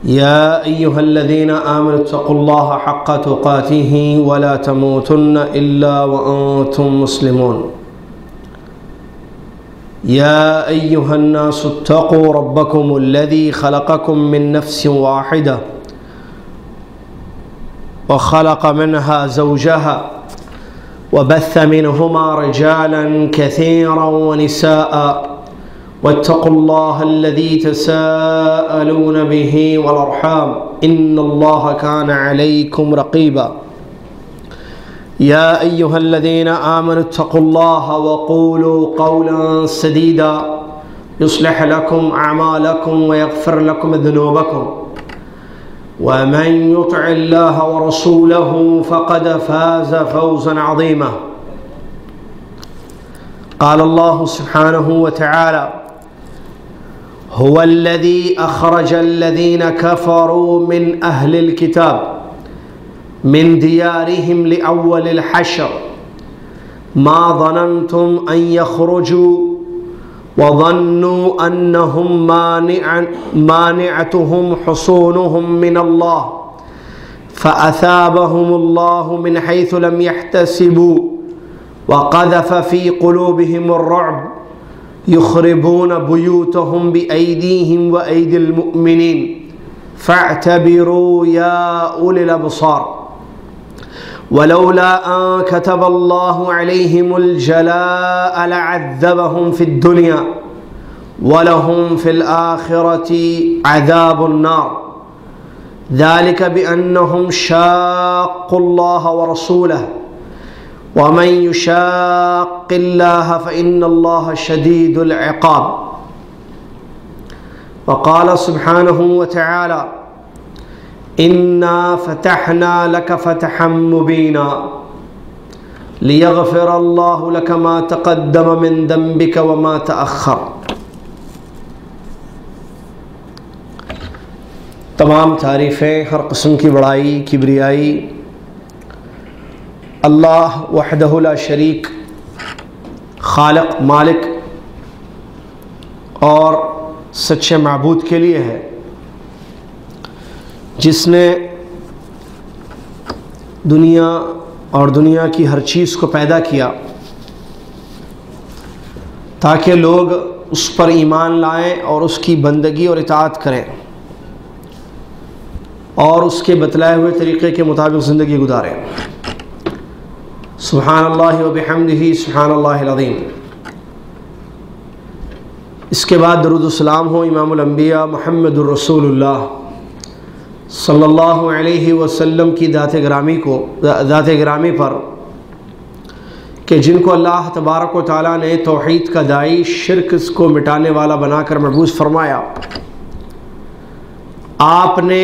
يا أيها الذين آمنوا اتقوا الله حق تقاته ولا تموتن إلا وأنتم مسلمون. يا أيها الناس اتقوا ربكم الذي خلقكم من نفس واحدة وخلق منها زوجها وبث منهما رجالا كثيرا ونساء واتقوا الله الذي تساءلون به والأرحام إن الله كان عليكم رقيبا. يا أيها الذين آمنوا اتقوا الله وقولوا قولا سديدا يصلح لكم أعمالكم ويغفر لكم ذنوبكم ومن يطع الله ورسوله فقد فاز فوزا عظيما. قال الله سبحانه وتعالى: هو الذي أخرج الذين كفروا من أهل الكتاب من ديارهم لأول الحشر ما ظننتم أن يخرجوا وظنوا أنهم مانعتهم حصونهم من الله فأثابهم الله من حيث لم يحتسبوا وقذف في قلوبهم الرعب يخربون بيوتهم بأيديهم وأيدي المؤمنين فاعتبروا يا أولي الأبصار. ولولا أن كتب الله عليهم الجلاء لعذبهم في الدنيا ولهم في الآخرة عذاب النار ذلك بأنهم شاقوا الله ورسوله ومن يشاق الله فإن الله شديد العقاب. وقال سبحانه وتعالى: إنا فتحنا لك فتحا مبينا ليغفر الله لك ما تقدم من ذنبك وما تأخر. تمام تعریفیں، ہر قسم کی بڑائی، کبریائی اللہ وحدہ لا شریک، خالق، مالک اور سچے معبود کے لیے ہے، جس نے دنیا اور دنیا کی ہر چیز کو پیدا کیا تاکہ لوگ اس پر ایمان لائیں اور اس کی بندگی اور اطاعت کریں اور اس کے بتلائے ہوئے طریقے کے مطابق زندگی گزاریں۔ سبحان اللہ و بحمدہ سبحان اللہ العظیم۔ اس کے بعد درود و سلام ہو امام الانبیاء محمد الرسول اللہ صلی اللہ علیہ وسلم کی ذات گرامی پر، کہ جن کو اللہ تبارک و تعالیٰ نے توحید کا داعی، شرک کو مٹانے والا بنا کر مبعوث فرمایا۔ آپ نے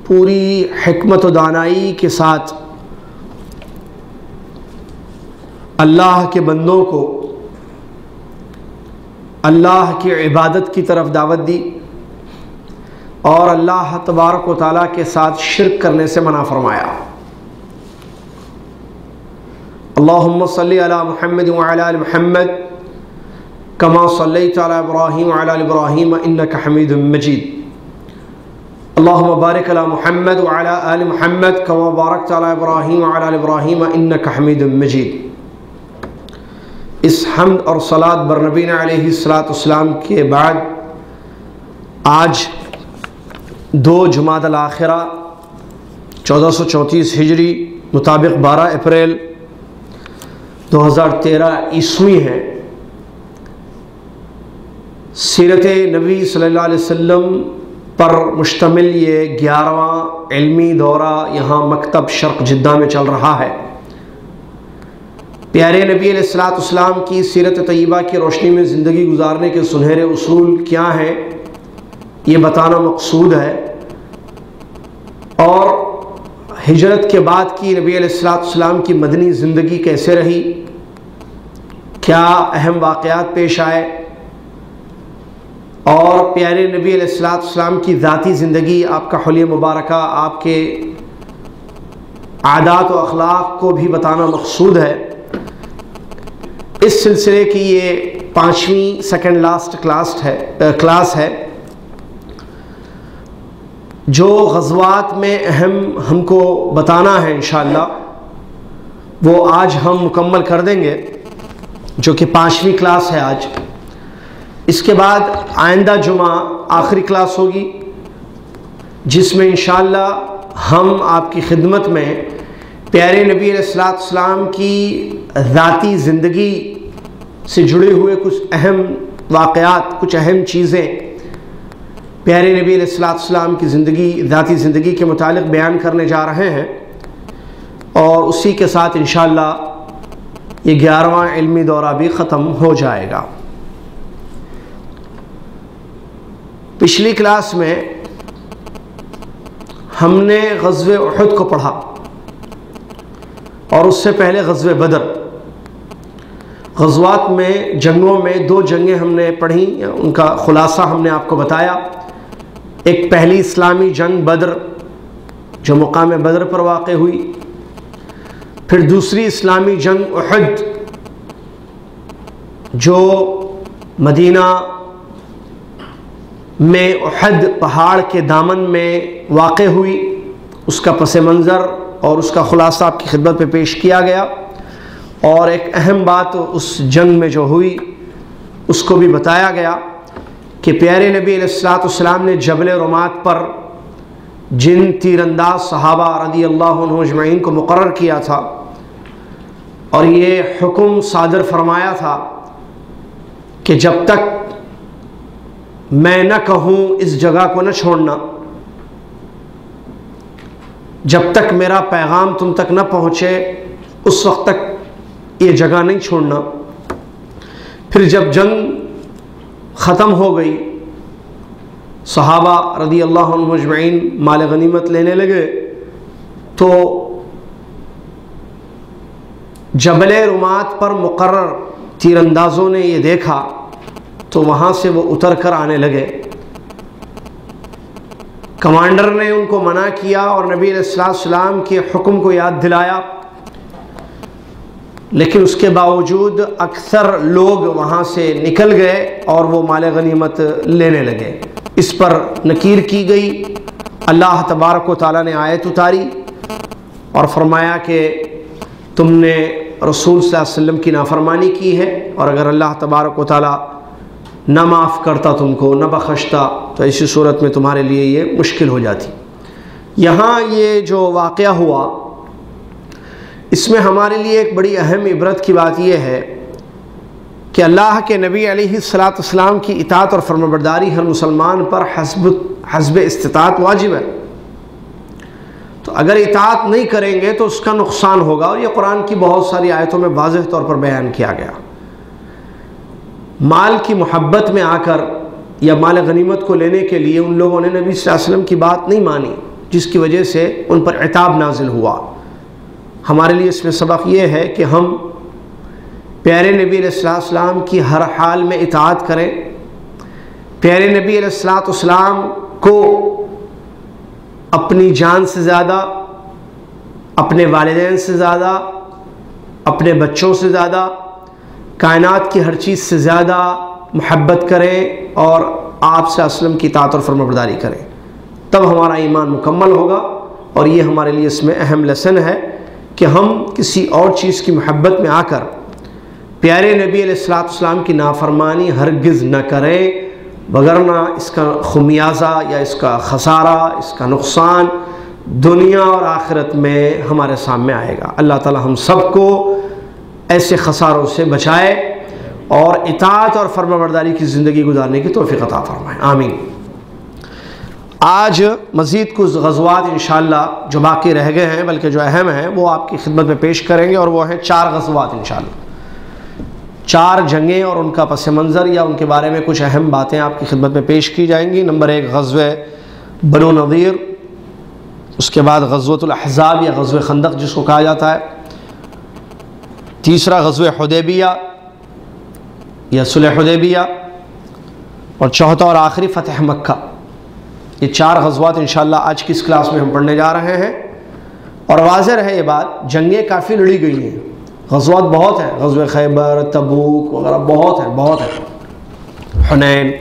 پوری حکمت و دانائی کے ساتھ اللہ کے بندوں کو اللہ کی عبادت کی طرف دعوت دی اور اللہ تبارک و تعالیٰ کے ساتھ شرک کرنے سے منع فرمایا۔ اللہم صلی علی محمد وعلی آل محمد کما صلیت علی ابراہیم وعلی آل ابراہیم انک حمید مجید۔ اللہم بارک علی محمد وعلی آل محمد کما بارکت علی ابراہیم وعلی آل ابراہیم انک حمید مجید۔ اس حمد اور صلاۃ بر نبینا علیہ السلام کے بعد آج 2 جمادی الاخرہ 1434 ہجری مطابق 12 اپریل 2013 عیسوی ہے۔ سیرت نبی صلی اللہ علیہ وسلم پر مشتمل یہ 11واں علمی دورہ یہاں مکتب شرق جدہ میں چل رہا ہے۔ پیارے نبی علیہ السلام کی سیرت طیبہ کی روشنی میں زندگی گزارنے کے سنہرے اصول کیا ہیں، یہ بتانا مقصود ہے، اور ہجرت کے بعد کی نبی علیہ السلام کی مدنی زندگی کیسے رہی، کیا اہم واقعات پیش آئے، اور پیارے نبی علیہ السلام کی ذاتی زندگی، آپ کا حلیہ مبارکہ، آپ کے عادات و اخلاق کو بھی بتانا مقصود ہے۔ اس سلسلے کی یہ 5ویں سیکنڈ لاسٹ کلاس ہے۔ جو غزوات میں اہم ہم کو بتانا ہے انشاءاللہ وہ آج ہم مکمل کر دیں گے، جو کہ 5ویں کلاس ہے آج۔ اس کے بعد آئندہ جمعہ آخری کلاس ہوگی، جس میں انشاءاللہ ہم آپ کی خدمت میں پیارے نبی علیہ السلام کی ذاتی زندگی سے جڑے ہوئے کچھ اہم واقعات، کچھ اہم چیزیں پیارے نبی علیہ السلام کی ذاتی زندگی کے متعلق بیان کرنے جا رہے ہیں، اور اسی کے ساتھ انشاءاللہ یہ 11واں علمی دورہ بھی ختم ہو جائے گا۔ پچھلی کلاس میں ہم نے غزوہ احد کو پڑھا، اور اس سے پہلے غزوہ بدر۔ غزوات میں، جنگوں میں 2 جنگیں ہم نے پڑھیں، ان کا خلاصہ ہم نے آپ کو بتایا۔ ایک پہلی اسلامی جنگ بدر جو مقام بدر پر واقع ہوئی، پھر دوسری اسلامی جنگ احد جو مدینہ میں احد پہاڑ کے دامن میں واقع ہوئی، اس کا پس منظر اور اس کا خلاصہ آپ کی خدمت میں پیش کیا گیا، اور ایک اہم بات اس جنگ میں جو ہوئی اس کو بھی بتایا گیا کہ پیارے نبی علیہ السلام نے جبل رمات پر جن تیر انداز صحابہ رضی اللہ عنہ اجمعین کو مقرر کیا تھا، اور یہ حکم صادر فرمایا تھا کہ جب تک میں نہ کہوں اس جگہ کو نہ چھوڑنا، جب تک میرا پیغام تم تک نہ پہنچے اس وقت تک یہ جگہ نہیں چھوڑنا۔ پھر جب جنگ ختم ہو گئی، صحابہ رضی اللہ عنہ اجمعین مال غنیمت لینے لگے، تو جبل رمات پر مقرر تیر اندازوں نے یہ دیکھا تو وہاں سے وہ اتر کر آنے لگے۔ کمانڈر نے ان کو منع کیا اور نبی علیہ السلام کے حکم کو یاد دلایا، لیکن اس کے باوجود اکثر لوگ وہاں سے نکل گئے اور وہ مال غنیمت لینے لگے۔ اس پر نکیر کی گئی، اللہ تبارک و تعالیٰ نے آیت اتاری اور فرمایا کہ تم نے رسول صلی اللہ علیہ وسلم کی نافرمانی کی ہے، اور اگر اللہ تبارک و تعالیٰ نہ معاف کرتا تم کو، نہ بخشتا، تو ایسی صورت میں تمہارے لیے یہ مشکل ہو جاتی۔ یہاں یہ جو واقعہ ہوا، اس میں ہمارے لیے ایک بڑی اہم عبرت کی بات یہ ہے کہ اللہ کے نبی علیہ السلام کی اطاعت اور فرمانبرداری ہر مسلمان پر حسب استطاعت واجب ہے۔ تو اگر اطاعت نہیں کریں گے تو اس کا نقصان ہوگا، اور یہ قرآن کی بہت ساری آیتوں میں واضح طور پر بیان کیا گیا۔ مال کی محبت میں آ کر یا مال غنیمت کو لینے کے لیے ان لوگوں نے نبی صلی اللہ علیہ وسلم کی بات نہیں مانی، جس کی وجہ سے ان پر عتاب نازل ہوا۔ ہمارے لیے اس میں سبق یہ ہے کہ ہم پیارے نبی علیہ السلام کی ہر حال میں اطاعت کریں، پیارے نبی علیہ السلام کو اپنی جان سے زیادہ، اپنے والدین سے زیادہ، اپنے بچوں سے زیادہ، کائنات کی ہر چیز سے زیادہ محبت کریں، اور آپ صلی اللہ علیہ وسلم کی اطاعت اور فرمانبرداری کریں، تب ہمارا ایمان مکمل ہوگا۔ اور یہ ہمارے لیے اس میں اہم لیسن ہے کہ ہم کسی اور چیز کی محبت میں آ کر پیارے نبی علیہ السلام کی نافرمانی ہرگز نہ کریں، وگرنہ اس کا خمیازہ یا اس کا خسارہ، اس کا نقصان دنیا اور آخرت میں ہمارے سامنے آئے گا۔ اللہ تعالی ہم سب کو ایسے خساروں سے بچائے اور اطاعت اور فرمانبرداری کی زندگی گزارنے کی توفیق عطا فرمائے، آمین۔ آج مزید کچھ غزوات انشاءاللہ جو باقی رہ گئے ہیں، بلکہ جو اہم ہیں، وہ آپ کی خدمت میں پیش کریں گے، اور وہ ہیں 4 غزوات انشاءاللہ، 4 جنگیں اور ان کا پس منظر یا ان کے بارے میں کچھ اہم باتیں آپ کی خدمت میں پیش کی جائیں گی۔ نمبر 1 غزوہ بنو نضیر، اس کے بعد غزوۃ الاحزاب یا غزوہ خندق جس کو کہا جاتا ہے، تیسرا غزوہ حدیبیہ یا صلح حدیبیہ، اور چوتھا اور آخری فتح مکہ۔ یہ 4 غزوات انشاءاللہ آج کی اس کلاس میں ہم پڑھنے جا رہے ہیں، اور واضح رہے یہ بات، جنگیں کافی لڑی گئی ہیں، غزوات بہت ہیں، غزوہ خیبر، تبوک وغیرہ بہت ہیں، حنین۔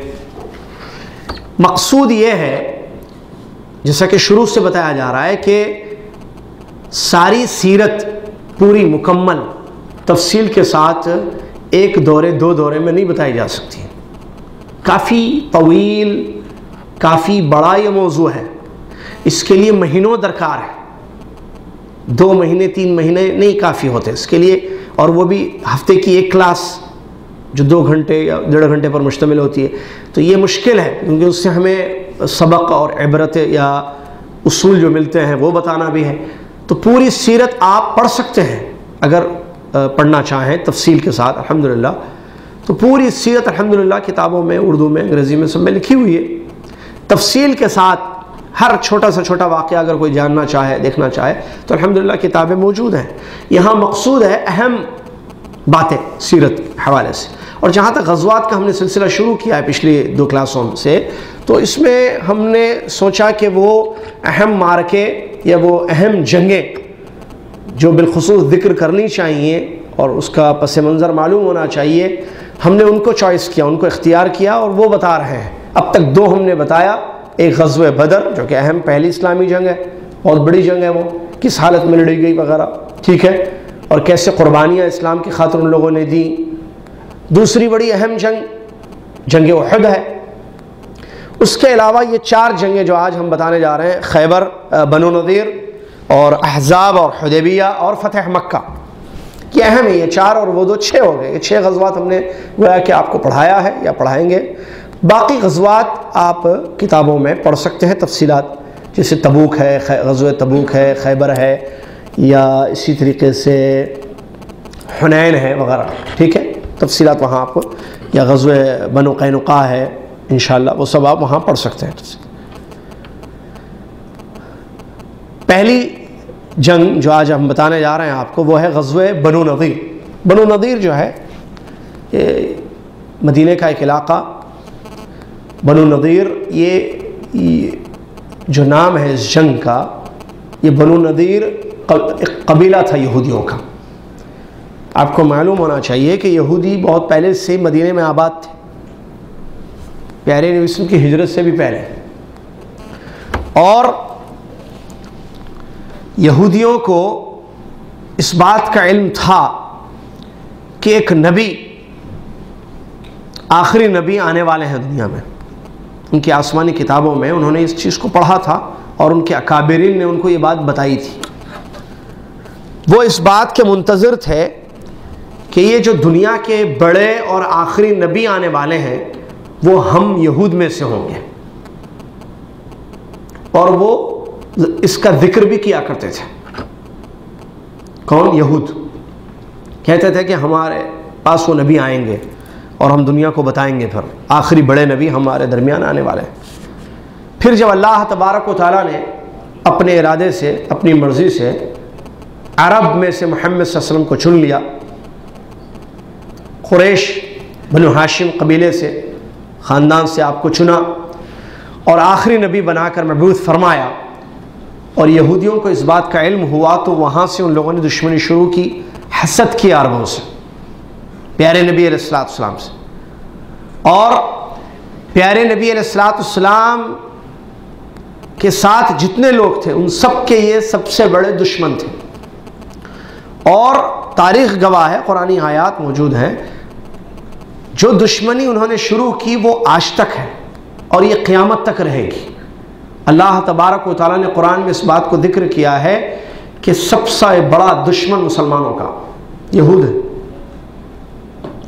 مقصود یہ ہے جیسا کہ شروع سے بتایا جا رہا ہے کہ ساری سیرت پوری مکمل تفصیل کے ساتھ ایک دورے دو دورے میں نہیں بتائی جا سکتی، کافی طویل کافی بڑا یہ موضوع ہے، اس کے لیے مہینوں درکار ہے، 2 مہینے 3 مہینے نہیں کافی ہوتے اس کے لیے، اور وہ بھی ہفتے کی ایک کلاس جو 2 گھنٹے یا 1.5 گھنٹے پر مشتمل ہوتی ہے، تو یہ مشکل ہے کیونکہ اس سے ہمیں سبق اور عبرت یا اصول جو ملتے ہیں وہ بتانا بھی ہے۔ تو پوری سیرت آپ پڑھ سکتے ہیں اگر پڑھنا چاہیں تفصیل کے ساتھ الحمدللہ، تو پوری سیرت الحمدللہ کتابوں میں، اردو میں، انگریزی میں، سب میں لکھی ہوئی ہے تفصیل کے ساتھ۔ ہر چھوٹا سے چھوٹا واقعہ اگر کوئی جاننا چاہے دیکھنا چاہے تو الحمدللہ کتابیں موجود ہیں۔ یہاں مقصود ہے اہم باتیں سیرت کے حوالے سے۔ اور جہاں تک غزوات کا ہم نے سلسلہ شروع کیا ہے پچھلی 2 کلاسوں سے، تو اس میں ہم نے سوچا کہ وہ اہم معرکے یا وہ اہم جنگیں جو بالخصوص ذکر کرنی چاہیے اور اس کا پس منظر معلوم ہونا چاہیے، ہم نے ان کو چوائس کیا، ان کو اختیار کیا اور وہ بتا رہے ہیں۔ اب تک 2 ہم نے بتایا، ایک غزوہ بدر جو کہ اہم پہلی اسلامی جنگ ہے، بہت بڑی جنگ ہے، وہ کس حالت میں لڑی گئی وغیرہ، ٹھیک ہے، اور کیسے قربانیاں اسلام کی خاطر ان لوگوں نے دیں۔ دوسری بڑی اہم جنگ احد ہے۔ اس کے علاوہ یہ 4 جنگیں جو آج ہم بتانے جا رہے ہیں، خیبر، بنو نذیر اور احزاب اور حدیبیہ اور فتح مکہ، یہ اہم ہے، یہ 4 اور وہ 2 6 ہو گئے۔ یہ 6 غزوات ہم نے گویا کہ آپ کو پڑھایا ہے یا پڑھائیں گے۔ باقی غزوات آپ کتابوں میں پڑھ سکتے ہیں تفصیلات، جیسے تبوک ہے، غزوہ تبوک ہے، خیبر ہے، یا اسی طریقے سے حنین ہے وغیرہ، ٹھیک ہے، تفصیلات وہاں آپ کو، یا غزوہ بنو قینقاع ہے انشاءاللہ، وہ سب آپ وہاں پڑھ سکتے ہیں۔ پہلی جنگ جو آج ہم بتانے جا رہے ہیں آپ کو وہ ہے غزوہ بنو نذیر۔ بنو نذیر جو ہے یہ مدینہ کا ایک علاقہ، بنو نذیر یہ جو نام ہے اس جنگ کا، یہ بنو نذیر ایک قبیلہ تھا یہودیوں کا۔ آپ کو معلوم ہونا چاہیے کہ یہودی بہت پہلے سے مدینہ میں آباد تھے، پیارے نبی صلی اللہ علیہ وسلم کی ہجرت سے بھی پہلے، اور یہودیوں کو اس بات کا علم تھا کہ ایک نبی، آخری نبی آنے والے ہیں دنیا میں۔ ان کی آسمانی کتابوں میں انہوں نے اس چیز کو پڑھا تھا اور ان کے اکابرین نے ان کو یہ بات بتائی تھی۔ وہ اس بات کے منتظر تھے کہ یہ جو دنیا کے بڑے اور آخری نبی آنے والے ہیں وہ ہم یہود میں سے ہوں گے، اور وہ اس کا ذکر بھی کیا کرتے تھے۔ کون؟ یہود کہتے تھے کہ ہمارے پاس وہ نبی آئیں گے اور ہم دنیا کو بتائیں گے، پھر آخری بڑے نبی ہمارے درمیان آنے والے ہیں۔ پھر جب اللہ تبارک و تعالیٰ نے اپنے ارادے سے، اپنی مرضی سے عرب میں سے محمد صلی اللہ علیہ وسلم کو چن لیا، قریش بنو ہاشم قبیلے سے، خاندان سے آپ کو چنا اور آخری نبی بنا کر مبعوث فرمایا، اور یہودیوں کو اس بات کا علم ہوا تو وہاں سے ان لوگوں نے دشمنی شروع کی، حسد کی عربوں سے، پیارے نبی علیہ السلام سے، اور پیارے نبی علیہ السلام کے ساتھ جتنے لوگ تھے ان سب کے یہ سب سے بڑے دشمن تھے۔ اور تاریخ گواہ ہے، قرآنی آیات موجود ہیں، جو دشمنی انہوں نے شروع کی وہ آج تک ہے اور یہ قیامت تک رہے گی۔ اللہ تبارک و تعالیٰ نے قرآن میں اس بات کو ذکر کیا ہے کہ سب سے بڑا دشمن مسلمانوں کا یہود ہے،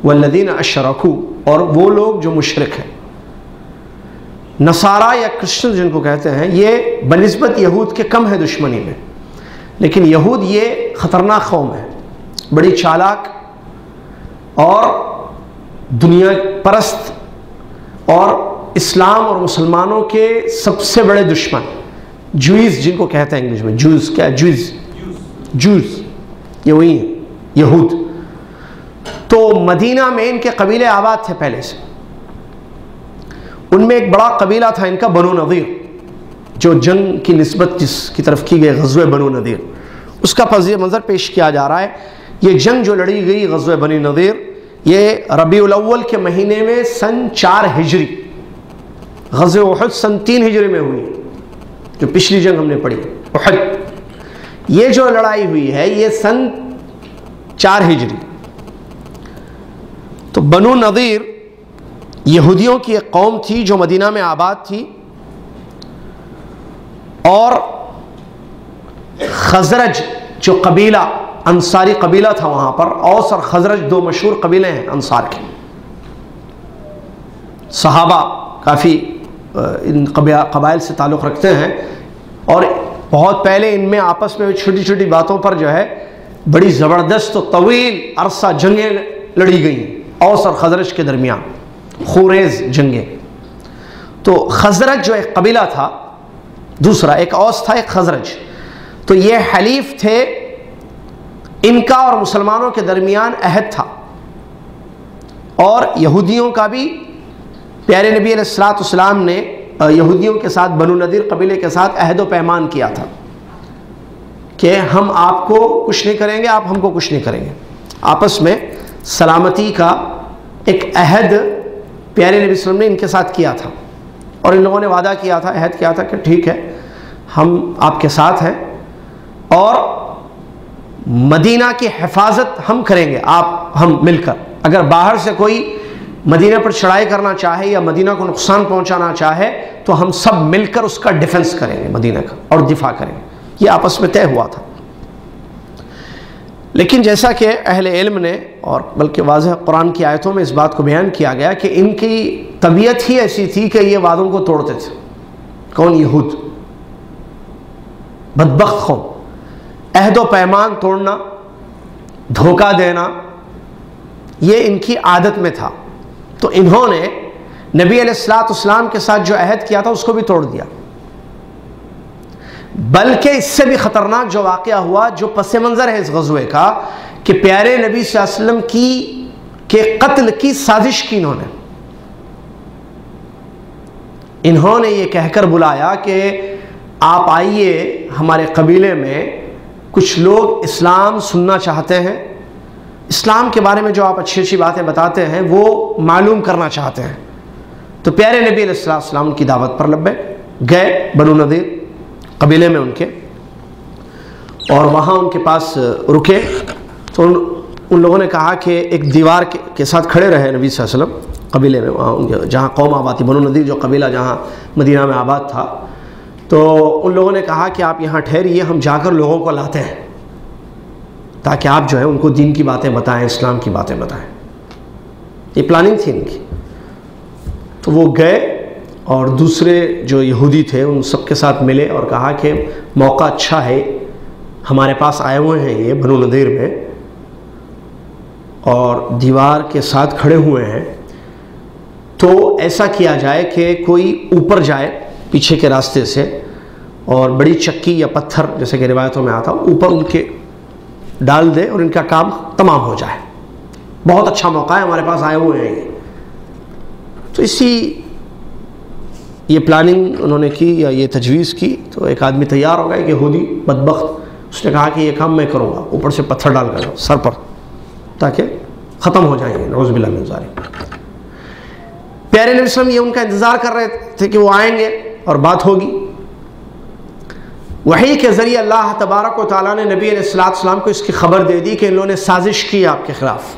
والذین اشرکوا، اور وہ لوگ جو مشرک ہیں۔ نصارہ یا کرسچن جن کو کہتے ہیں، یہ بنسبت یہود کے کم ہے دشمنی میں، لیکن یہود یہ خطرناک قوم ہے، بڑی چالاک اور دنیا پرست، اور اسلام اور مسلمانوں کے سب سے بڑے دشمن، جوئز جن کو کہتے ہیں انگلش میں، جوز کیا؟ جوز یہ وہی ہیں یہود۔ تو مدینہ میں ان کے قبیلے آباد تھے پہلے سے، ان میں ایک بڑا قبیلہ تھا ان کا بنو نذیر، جو جنگ کی نسبت جس کی طرف کی گئی غزوہ بنو نذیر، اس کا پس منظر پیش کیا جا رہا ہے۔ یہ جنگ جو لڑی گئی غزوہ بنو نذیر، یہ ربیع الاول کے مہینے میں سن 4 ہجری، غزوہ احد سن 3 ہجری میں ہوئی، جو پچھلی جنگ ہم نے پڑھی احد، یہ جو لڑائی ہوئی ہے یہ سن 4 ہجری. تو بنو نضیر یہودیوں کی ایک قوم تھی جو مدینہ میں آباد تھی، اور خزرج جو قبیلہ انصاری قبیلہ تھا وہاں پر، اوس اور خزرج 2 مشہور قبیلے ہیں انصار کے. صحابہ کافی ان قبائل سے تعلق رکھتے ہیں، اور بہت پہلے ان میں آپس میں چھوٹی چھوٹی باتوں پر جو ہے بڑی زبردست و طویل عرصہ جنگیں لڑی گئیں اوس اور خزرج کے درمیان، خوریز جنگیں. تو خزرج جو ایک قبیلہ تھا، دوسرا ایک اوس تھا ایک خزرج، تو یہ حلیف تھے، ان کا اور مسلمانوں کے درمیان عہد تھا. اور یہودیوں کا بھی پیارے نبی علیہ الصلوۃ والسلام نے یہودیوں کے ساتھ، بنو نذیر قبیلے کے ساتھ عہد و پیمان کیا تھا کہ ہم آپ کو کچھ نہیں کریں گے، آپ ہم کو کچھ نہیں کریں گے. آپس میں سلامتی کا ایک عہد پیارے نبی صلی اللہ علیہ وسلم نے ان کے ساتھ کیا تھا، اور ان لوگوں نے وعدہ کیا تھا، عہد کیا تھا کہ ٹھیک ہے ہم آپ کے ساتھ ہیں، اور مدینہ کی حفاظت ہم کریں گے، ہم مل کر. اگر باہر سے کوئی مدینہ پر چڑھائی کرنا چاہے یا مدینہ کو نقصان پہنچانا چاہے تو ہم سب مل کر اس کا ڈیفنس کریں گے، مدینہ کا، اور دفاع کریں گے. یہ آپس میں طے ہوا تھا. لیکن جیسا کہ اہل علم نے، اور بلکہ واضح قرآن کی آیتوں میں اس بات کو بیان کیا گیا کہ ان کی طبیعت ہی ایسی تھی کہ یہ وعدوں کو توڑتے تھے. کون؟ یہود. بدبخت قوم. عہد و پیمان توڑنا، دھوکہ دینا، یہ ان کی عادت میں تھا. تو انہوں نے نبی علیہ الصلوۃ والسلام کے ساتھ جو عہد کیا تھا اس کو بھی توڑ دیا. بلکہ اس سے بھی خطرناک جو واقعہ ہوا، جو پس منظر ہے اس غزوے کا، کہ پیارے نبی صلی اللہ علیہ وسلم کے قتل کی سازش کی. انہوں نے یہ کہہ کر بلایا کہ آپ آئیے ہمارے قبیلے میں، کچھ لوگ اسلام سننا چاہتے ہیں، اسلام کے بارے میں جو آپ اچھی اچھی باتیں بتاتے ہیں وہ معلوم کرنا چاہتے ہیں. تو پیارے نبی علیہ السلام کی دعوت پر لبے گئے بنو نذیر قبیلے میں ان کے، اور وہاں ان کے پاس رکے. تو ان لوگوں نے کہا کہ ایک دیوار کے ساتھ کھڑے رہے نبی صلی اللہ علیہ وسلم قبیلے میں، وہاں جہاں قوم آباد تھی، بنو نذیر جو قبیلہ جہاں مدینہ میں آباد تھا. تو ان لوگوں نے کہا کہ آپ یہاں ٹھہریے، ہم جا کر لوگوں کو لاتے ہیں تاکہ آپ جو ہے ان کو دین کی باتیں بتائیں، اسلام کی باتیں بتائیں. یہ پلاننگ تھی ان کی. تو وہ گئے اور دوسرے جو یہودی تھے ان سب کے ساتھ ملے اور کہا کہ موقع اچھا ہے، ہمارے پاس آئے ہوئے ہیں یہ بنو نذیر میں، اور دیوار کے ساتھ کھڑے ہوئے ہیں، تو ایسا کیا جائے کہ کوئی اوپر جائے پیچھے کے راستے سے، اور بڑی چکی یا پتھر جیسے کہ روایتوں میں آتا اوپر ان کے ڈال دے اور ان کا کام تمام ہو جائے. بہت اچھا موقع ہے، ہمارے پاس آئے ہوئے ہیں یہ. تو یہ پلاننگ انہوں نے کی یا یہ تجویز کی. تو ایک آدمی تیار ہو گیا، ایک یہودی بدبخت، اس نے کہا کہ یہ کام میں کروں گا، اوپر سے پتھر ڈال کر سر پر تاکہ ختم ہو جائیں گے. نعوذ باللہ من ذالک. پیارے نبی صلی اللہ علیہ وسلم یہ ان کا انتظار کر رہے تھے کہ وہ آئیں گے اور بات ہوگی. وحی کے ذریعے اللہ تبارک و تعالیٰ نے نبی علیہ السلام کو اس کی خبر دے دی کہ انہوں نے سازش کی آپ کے خلاف.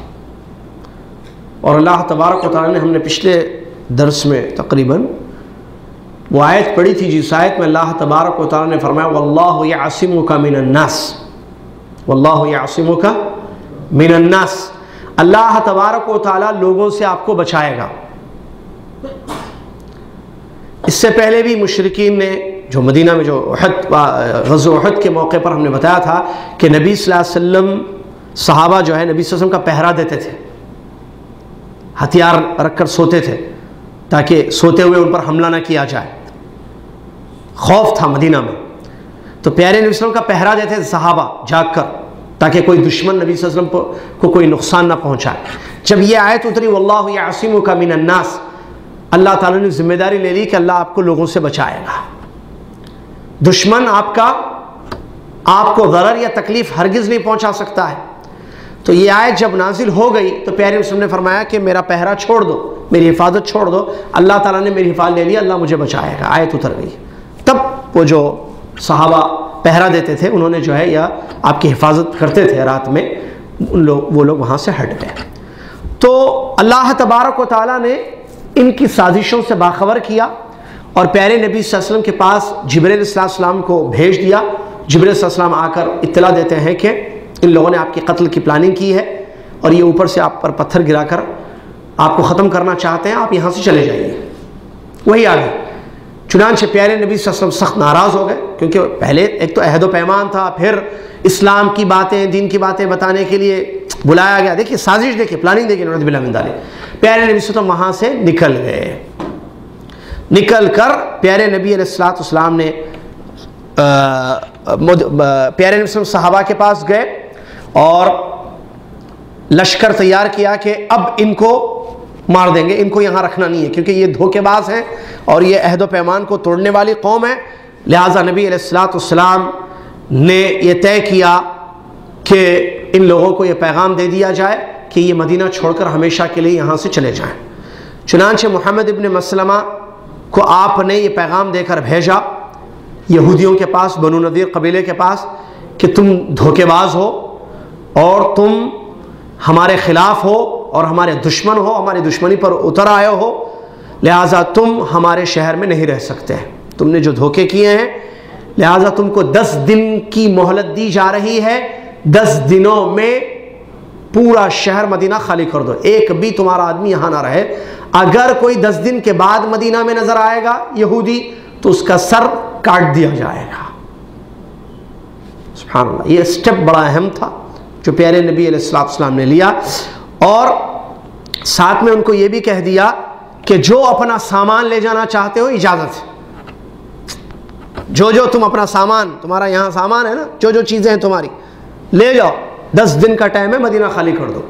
اور اللہ تبارک و تعالیٰ نے، ہم نے پچھلے درس میں تقریباً وہ آیت پڑھی تھی جس آیت میں اللہ تبارک و تعالیٰ نے فرمایا واللہ یعصمک من الناس، واللہ یعصمک من الناس. اللہ تبارک و تعالیٰ لوگوں سے آپ کو بچائے گا. اس سے پہلے بھی مشرکین نے جو مدینہ میں جو غزوہ احد کے موقع پر ہم نے بتایا تھا کہ نبی صلی اللہ علیہ وسلم، صحابہ جو ہے نبی صلی اللہ علیہ وسلم کا پہرا دیتے تھے، ہتھیار رکھ کر سوتے تھے تاکہ سوتے ہوئے ان پر حملہ نہ کیا جائے. خوف تھا مدینہ میں، تو پیارے نبی صلی اللہ علیہ وسلم کا پہرا دیتے تھے صحابہ جاگ کر تاکہ کوئی دشمن نبی صلی اللہ علیہ وسلم کو کوئی نقصان نہ پہنچائے. جب یہ آیت اتری واللہ یعصمک من الناس، اللہ تعالیٰ نے ذمہ داری لے لی کہ اللہ آپ کو لوگوں سے بچائے گا. دشمن آپ کو ضرر یا تکلیف ہرگز نہیں پہنچا سکتا ہے. تو یہ آیت جب نازل ہو گئی تو پیارے رسول نے فرمایا کہ میرا پہرا چھوڑ دو، میری حفاظت چھوڑ دو، اللہ تعالیٰ نے میری حفاظت لے لی، اللہ مجھے بچائے گا. آیت اتر گئی. تب وہ جو صحابہ پہرا دیتے تھے انہوں نے جو ہے یا آپ کی حفاظت کرتے تھے رات میں، وہ لوگ وہاں سے ہٹ گئے۔ تو اللہ تبارک و تعالیٰ نے ان کی سازشوں سے باخبر کیا اور پیارے نبی صلی اللہ علیہ وسلم کے پاس جبرائیل علیہ السلام کو بھیج دیا۔ جبرائیل علیہ السلام آ کر اطلاع دیتے ہیں کہ ان لوگوں نے آپ کے قتل کی پلاننگ کی ہے اور یہ اوپر سے آپ پر پتھر گرا کر آپ کو ختم کرنا چاہتے ہیں، آپ یہاں سے چلے جائیے۔ وہی آ گئے۔ چنانچہ پیارے نبی صلی اللہ علیہ وسلم سخت ناراض ہو گئے، کیونکہ پہلے ایک تو عہد و پیمان تھا، پھر اسلام کی باتیں، دین کی باتیں بتانے کے لیے بلایا گیا۔ دیکھیے سازش، دیکھیے پلاننگ، دیکھیے نعوذ باللہ من ذالک۔ پیارے نبی صلی اللہ علیہ وسلم وہاں سے نکل گئے۔ نکل کر پیارے نبی علیہ السلام نے پیارے نبی صلی اللہ علیہ وسلم صحابہ کے پاس گئے اور لشکر تیار کیا کہ اب ان کو مار دیں گے، ان کو یہاں رکھنا نہیں ہے، کیونکہ یہ دھوکے باز ہیں اور یہ عہد و پیمان کو توڑنے والی قوم ہے۔ لہٰذا نبی علیہ السلام نے یہ طے کیا کہ ان لوگوں کو یہ پیغام دے دیا جائے کہ یہ مدینہ چھوڑ کر ہمیشہ کے لیے یہاں سے چلے جائیں۔ چنانچہ محمد ابن مسلمہ کو آپ نے یہ پیغام دے کر بھیجا یہودیوں کے پاس، بنو نذیر قبیلے کے پاس، کہ تم دھوکے باز ہو اور تم ہمارے خلاف ہو اور ہمارے دشمن ہو، ہماری دشمنی پر اتر آئے ہو، لہٰذا تم ہمارے شہر میں نہیں رہ سکتے، تم نے جو دھوکے کیے ہیں، لہٰذا تم کو 10 دن کی مہلت دی جا رہی ہے، 10 دنوں میں پورا شہر مدینہ خالی کر دو، ایک بھی تمہارا آدمی یہاں نہ رہے۔ اگر کوئی 10 دن کے بعد مدینہ میں نظر آئے گا یہودی تو اس کا سر کاٹ دیا جائے گا۔ سبحان اللہ، یہ سٹیپ بڑا اہم تھا جو پیارے نبی علیہ السلام نے لیا، اور ساتھ میں ان کو یہ بھی کہہ دیا کہ جو اپنا سامان لے جانا چاہتے ہو اجازت ہے، جو تم اپنا سامان، تمہارا یہاں سامان ہے نا، جو چیزیں ہیں تمہاری لے جاؤ، 10 دن کا ٹائم ہے، مدینہ خالی کر دو۔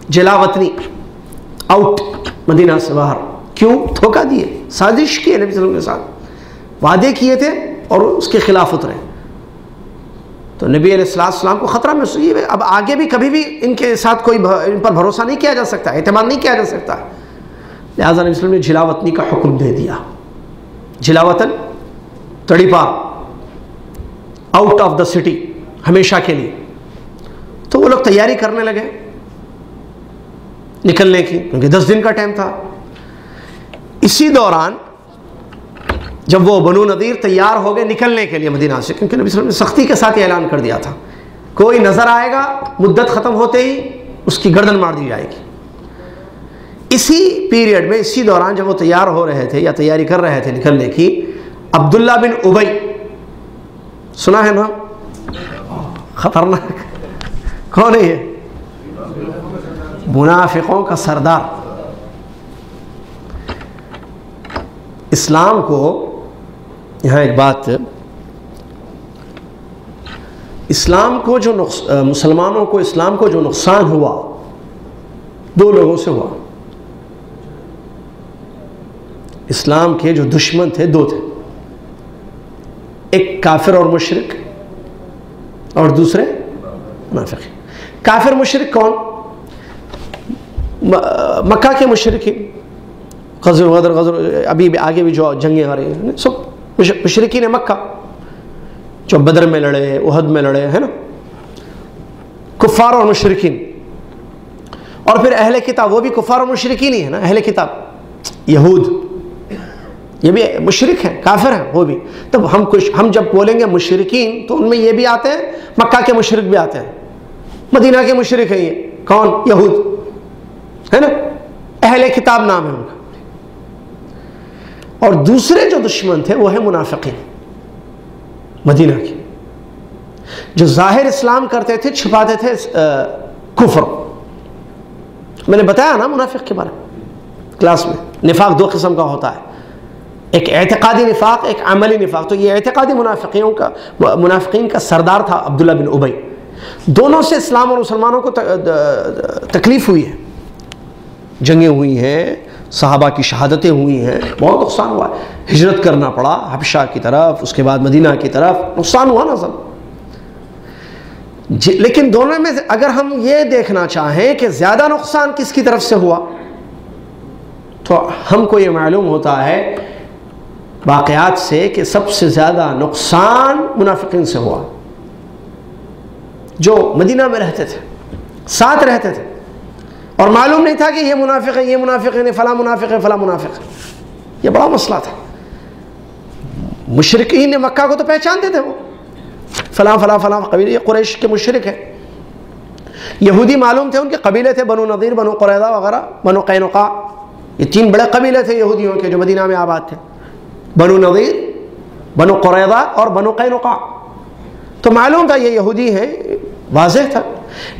جلا وطنی، آؤٹ، مدینہ سے باہر۔ کیوں؟ دھوکہ دیے، سازش کی ہے نبی صلی اللہ علیہ وسلم کے ساتھ، وعدے کیے تھے اور اس کے خلاف اترے۔ تو نبی علیہ السلام کو خطرہ محسوس ہے، اب آگے بھی کبھی بھی ان کے ساتھ کوئی ان پر بھروسہ نہیں کیا جا سکتا، اعتماد نہیں کیا جا سکتا، لہٰذا نبی صلی اللہ علیہ وسلم نے جلا وطنی کا حکم دے دیا۔ جلا وطن، تڑی پار، آؤٹ آف دا سٹی، ہمیشہ کے لیے۔ تو وہ لوگ تیاری کرنے لگے نکلنے کی، کیونکہ 10 دن کا ٹائم تھا۔ اسی دوران جب وہ بنو نذیر تیار ہو گئے نکلنے کے لیے مدینہ سے، کیونکہ نبی صلی اللہ علیہ وسلم نے سختی کے ساتھ یہ اعلان کر دیا تھا، کوئی نظر آئے گا مدت ختم ہوتے ہی اس کی گردن مار دی جائے گی۔ اسی پیریڈ میں، اسی دوران جب وہ تیار ہو رہے تھے یا تیاری کر رہے تھے نکلنے کی، عبداللہ بن ابی، سنا ہے نا، خطرناک، کون ہے یہ؟ منافقوں کا سردار۔ اسلام کو، یہاں ایک بات، اسلام کو جو مسلمانوں کو، اسلام کو جو نقصان ہوا 2 لوگوں سے ہوا۔ اسلام کے جو دشمن تھے 2 تھے، ایک کافر اور مشرک، اور دوسرے منافق۔ کافر مشرک کون؟ مکہ کے مشرکین، غزر ابھی آگے بھی جو جنگیں آ رہی ہیں سب مشرکین مکہ، جو بدر میں لڑے، احد میں لڑے، ہے نا، کفار اور مشرکین۔ اور پھر اہل کتاب، وہ بھی کفار اور مشرکین ہی ہے نا، اہل کتاب یہود، یہ بھی مشرک ہیں، کافر ہیں وہ بھی۔ تب ہم جب بولیں گے مشرکین تو ان میں یہ بھی آتے ہیں، مکہ کے مشرک بھی آتے ہیں، مدینہ کے مشرک ہیں، یہ کون؟ یہود، ہے نا، اہل کتاب نام ہے ان کا۔ اور دوسرے جو دشمن تھے وہ ہے منافقین، مدینہ کے، جو ظاہر اسلام کرتے تھے، چھپاتے تھے کفر۔ میں نے بتایا نا منافق کے بارے میں کلاس میں، نفاق 2 قسم کا ہوتا ہے، ایک اعتقادی نفاق، ایک عملی نفاق۔ تو یہ اعتقادی منافقین کا سردار تھا عبداللہ بن ابی۔ دونوں سے اسلام اور مسلمانوں کو تکلیف ہوئی ہے، جنگیں ہوئی ہیں، صحابہ کی شہادتیں ہوئی ہیں، بہت نقصان ہوا ہے، ہجرت کرنا پڑا حبشہ کی طرف، اس کے بعد مدینہ کی طرف، نقصان ہوا نا سب۔ لیکن دونوں میں اگر ہم یہ دیکھنا چاہیں کہ زیادہ نقصان کس کی طرف سے ہوا، تو ہم کو یہ معلوم ہوتا ہے واقعات سے کہ سب سے زیادہ نقصان منافقین سے ہوا، جو مدینہ میں رہتے تھے، ساتھ رہتے تھے، اور معلوم نہیں تھا کہ یہ منافق ہے، یہ منافق ہے، فلاں منافق ہے، فلاں منافق ہے۔ یہ بڑا مسئلہ تھا۔ مشرکین مکہ کو تو پہچانتے تھے، وہ فلاں فلاں فلاں قبیلے، یہ قریش کے مشرک ہیں۔ یہودی معلوم تھے، ان کے قبیلے تھے بنو نضیر، بنو قریظہ وغیرہ، بنو قینقاع، یہ 3 بڑے قبیلے تھے یہودیوں کے جو مدینہ میں آباد تھے، بنو نضیر، بنو قریظہ اور بنو قینقاع۔ تو معلوم تھا یہ یہودی ہیں، واضح تھا۔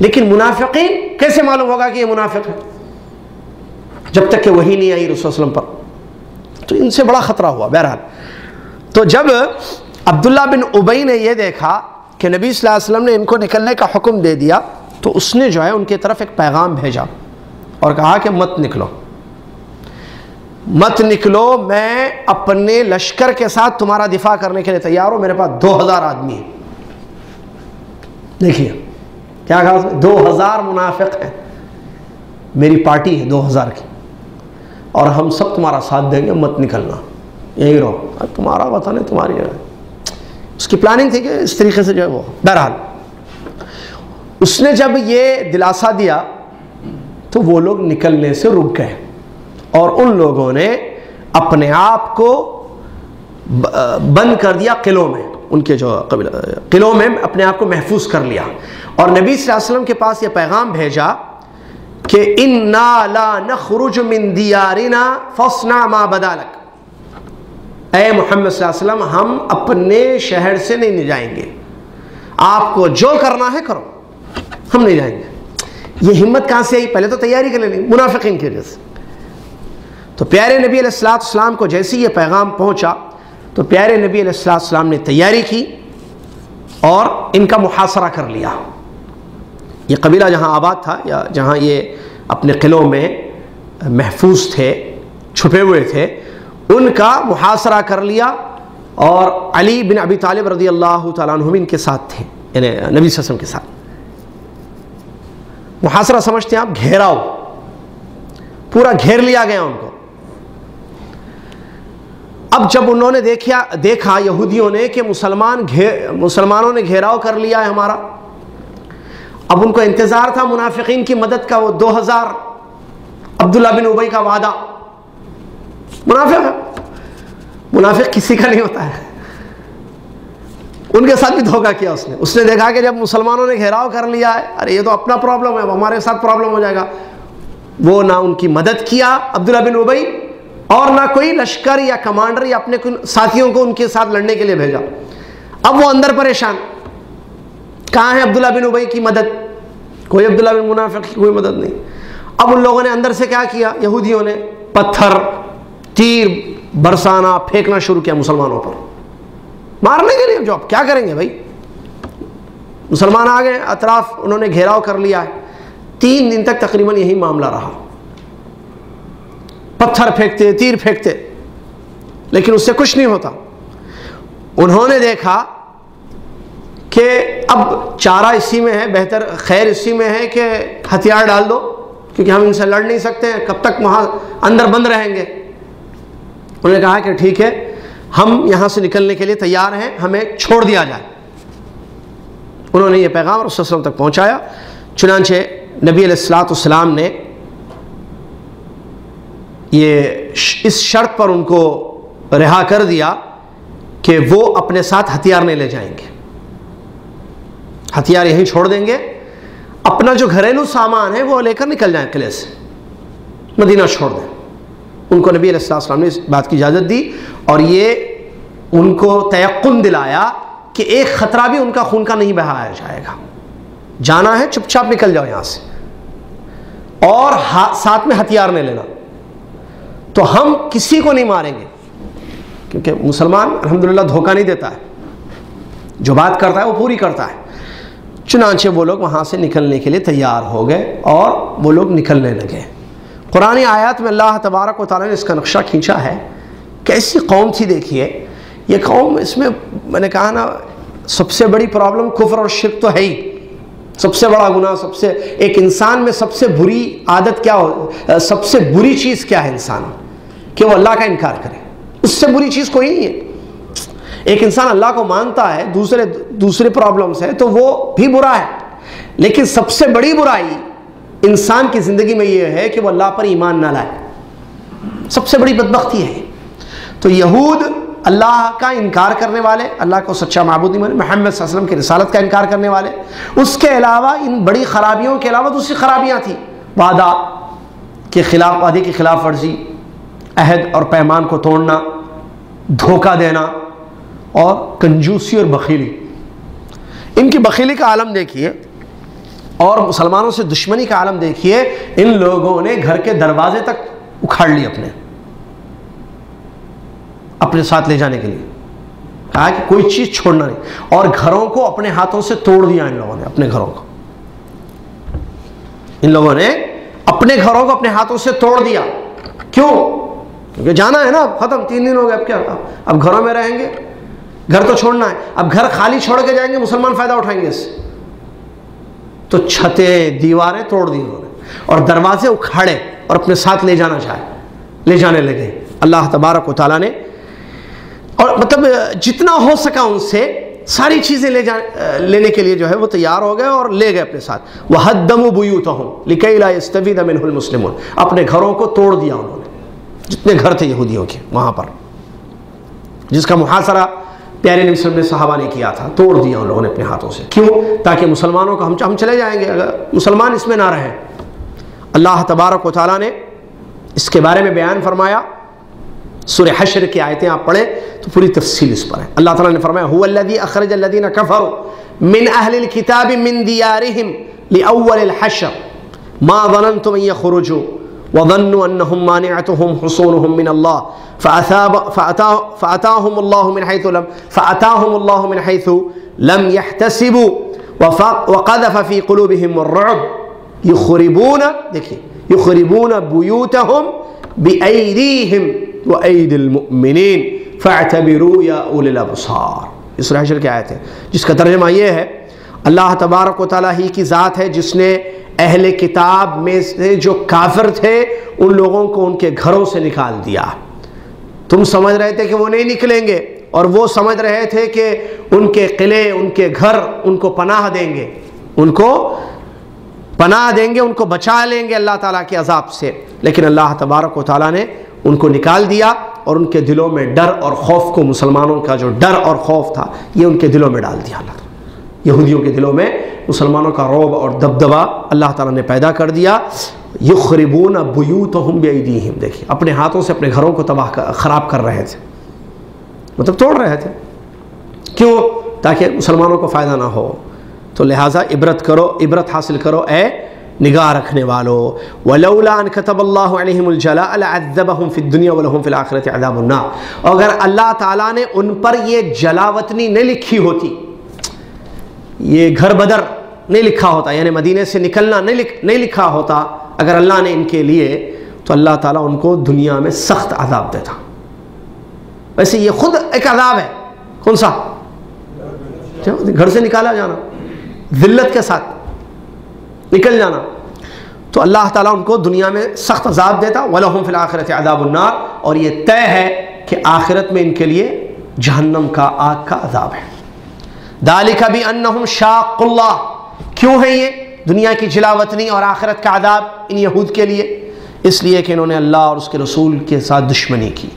لیکن منافقین کیسے معلوم ہوگا کہ یہ منافق ہے؟ جب تک کہ وحی نہیں آئی رسول صلی اللہ علیہ وسلم پر، تو ان سے بڑا خطرہ ہوا۔ بہرحال تو جب عبداللہ بن ابی نے یہ دیکھا کہ نبی صلی اللہ علیہ وسلم نے ان کو نکلنے کا حکم دے دیا، تو اس نے جو ہے ان کی طرف ایک پیغام بھیجا اور کہا کہ مت نکلو، مت نکلو، میں اپنے لشکر کے ساتھ تمہارا دفاع کرنے کے لیے تیار ہوں، میرے پاس 2000 آدمی ہیں۔ دیکھیے کیا کہا، 2000 منافق ہیں، میری پارٹی ہے 2000 کی، اور ہم سب تمہارا ساتھ دیں گے، مت نکلنا، یہی رہو، تمہارا وطن ہے، تمہاری جگہ۔ اس کی پلاننگ تھی کہ اس طریقے سے جو ہے وہ۔ بہرحال اس نے جب یہ دلاسا دیا تو وہ لوگ نکلنے سے رک گئے، اور ان لوگوں نے اپنے آپ کو بند کر دیا قلعوں میں، ان کے جو قلعوں میں اپنے آپ کو محفوظ کر لیا، اور نبی صلی اللہ علیہ وسلم کے پاس یہ پیغام بھیجا کہ اِنَّا لَا نَخْرُجُ مِن دِيَارِنَا فَاصْنَعْ مَا بَدَا لَكَ، اے محمد صلی اللہ علیہ وسلم، ہم اپنے شہر سے نہیں جائیں گے، آپ کو جو کرنا ہے کرو، ہم نہیں جائیں گے۔ یہ ہمت کہاں سے آئی؟ پہلے تو تیاری کر لینی، منافقین کی وجہ سے۔ تو پیارے نبی علیہ السلام کو جیسے یہ پیغام پہنچا تو پیارے نبی علیہ السلام نے تیاری کی اور ان کا محاصرہ کر لیا۔ یہ قبیلہ جہاں آباد تھا یا جہاں یہ اپنے قلعوں میں محفوظ تھے، چھپے ہوئے تھے، ان کا محاصرہ کر لیا، اور علی بن ابی طالب رضی اللہ تعالیٰ عنہ ان کے ساتھ تھے، یعنی نبی صلی اللہ علیہ وسلم کے ساتھ۔ محاصرہ سمجھتے ہیں آپ، گھیراؤ، پورا گھیر لیا گیا ان کو۔ اب جب انہوں نے دیکھا یہودیوں نے کہ مسلمانوں نے گھیراؤ کر لیا ہے ہمارا، اب ان کو انتظار تھا منافقین کی مدد کا، وہ 2000 عبداللہ بن ابی کا وعدہ۔ منافق ہے، منافق کسی کا نہیں ہوتا ہے، ان کے ساتھ بھی دھوکہ کیا اس نے دیکھا کہ جب مسلمانوں نے گھیراؤ کر لیا ہے، ارے یہ تو اپنا پرابلم ہے، ہمارے ساتھ پرابلم ہو جائے گا، وہ نہ ان کی مدد کیا عبداللہ بن ابی، اور نہ کوئی لشکر یا کمانڈر یا اپنے ساتھیوں کو ان کے ساتھ لڑنے کے لیے بھیجا۔ اب وہ اندر پریشان، کہاں ہے عبداللہ بن ابی کی مدد؟ کوئی عبداللہ بن منافق کی کوئی مدد نہیں۔ اب ان لوگوں نے اندر سے کیا کیا، یہودیوں نے پتھر تیر برسانا، پھینکنا شروع کیا مسلمانوں پر، مارنے کے لیے۔ جو اب کیا کریں گے بھائی، مسلمان آ گئے اطراف، انہوں نے گھیراؤ کر لیا ہے۔ 3 دن تک تقریباً یہی معاملہ رہا، پتھر پھینکتے، تیر پھینکتے، لیکن اس سے کچھ نہیں ہوتا۔ انہوں نے دیکھا کہ اب چارہ اسی میں ہے، بہتر خیر اسی میں ہے کہ ہتھیار ڈال دو، کیونکہ ہم ان سے لڑ نہیں سکتے ہیں، کب تک وہاں اندر بند رہیں گے۔ انہوں نے کہا کہ ٹھیک ہے، ہم یہاں سے نکلنے کے لیے تیار ہیں، ہمیں چھوڑ دیا جائے۔ انہوں نے یہ پیغام رسول صلی اللہ علیہ وسلم تک پہنچایا، چنانچہ نبی علیہ السلام نے اس شرط پر ان کو رہا کر دیا کہ وہ اپنے ساتھ ہتھیار نہیں لے جائیں گے، ہتھیار یہیں چھوڑ دیں گے، اپنا جو گھریلو سامان ہے وہ لے کر نکل جائیں قلعے سے، مدینہ چھوڑ دیں۔ ان کو نبی علیہ السلام نے اس بات کی اجازت دی، اور یہ ان کو تیقن دلایا کہ ایک خطرہ بھی ان کا خون کا نہیں بہایا جائے گا، جانا ہے چپ چاپ نکل جاؤ یہاں سے، اور ساتھ میں ہتھیار نہیں لینا، تو ہم کسی کو نہیں ماریں گے، کیونکہ مسلمان الحمدللہ دھوکہ نہیں دیتا ہے، جو بات کرتا ہے وہ پوری کرتا ہے۔ چنانچہ وہ لوگ وہاں سے نکلنے کے لیے تیار ہو گئے، اور وہ لوگ نکلنے لگے۔ قرآن آیات میں اللہ تبارک و تعالیٰ نے اس کا نقشہ کھینچا ہے۔ کیسی قوم تھی دیکھیے، یہ قوم، اس میں میں نے کہا نا سب سے بڑی پرابلم کفر اور شرک تو ہے ہی، سب سے بڑا گناہ، سب سے ایک انسان میں سب سے بری عادت کیا ہو، سب سے بری چیز کیا ہے انسان، کہ وہ اللہ کا انکار کرے، اس سے بری چیز کوئی نہیں ہے۔ ایک انسان اللہ کو مانتا ہے دوسرے پرابلمس ہے تو وہ بھی برا ہے، لیکن سب سے بڑی برائی انسان کی زندگی میں یہ ہے کہ وہ اللہ پر ایمان نہ لائے، سب سے بڑی بدبختی ہے۔ تو یہود اللہ کا انکار کرنے والے، اللہ کو سچا معبود نہیں مانے، محمد صلی اللہ علیہ وسلم کی رسالت کا انکار کرنے والے، اس کے علاوہ ان بڑی خرابیوں کے علاوہ دوسری خرابیاں تھیں، وعدے کی خلاف ورزی، عہد اور پیمان کو توڑنا، دھوکہ دینا، اور کنجوسی اور بخیلی۔ ان کی بخیلی کا عالم دیکھیے اور مسلمانوں سے دشمنی کا عالم دیکھیے۔ ان لوگوں نے گھر کے دروازے تک اکھاڑ لیے اپنے ساتھ لے جانے کے لیے، کہا کہ کوئی چیز چھوڑنا نہیں، اور گھروں کو اپنے ہاتھوں سے توڑ دیا ان لوگوں نے، اپنے گھروں کو، ان لوگوں نے اپنے گھروں کو اپنے ہاتھوں سے توڑ دیا۔ کیوں؟ کیونکہ جانا ہے نا، ختم، 3 دن ہو گئے، اب کیا، اب گھروں میں رہیں گے، گھر تو چھوڑنا ہے، اب گھر خالی چھوڑ کے جائیں گے، مسلمان فائدہ اٹھائیں گے اس سے، تو چھتیں دیواریں توڑ دی انہوں نے اور دروازے اکھاڑے اور اپنے ساتھ لے جانے لگے اللہ تبارک و تعالیٰ نے، اور مطلب جتنا ہو سکا ان سے ساری چیزیں لینے کے لیے جو ہے وہ تیار ہو گئے اور لے گئے اپنے ساتھ۔ وَهَدَّمُوا بُيُوتَهُمْ لِكَيْ لَا يَسْتَفِيدَ مِنْهُ الْمُسْلِمُونَ، اپنے گھروں کو توڑ دیا انہوں نے، جتنے گھر تھے یہودیوں کے وہاں پر، جس کا محاصرہ پیارے نبی صلی اللہ علیہ وسلم نے صحابہ نے کیا تھا، توڑ دیا ان لوگوں نے اپنے ہاتھوں سے۔ کیوں؟ تاکہ مسلمانوں کو ہم چلے جائیں گے اگر مسلمان اس میں نہ رہیں۔ اللہ تبارک و تعالیٰ نے اس کے بارے میں بیان فرمایا، سورہ حشر کی آیتیں آپ پڑھیں تو پوری تفصیل اس پر ہے۔ اللہ تعالیٰ نے فرمایا هو الذي اخرج الذين كفروا من اهل الكتاب من ديارهم لاول الحشر ما ظننتم ان يخرجوا وظنوا انهم مانعتهم حصونهم من الله فاتاهم الله من حيث لم يحتسبوا وقذف في قلوبهم الرعب يخربون بيوتهم بأيديهم وأيدي المؤمنين فاعتبروا يا أولي الأبصار۔ اس سورہ حشر کی آیت ہے جس کا ترجمہ یہ ہے، اللہ تبارک و تعالیٰ ہی کی ذات ہے جس نے اہل کتاب میں سے جو کافر تھے ان لوگوں کو ان کے گھروں سے نکال دیا۔ تم سمجھ رہے تھے کہ وہ نہیں نکلیں گے، اور وہ سمجھ رہے تھے کہ ان کے قلعے، ان کے گھر ان کو پناہ دیں گے، ان کو بچا لیں گے اللہ تعالیٰ کے عذاب سے، لیکن اللہ تبارک و تعالیٰ نے ان کو نکال دیا اور ان کے دلوں میں ڈر اور خوف کو، مسلمانوں کا جو ڈر اور خوف تھا یہ ان کے دلوں میں ڈال دیا اللہ تعالیٰ۔ یہودیوں کے دلوں میں مسلمانوں کا رعب اور دبدبا اللہ تعالیٰ نے پیدا کر دیا۔ یخربون بیوتہم بایدیہم، دیکھیں اپنے ہاتھوں سے اپنے گھروں کو خراب کر رہے تھے، مطلب توڑ رہے تھے۔ کیوں؟ تاکہ مسلمانوں کو فائدہ نہ ہو۔ تو لہٰذا عبرت حاصل کرو اے نگاہ رکھنے والو۔ وَلَوْلَا أَنْ كَتَبَ اللَّهُ عَلَيْهِمُ الْجَلَاءَ لَعَذَّبَهُمْ فِي الدُّنْيَا وَلَهُمْ فِي الْآخِرَةِ عَذَابُ النَّارِ، اگر اللہ تعالیٰ نے ان پر یہ جلاوطنی نہیں لکھی ہوتی، یہ گھر بدر نہیں لکھا ہوتا، یعنی مدینے سے نکلنا نہیں لکھا ہوتا، اگر اللہ نے ان کے لیے، تو اللہ تعالیٰ ان کو دنیا میں سخت عذاب دیتا۔ ویسے یہ خود ایک عذاب ہے، کون سا؟ گھر سے نکالا جانا، ذلت کے ساتھ نکل جانا، تو اللہ تعالیٰ ان کو دنیا میں سخت عذاب دیتا۔ وَلَهُمْ فِي الْآخِرَةِ عَذَابُ النَّارِ، اور یہ طے ہے کہ آخرت میں ان کے لیے جہنم کا، آگ کا عذاب ہے۔ ذَلِكَ بِأَنَّهُمْ شَاقُّوا اللَّهَ، کیوں ہے یہ دنیا کی جلاوطنی اور آخرت کا عذاب ان یہود کے لیے؟ اس لیے کہ انہوں نے اللہ اور اس کے رسول کے ساتھ دشمنی کی۔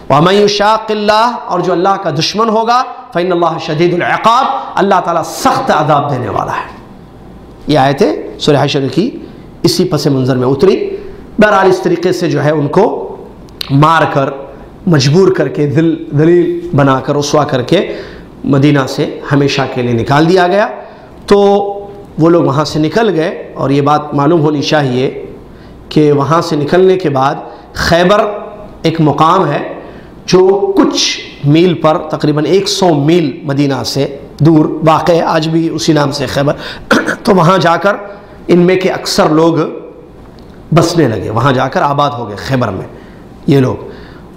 وَمَن يُشَاقِ اللَّهَ، اور جو اللہ کا دشمن ہوگا، فَإِنَّ اللَّهَ شَدِيدُ الْعِقَابِ، اللہ تعالیٰ سخت عذاب دینے والا ہے۔ یہ آیتیں سورہ حشر کی اسی پس منظر میں اتری۔ بہرحال اس طریقے سے جو ہے ان کو مار کر، مجبور کر کے، ذلیل بنا کر، رسوا کر کے مدینہ سے ہمیشہ کے لیے نکال دیا گیا۔ تو وہ لوگ وہاں سے نکل گئے، اور یہ بات معلوم ہونی چاہیے کہ وہاں سے نکلنے کے بعد خیبر ایک مقام ہے جو کچھ میل پر، تقریباً 100 میل مدینہ سے دور واقع ہے، آج بھی اسی نام سے خیبر۔ تو وہاں جا کر ان میں کے اکثر لوگ بسنے لگے، وہاں جا کر آباد ہو گئے خیبر میں یہ لوگ،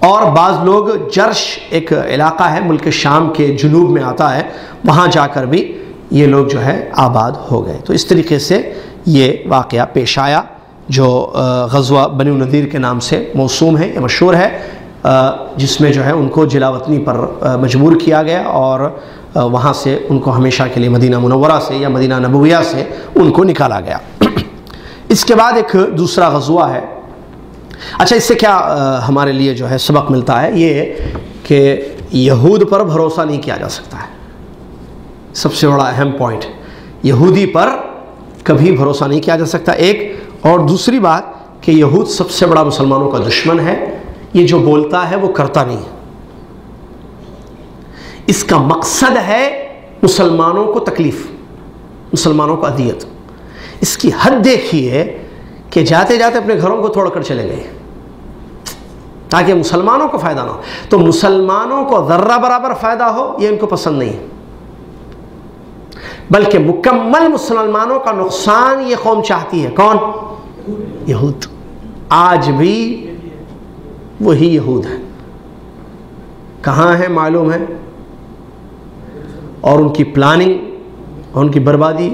اور بعض لوگ جرش ایک علاقہ ہے ملک شام کے جنوب میں آتا ہے، وہاں جا کر بھی یہ لوگ جو ہے آباد ہو گئے۔ تو اس طریقے سے یہ واقعہ پیش آیا جو غزوہ بنی النضیر کے نام سے موسوم ہے، یہ مشہور ہے۔ جس میں جو ہے ان کو جلا وطنی پر مجبور کیا گیا اور وہاں سے ان کو ہمیشہ کے لیے مدینہ منورہ سے یا مدینہ نبویہ سے ان کو نکالا گیا۔ اس کے بعد ایک دوسرا غزوہ ہے۔ اچھا، اس سے کیا ہمارے لیے جو ہے سبق ملتا ہے؟ یہ کہ یہود پر بھروسہ نہیں کیا جا سکتا ہے، سب سے بڑا اہم پوائنٹ، یہودی پر کبھی بھروسہ نہیں کیا جا سکتا ایک، اور دوسری بات کہ یہود سب سے بڑا مسلمانوں کا دشمن ہے، یہ جو بولتا ہے وہ کرتا نہیں ہے، اس کا مقصد ہے مسلمانوں کو تکلیف، مسلمانوں کو اذیت۔ اس کی حد دیکھیے کہ جاتے جاتے اپنے گھروں کو توڑ کر چلے گئے تاکہ مسلمانوں کو فائدہ نہ ہو۔ تو مسلمانوں کو ذرہ برابر فائدہ ہو یہ ان کو پسند نہیں، بلکہ مکمل مسلمانوں کا نقصان یہ قوم چاہتی ہے۔ کون؟ یہود۔ آج بھی وہی یہود ہے، کہاں ہے معلوم ہے، اور ان کی پلاننگ اور ان کی بربادی،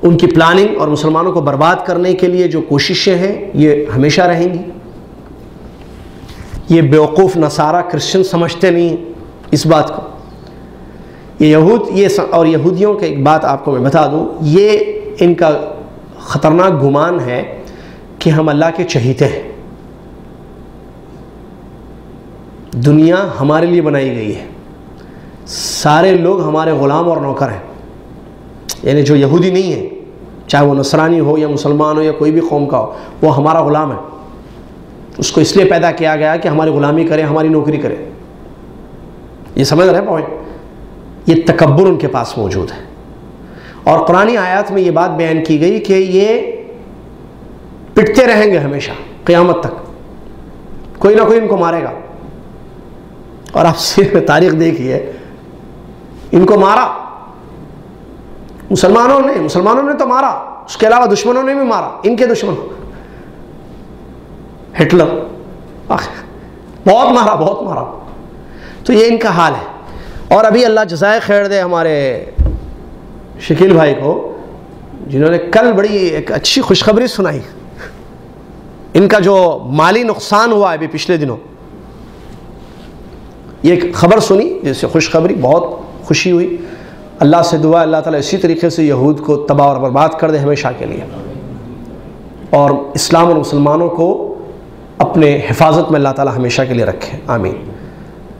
ان کی پلاننگ اور مسلمانوں کو برباد کرنے کے لیے جو کوششیں ہیں یہ ہمیشہ رہیں گی۔ یہ بیوقوف نصارہ کرسچن سمجھتے نہیں اس بات کو، یہ یہود اور یہودیوں کے ایک بات آپ کو میں بتا دوں، یہ ان کا خطرناک گمان ہے کہ ہم اللہ کے چہیتے ہیں، دنیا ہمارے لیے بنائی گئی ہے، سارے لوگ ہمارے غلام اور نوکر ہیں، یعنی جو یہودی نہیں ہے، چاہے وہ نصرانی ہو یا مسلمان ہو یا کوئی بھی قوم کا ہو، وہ ہمارا غلام ہے، اس کو اس لیے پیدا کیا گیا کہ ہماری غلامی کرے، ہماری نوکری کرے۔ یہ سمجھ رہے پوائنٹ؟ یہ تکبر ان کے پاس موجود ہے، اور قرآنی آیات میں یہ بات بیان کی گئی کہ یہ پٹتے رہیں گے ہمیشہ قیامت تک، کوئی نہ کوئی ان کو مارے گا۔ اور آپ صرف تاریخ دیکھیے، ان کو مارا مسلمانوں نے تو مارا، اس کے علاوہ دشمنوں نے بھی مارا، ان کے دشمنوں، ہٹلر بہت مارا۔ تو یہ ان کا حال ہے۔ اور ابھی اللہ جزائے خیر دے ہمارے شکیل بھائی کو، جنہوں نے کل بڑی ایک اچھی خوشخبری سنائی، ان کا جو مالی نقصان ہوا ہے ابھی پچھلے دنوں، یہ ایک خبر سنی جس سے خوشخبری، بہت خوشی ہوئی۔ اللہ سے دعا اللہ تعالیٰ اسی طریقے سے یہود کو تباہ اور برباد کر دے ہمیشہ کے لیے، اور اسلام اور مسلمانوں کو اپنے حفاظت میں اللہ تعالیٰ ہمیشہ کے لیے رکھے، آمین۔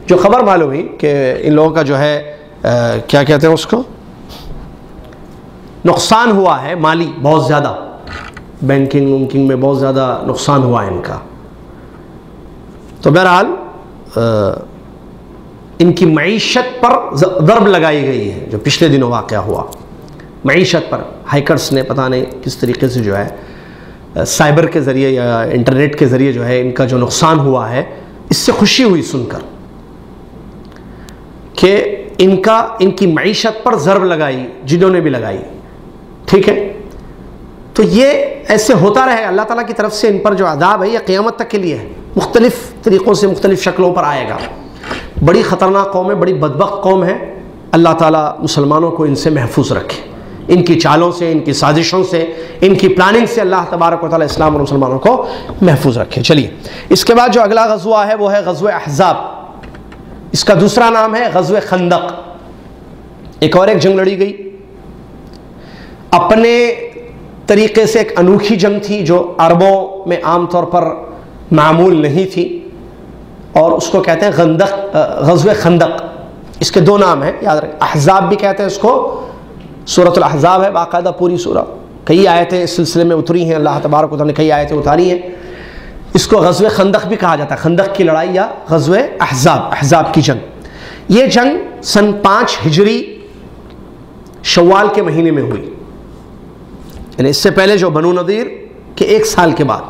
جو خبر معلوم ہوئی کہ ان لوگوں کا جو ہے کیا کہتے ہیں اس کو، نقصان ہوا ہے مالی بہت زیادہ، بینکنگ میں بہت زیادہ نقصان ہوا ہے ان کا۔ تو بہرحال ان کی معیشت پر ضرب لگائی گئی ہے، جو پچھلے دنوں واقعہ ہوا، معیشت پر ہیکرز نے پتہ نہیں کس طریقے سے جو ہے سائبر کے ذریعے یا انٹرنیٹ کے ذریعے جو ہے ان کا جو نقصان ہوا ہے، اس سے خوشی ہوئی سن کر کہ ان کی معیشت پر ضرب لگائی، جنہوں نے بھی لگائی، ٹھیک ہے۔ تو یہ ایسے ہوتا رہے، اللہ تعالیٰ کی طرف سے ان پر جو عذاب ہے یہ قیامت تک کے لیے ہے، مختلف طریقوں سے مختلف شکلوں پر آئے گا۔ بڑی خطرناک قوم ہے، بڑی بدبخت قوم ہے، اللہ تعالیٰ مسلمانوں کو ان سے محفوظ رکھے، ان کی چالوں سے، ان کی سازشوں سے، ان کی پلاننگ سے اللہ تبارک و تعالیٰ اسلام اور مسلمانوں کو محفوظ رکھے۔ چلیے، اس کے بعد جو اگلا غزوہ ہے وہ ہے غزوہ احزاب، اس کا دوسرا نام ہے غزوہ خندق۔ ایک جنگ لڑی گئی، اپنے طریقے سے ایک انوکھی جنگ تھی جو عربوں میں عام طور پر معمول نہیں تھی، اور اس کو کہتے ہیں غزوہ خندق۔ اس کے دو نام ہیں، یاد رکھیں، احزاب بھی کہتے ہیں اس کو، سورۃ الاحزاب ہے باقاعدہ پوری سورہ، کئی آیتیں اس سلسلے میں اتری ہیں، اللہ تبارک و تعالیٰ نے کئی آیتیں اتاری ہیں۔ اس کو غزوہ خندق بھی کہا جاتا ہے، خندق کی لڑائی یا غزوہ احزاب کی جنگ۔ یہ جنگ سن 5 ہجری شوال کے مہینے میں ہوئی، یعنی اس سے پہلے جو بنو نذیر کے 1 سال کے بعد،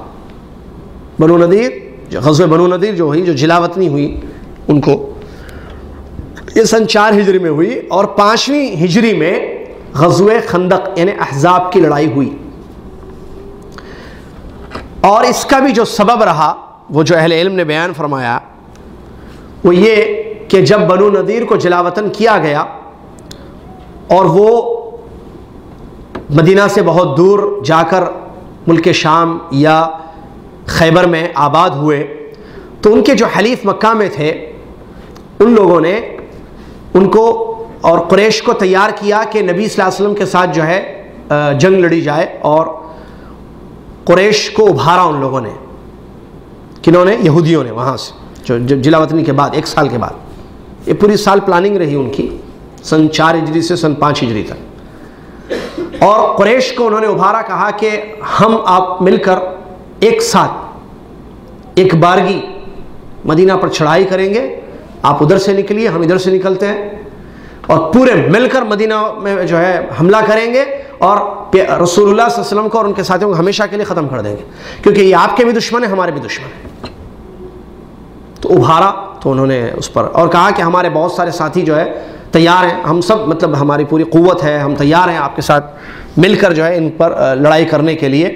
بنو نذیر غزوہ بنو نذیر جو ہوئی، جو جلا وطنی ہوئی ان کو، یہ سن 4 ہجری میں ہوئی، اور 5ویں ہجری میں غزوہ خندق یعنی احزاب کی لڑائی ہوئی۔ اور اس کا بھی جو سبب رہا وہ جو اہل علم نے بیان فرمایا وہ یہ کہ جب بنو نذیر کو جلا وطن کیا گیا اور وہ مدینہ سے بہت دور جا کر ملک شام یا خیبر میں آباد ہوئے تو ان کے جو حلیف مکہ میں تھے ان لوگوں نے ان کو اور قریش کو تیار کیا کہ نبی صلی اللہ علیہ وسلم کے ساتھ جو ہے جنگ لڑی جائے، اور قریش کو ابھارا ان لوگوں نے، کنہوں نے؟ یہودیوں نے، وہاں سے جو جلا وطنی کے بعد 1 سال کے بعد، یہ پوری سال پلاننگ رہی ان کی، سن 4 ہجری سے سن 5 ہجری تک، اور قریش کو انہوں نے ابھارا، کہا کہ ہم آپ مل کر ایک ساتھ ایک بارگی مدینہ پر چڑھائی کریں گے، آپ ادھر سے نکلیے، ہم ادھر سے نکلتے ہیں، اور پورے مل کر مدینہ میں جو ہے حملہ کریں گے، اور رسول اللہ صلی اللہ علیہ وسلم کو اور ان کے ساتھیوں کو ہمیشہ کے لیے ختم کر دیں گے، کیونکہ یہ آپ کے بھی دشمن ہیں، ہمارے بھی دشمن ہیں۔ تو ابھارا تو انہوں نے اس پر، اور کہا کہ ہمارے بہت سارے ساتھی جو ہے تیار ہیں، ہم سب مطلب ہماری پوری قوت ہے، ہم تیار ہیں آپ کے ساتھ مل کر جو ہے ان پر لڑائی کرنے کے لیے۔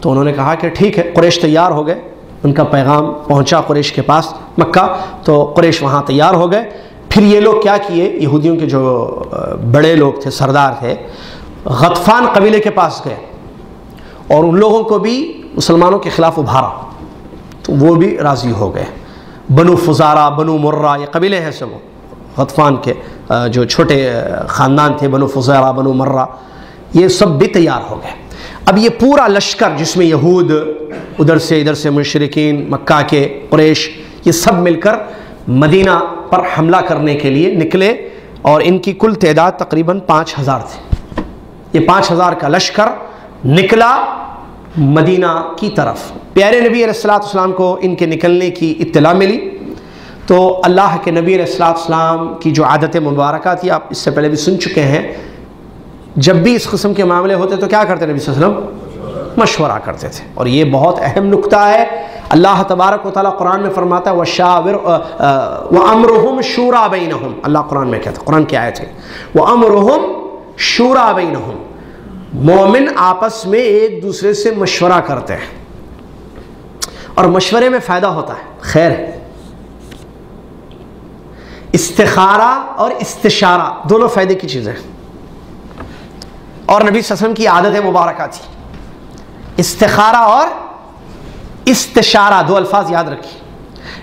تو انہوں نے کہا کہ ٹھیک ہے، قریش تیار ہو گئے، ان کا پیغام پہنچا قریش کے پاس مکہ، تو قریش وہاں تیار ہو گئے۔ پھر یہ لوگ کیا کیے، یہودیوں کے جو بڑے لوگ تھے، سردار تھے، غطفان قبیلے کے پاس گئے اور ان لوگوں کو بھی مسلمانوں کے خلاف ابھارا، تو وہ بھی راضی ہو گئے۔ بنو فزارہ، بنو مرہ، یہ قبیلے ہیں سب، غطفان کے جو چھوٹے خاندان تھے، بنو فزارہ، بنو مرہ، یہ سب بھی تیار ہو گئے۔ اب یہ پورا لشکر جس میں یہود، ادھر سے مشرکین مکہ کے، قریش، یہ سب مل کر مدینہ پر حملہ کرنے کے لیے نکلے، اور ان کی کل تعداد تقریباً 5000 تھی۔ یہ 5000 کا لشکر نکلا مدینہ کی طرف۔ پیارے نبی علیہ الصلوۃ والسلام کو ان کے نکلنے کی اطلاع ملی، تو اللہ کے نبی علیہ الصلوۃ والسلام کی جو عادت مبارکہ تھی، آپ اس سے پہلے بھی سن چکے ہیں، جب بھی اس قسم کے معاملے ہوتے تو کیا کرتے نبی صلی اللہ علیہ وسلم؟ مشورہ کرتے تھے، اور یہ بہت اہم نکتہ ہے۔ اللہ تبارک و تعالیٰ قرآن میں فرماتا ہے وَأَمْرُهُمْ شُورَى بَيْنَهُمْ، اللہ قرآن میں کہتا ہے، قرآن کی آیت ہے، وَأَمْرُهُمْ شُورَى بَيْنَهُمْ، مومن آپس میں ایک دوسرے سے مشورہ کرتے ہیں، اور مشورے میں فائدہ ہوتا ہے، خیر ہے۔ استخارہ اور استشارہ دونوں فائدے کی چیزیں ہیں، اور نبی صلی اللہ علیہ وسلم کی عادت مبارکہ تھی۔ استخارہ اور استشارہ دو الفاظ یاد رکھیے۔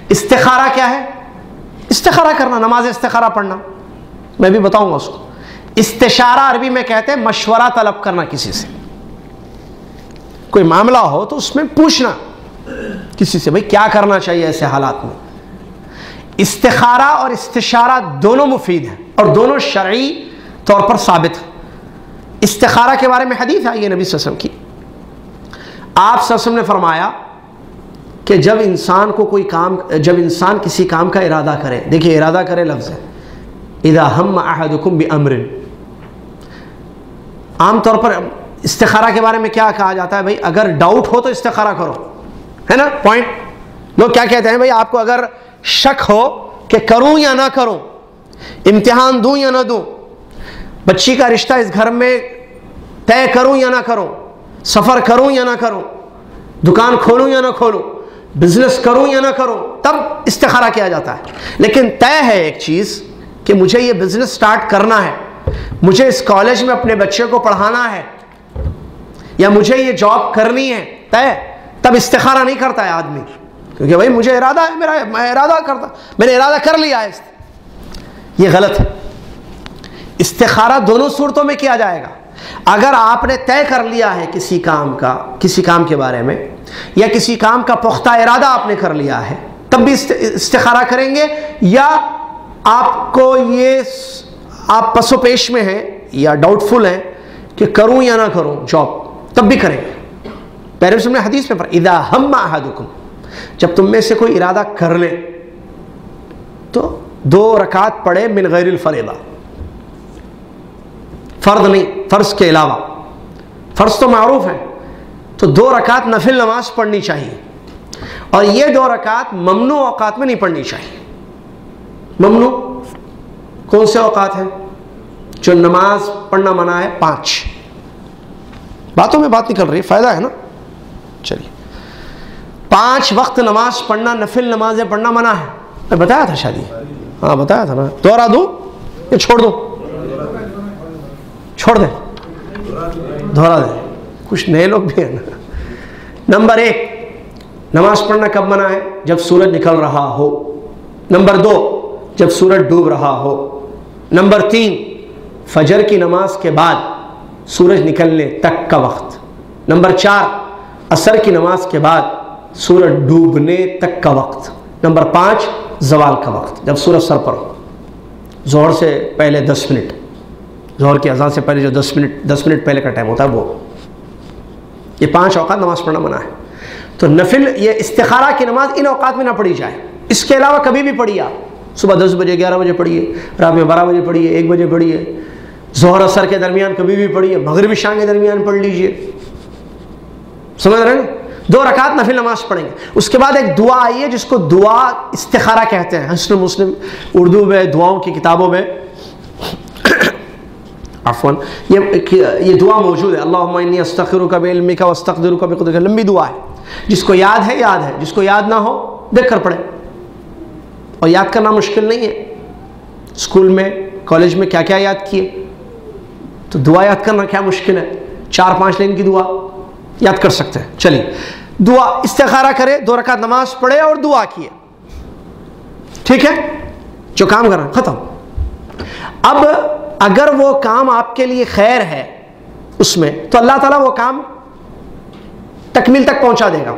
استخارہ کیا ہے؟ استخارہ کرنا، نماز استخارہ پڑھنا، میں بھی بتاؤں گا اس کو۔ استشارہ عربی میں کہتے ہیں مشورہ طلب کرنا، کسی سے کوئی معاملہ ہو تو اس میں پوچھنا کسی سے، بھائی کیا کرنا چاہیے ایسے حالات میں۔ استخارہ اور استشارہ دونوں مفید ہیں اور دونوں شرعی طور پر ثابت ہیں۔ استخارہ کے بارے میں حدیث آئی ہے نبی صلی اللہ علیہ وسلم کی، آپ صلی اللہ علیہ وسلم نے فرمایا کہ جب انسان کسی کام کا ارادہ کرے، دیکھیے ارادہ کرے لفظ ہے، اذا ہم احدکم بامر، عام طور پر استخارہ کے بارے میں کیا کہا جاتا ہے، بھائی اگر ڈاؤٹ ہو تو استخارہ کرو، ہے نا پوائنٹ۔ لوگ کیا کہتے ہیں، بھائی آپ کو اگر شک ہو کہ کروں یا نہ کروں، امتحان دوں یا نہ دوں، بچی کا رشتہ اس گھر میں طے کروں یا نہ کروں، سفر کروں یا نہ کروں، دکان کھولوں یا نہ کھولوں، بزنس کروں یا نہ کروں، تب استخارہ کیا جاتا ہے۔ لیکن طے ہے ایک چیز کہ مجھے یہ بزنس سٹارٹ کرنا ہے، مجھے اس کالج میں اپنے بچے کو پڑھانا ہے، یا مجھے یہ جاب کرنی ہے، طے، تب استخارہ نہیں کرتا ہے آدمی، کیونکہ بھائی مجھے ارادہ ہے، میں ارادہ کرتا، میں نے ارادہ کر لیا ہے، یہ غلط ہے۔ استخارہ دونوں صورتوں میں کیا جائے گا۔ اگر آپ نے طے کر لیا ہے کسی کام کے بارے میں، یا کسی کام کا پختہ ارادہ آپ نے کر لیا ہے، تب بھی استخارہ کریں گے، یا آپ کو یہ آپ پس و پیش میں ہیں یا ڈاؤٹ فل ہیں کہ کروں یا نہ کروں جاب، تب بھی کریں گے۔ پیارے رسول نے حدیث میں اذا ہم احدکم، جب تم میں سے کوئی ارادہ کر لے تو 2 رکعت پڑھے من غیر الفریضہ، فرض نہیں، فرض کے علاوہ، فرض تو معروف ہے، تو 2 رکعت نفل نماز پڑھنی چاہیے، اور یہ 2 رکعت ممنوع اوقات میں نہیں پڑھنی چاہیے۔ ممنوع کون سے اوقات ہیں جو نماز پڑھنا منع ہے؟ 5 باتوں میں بات نکل رہی ہے، فائدہ ہے نا۔ چلیے، 5 وقت نماز پڑھنا، نفل نمازیں پڑھنا منع ہے، میں بتایا تھا شادی، ہاں بتایا تھا نا، دوہرا دوں یا چھوڑ دوں؟ چھوڑ دیں، دہرا دیں، کچھ نئے لوگ بھی ہیں نا۔ نمبر 1، نماز پڑھنا کب منع ہے؟ جب سورج نکل رہا ہو. نمبر 2 جب سورج ڈوب رہا ہو. نمبر 3 فجر کی نماز کے بعد سورج نکلنے تک کا وقت. نمبر 4 عصر کی نماز کے بعد سورج ڈوبنے تک کا وقت. نمبر 5 زوال کا وقت، جب سورج سر پر ہو. ظہر سے پہلے 10 منٹ، ظہر کی اذان سے پہلے جو 10 منٹ پہلے کا ٹائم ہوتا ہے وہ. یہ 5 اوقات نماز پڑھنا منع ہے. تو نفل یہ استخارہ کی نماز ان اوقات میں نہ پڑھی جائے. اس کے علاوہ کبھی بھی پڑھیے آپ، صبح 10 بجے 11 بجے پڑھیے، رات میں 12 بجے پڑھیے، 1 بجے پڑھیے، ظہر اثر کے درمیان کبھی بھی پڑھیے، مغرب عشاء کے درمیان پڑھ لیجئے. سمجھ رہے ہیں؟ 2 رکعت نفل نماز پڑھیں گے. اس کے بعد ایک دعا آئی ہے جس کو دعا استخارہ کہتے ہیں. حسن مسلم اردو میں دعاؤں کی کتابوں میں عفواً یہ دعا موجود ہے. اللہم انی استخیرک بعلمک واستقدرک بقدرک. لمبی دعا ہے، جس کو یاد ہے یاد ہے، جس کو یاد نہ ہو دیکھ کر پڑھے. اور یاد کرنا مشکل نہیں ہے. اسکول میں کالج میں کیا کیا یاد کیے، تو دعا یاد کرنا کیا مشکل ہے. 4-5 لائن کی دعا یاد کر سکتے ہیں. چلیے دعا استخارہ کرے، 2 رکعت نماز پڑھے اور دعا کیے. ٹھیک ہے، جو کام کرنا ختم. اب اگر وہ کام آپ کے لیے خیر ہے اس میں، تو اللہ تعالیٰ وہ کام تکمیل تک پہنچا دے گا،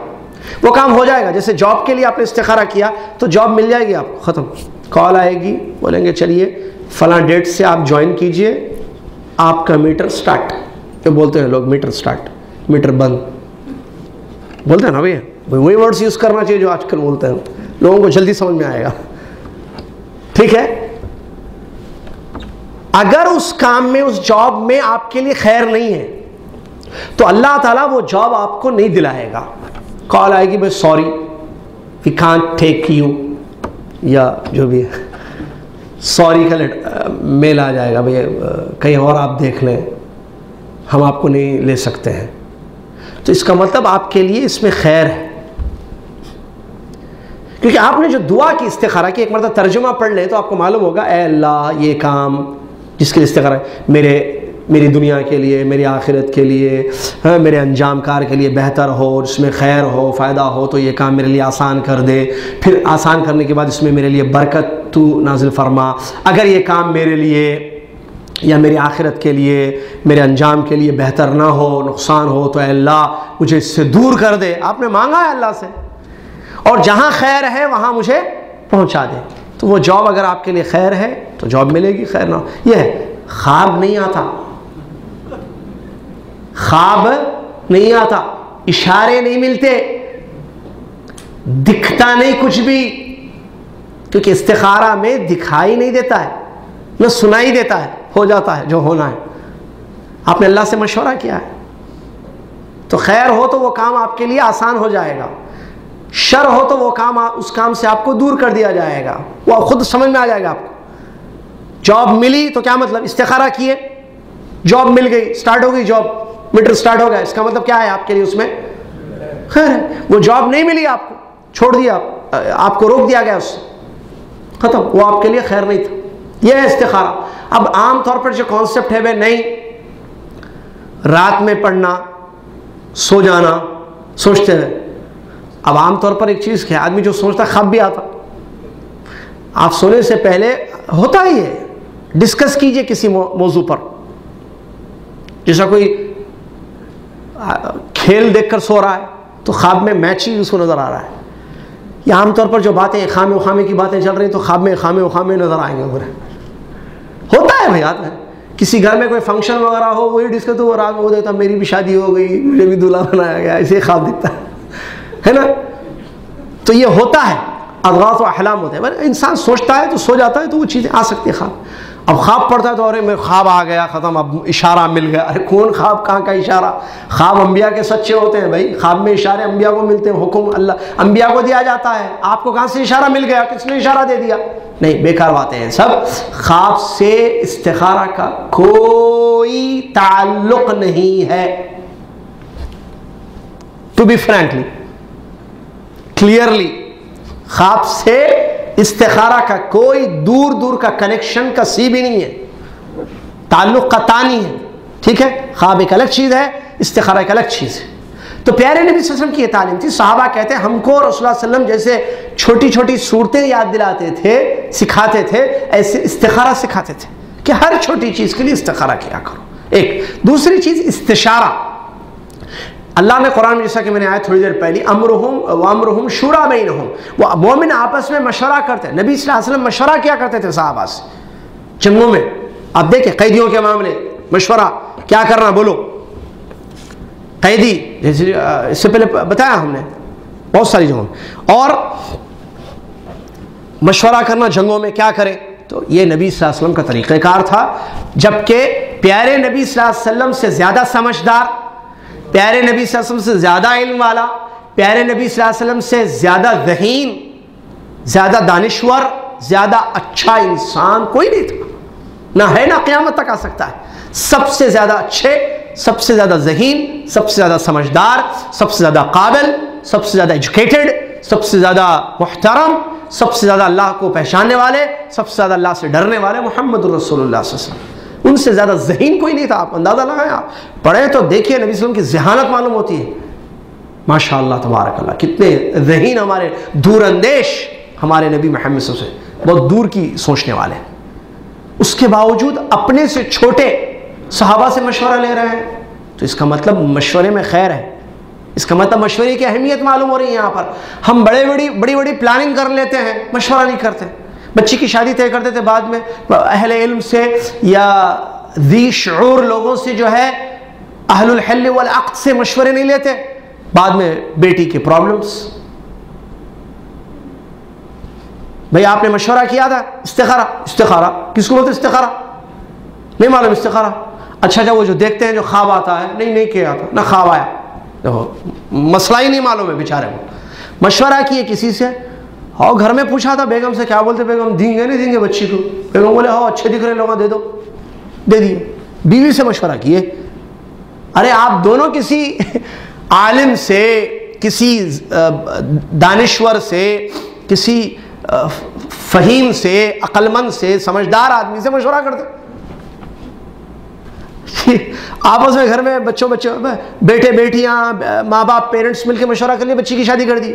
وہ کام ہو جائے گا. جیسے جاب کے لیے آپ نے استخارہ کیا تو جاب مل جائے گی آپ کو. ختم. کال آئے گی، بولیں گے چلیے فلاں ڈیٹ سے آپ جوائن کیجئے، آپ کا میٹر سٹارٹ. جو بولتے ہیں لوگ میٹر سٹارٹ، میٹر بند بولتے ہیں نا بھیا، وہی ورڈز یوز کرنا چاہیے جو آج کل بولتے ہیں، لوگوں کو جلدی سمجھ میں آئے گا. ٹھیک ہے. اگر اس کام میں، اس جاب میں آپ کے لیے خیر نہیں ہے تو اللہ تعالیٰ وہ جاب آپ کو نہیں دلائے گا. کال آئے گی بھائی sorry we can't take you, یا جو بھی سوری کا میل آ جائے گا، بھائی کہیں اور آپ دیکھ لیں، ہم آپ کو نہیں لے سکتے ہیں. تو اس کا مطلب آپ کے لیے اس میں خیر ہے، کیونکہ آپ نے جو دعا کی استخارہ کی. ایک مرتبہ ترجمہ پڑھ لیں تو آپ کو معلوم ہوگا اے اللہ یہ کام جس کے لیے استخارہ ہے میری دنیا کے لیے، میری آخرت کے لیے، میرے انجام کار کے لیے بہتر ہو، اس میں خیر ہو، فائدہ ہو، تو یہ کام میرے لیے آسان کر دے. پھر آسان کرنے کے بعد اس میں میرے لیے برکت تو نازل فرما. اگر یہ کام میرے لیے یا میری آخرت کے لیے، میرے انجام کے لیے بہتر نہ ہو، نقصان ہو، تو اے اللہ مجھے اس سے دور کر دے. آپ نے مانگا ہے اللہ سے، اور جہاں خیر ہے وہاں مجھے پہنچا دے. تو وہ جاب اگر آپ کے لیے خیر ہے تو جاب ملے گی، خیر نہ. یہ ہے خواب نہیں آتا، خواب نہیں آتا، اشارے نہیں ملتے، دکھتا نہیں کچھ بھی، کیونکہ استخارہ میں دکھائی نہیں دیتا ہے، نہ سنائی دیتا ہے، ہو جاتا ہے جو ہونا ہے. آپ نے اللہ سے مشورہ کیا ہے تو خیر ہو تو وہ کام آپ کے لیے آسان ہو جائے گا، شر ہو تو وہ کام اس کام سے آپ کو دور کر دیا جائے گا، وہ خود سمجھ میں آ جائے گا آپ کو. جاب ملی تو کیا مطلب، استخارہ کیے جاب مل گئی، سٹارٹ ہو گئی جاب، میٹر سٹارٹ ہو گیا، اس کا مطلب کیا ہے آپ کے لیے اس میں خیر ہے. وہ جاب نہیں ملی آپ کو، چھوڑ دیا آپ کو، روک دیا گیا اس سے، ختم، وہ آپ کے لیے خیر نہیں تھا. یہ ہے استخارہ. اب عام طور پر جو کانسیپٹ ہے وہ نہیں، رات میں پڑھنا، سو جانا، سوچتے ہیں. اب عام طور پر ایک چیز کہ آدمی جو سوچتا ہے خواب بھی آتا. آپ سونے سے پہلے ہوتا ہی ہے، ڈسکس کیجئے کسی موضوع پر. جیسا کوئی کھیل دیکھ کر سو رہا ہے تو خواب میں میچ ہی اس کو نظر آ رہا ہے. یا عام طور پر جو باتیں خامے وخامے کی باتیں چل رہی ہیں تو خواب میں خامے وخامے نظر آئیں گے. ہوتا ہے بھائی، آتا ہے. کسی گھر میں کوئی فنکشن وغیرہ ہو، وہی ڈسکس تو وہ رات میں وہ دیتا میری بھی شادی ہو گئی، مجھے بھی دلہا بنایا گیا، ایسے خواب دکھتا ہے نا. تو یہ ہوتا ہے، اضغاث و احلام ہوتے ہیں. انسان سوچتا ہے تو سو جاتا ہے تو وہ چیزیں آ سکتی ہیں خواب. اب خواب پڑتا ہے تو ارے میں خواب آ گیا، ختم، اب اشارہ مل گیا. ارے کون خواب، کہاں کا اشارہ؟ خواب انبیاء کے سچے ہوتے ہیں بھائی، خواب میں اشارے انبیاء کو ملتے ہیں، حکم اللہ انبیاء کو دیا جاتا ہے. آپ کو کہاں سے اشارہ مل گیا، کس نے اشارہ دے دیا؟ نہیں، بیکار باتیں ہیں سب. خواب سے استخارہ کا کوئی تعلق نہیں ہے. ٹو بی فرینکلی، کلیئرلی، خواب سے استخارہ کا کوئی دور دور کا کنیکشن کا سی بھی نہیں ہے، تعلق قطعی نہیں ہے. ٹھیک ہے، خواب ایک الگ چیز ہے، استخارہ ایک الگ چیز ہے. تو پیارے نبی صلی اللہ علیہ وسلم کی یہ تعلیم تھی. صحابہ کہتے ہیں ہم کو رسول اللہ صلی اللہ علیہ وسلم جیسے چھوٹی چھوٹی صورتیں یاد دلاتے تھے، سکھاتے تھے، ایسے استخارہ سکھاتے تھے کہ ہر چھوٹی چیز کے لیے استخارہ کیا کرو. ایک دوسری چیز استشارہ. اللہ نے قرآن میں جیسا کہ میں نے آیا تھوڑی دیر پہلی امرہم شورا بینہم، وہ مومن آپس میں مشورہ کرتے ہیں. نبی صلی اللہ علیہ وسلم مشورہ کیا کرتے تھے صحابہ سے جنگوں میں. آپ دیکھیں قیدیوں کے معاملے مشورہ کیا کرنا، بولو قیدی جیسے اس سے پہلے بتایا ہم نے بہت ساری جگہوں میں، اور مشورہ کرنا جنگوں میں کیا کرے. تو یہ نبی صلی اللہ علیہ وسلم کا طریقہ کار تھا. جبکہ پیارے نبی صلی اللہ علیہ وسلم سے زیادہ سمجھدار، پیارے نبی صلی اللہ علیہ وسلم سے زیادہ علم والا، پیارے نبی صلی اللہ علیہ وسلم سے زیادہ ذہین، زیادہ دانشور، زیادہ اچھا انسان کوئی نہیں تھا، نہ ہے نہ قیامت تک آ سکتا ہے. سب سے زیادہ اچھے، سب سے زیادہ ذہین، سب سے زیادہ سمجھدار، سب سے زیادہ قابل، سب سے زیادہ ایجوکیٹڈ، سب سے زیادہ محترم، سب سے زیادہ اللہ کو پہچاننے والے، سب سے زیادہ اللہ سے ڈرنے والے محمد الرسول اللہ صلی اللہ علیہ وسلم. ان سے زیادہ ذہین کوئی نہیں تھا. آپ اندازہ لگائیں، آپ پڑھیں تو دیکھیے نبی صلی اللہ علیہ وسلم کی ذہانت معلوم ہوتی ہے. ماشاء اللہ تبارک اللہ، کتنے ذہین، ہمارے دور اندیش ہمارے نبی محمد صلی اللہ علیہ وسلم، بہت دور کی سوچنے والے. اس کے باوجود اپنے سے چھوٹے صحابہ سے مشورہ لے رہے ہیں. تو اس کا مطلب مشورے میں خیر ہے. اس کا مطلب مشورے کی اہمیت معلوم ہو رہی ہے. یہاں پر ہم بڑی پلاننگ کر لیتے ہیں، مشورہ نہیں کرتے. بچی کی شادی طے کرتے تھے، بعد میں اہل علم سے یا ذی شعور لوگوں سے جو ہے اہل الحل والعقد سے مشورے نہیں لیتے. بعد میں بیٹی کے پرابلمز. بھئی آپ نے مشورہ کیا تھا، استخارہ کس کو بولتے استخارہ؟ نہیں معلوم استخارہ. اچھا وہ جو دیکھتے ہیں جو خواب آتا ہے، نہیں کیا تھا، نہ خواب آیا. دیکھو مسئلہ ہی نہیں معلوم ہے بیچارے کو. مشورہ کیے کسی سے، اور گھر میں پوچھا تھا بیگم سے، کیا بولتے بیگم دیں گے نہیں دیں گے بچی کو؟ بیگم بولے ہاں اچھے دکھ رہے لوگوں، دے دو، دے دیے. بیوی سے مشورہ کیے. ارے آپ دونوں کسی عالم سے، کسی دانشور سے، کسی فہیم سے، عقل مند سے، سمجھدار آدمی سے مشورہ کرتے. آپس میں گھر میں بچوں بیٹے بیٹیاں، ماں باپ، پیرنٹس مل کے مشورہ کر لیے، بچی کی شادی کر دی.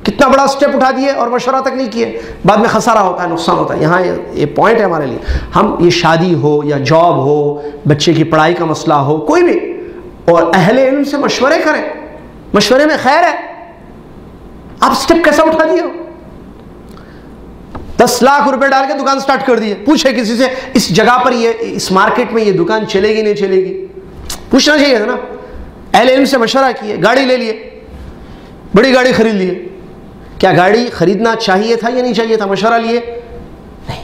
کتنا بڑا سٹیپ اٹھا دیے اور مشورہ تک نہیں کیے. بعد میں خسارہ ہوتا ہے، نقصان ہوتا ہے. یہاں یہ پوائنٹ ہے ہمارے لیے. ہم یہ شادی ہو یا جاب ہو، بچے کی پڑھائی کا مسئلہ ہو، کوئی بھی، اور اہل علم سے مشورے کریں. مشورے میں خیر ہے. آپ سٹیپ کیسا اٹھا دیے ہو؟ 10 لاکھ روپے ڈال کے دکان سٹارٹ کر دیے. پوچھے کسی سے اس جگہ پر اس مارکیٹ میں یہ دکان چلے گی نہیں چلے گی؟ پوچھنا چاہیے تھا نا. اہل علم سے مشورہ کیے، گاڑی لے لیے، بڑی گاڑی خرید لیے. کیا گاڑی خریدنا چاہیے تھا یا نہیں چاہیے تھا؟ مشورہ لیے نہیں.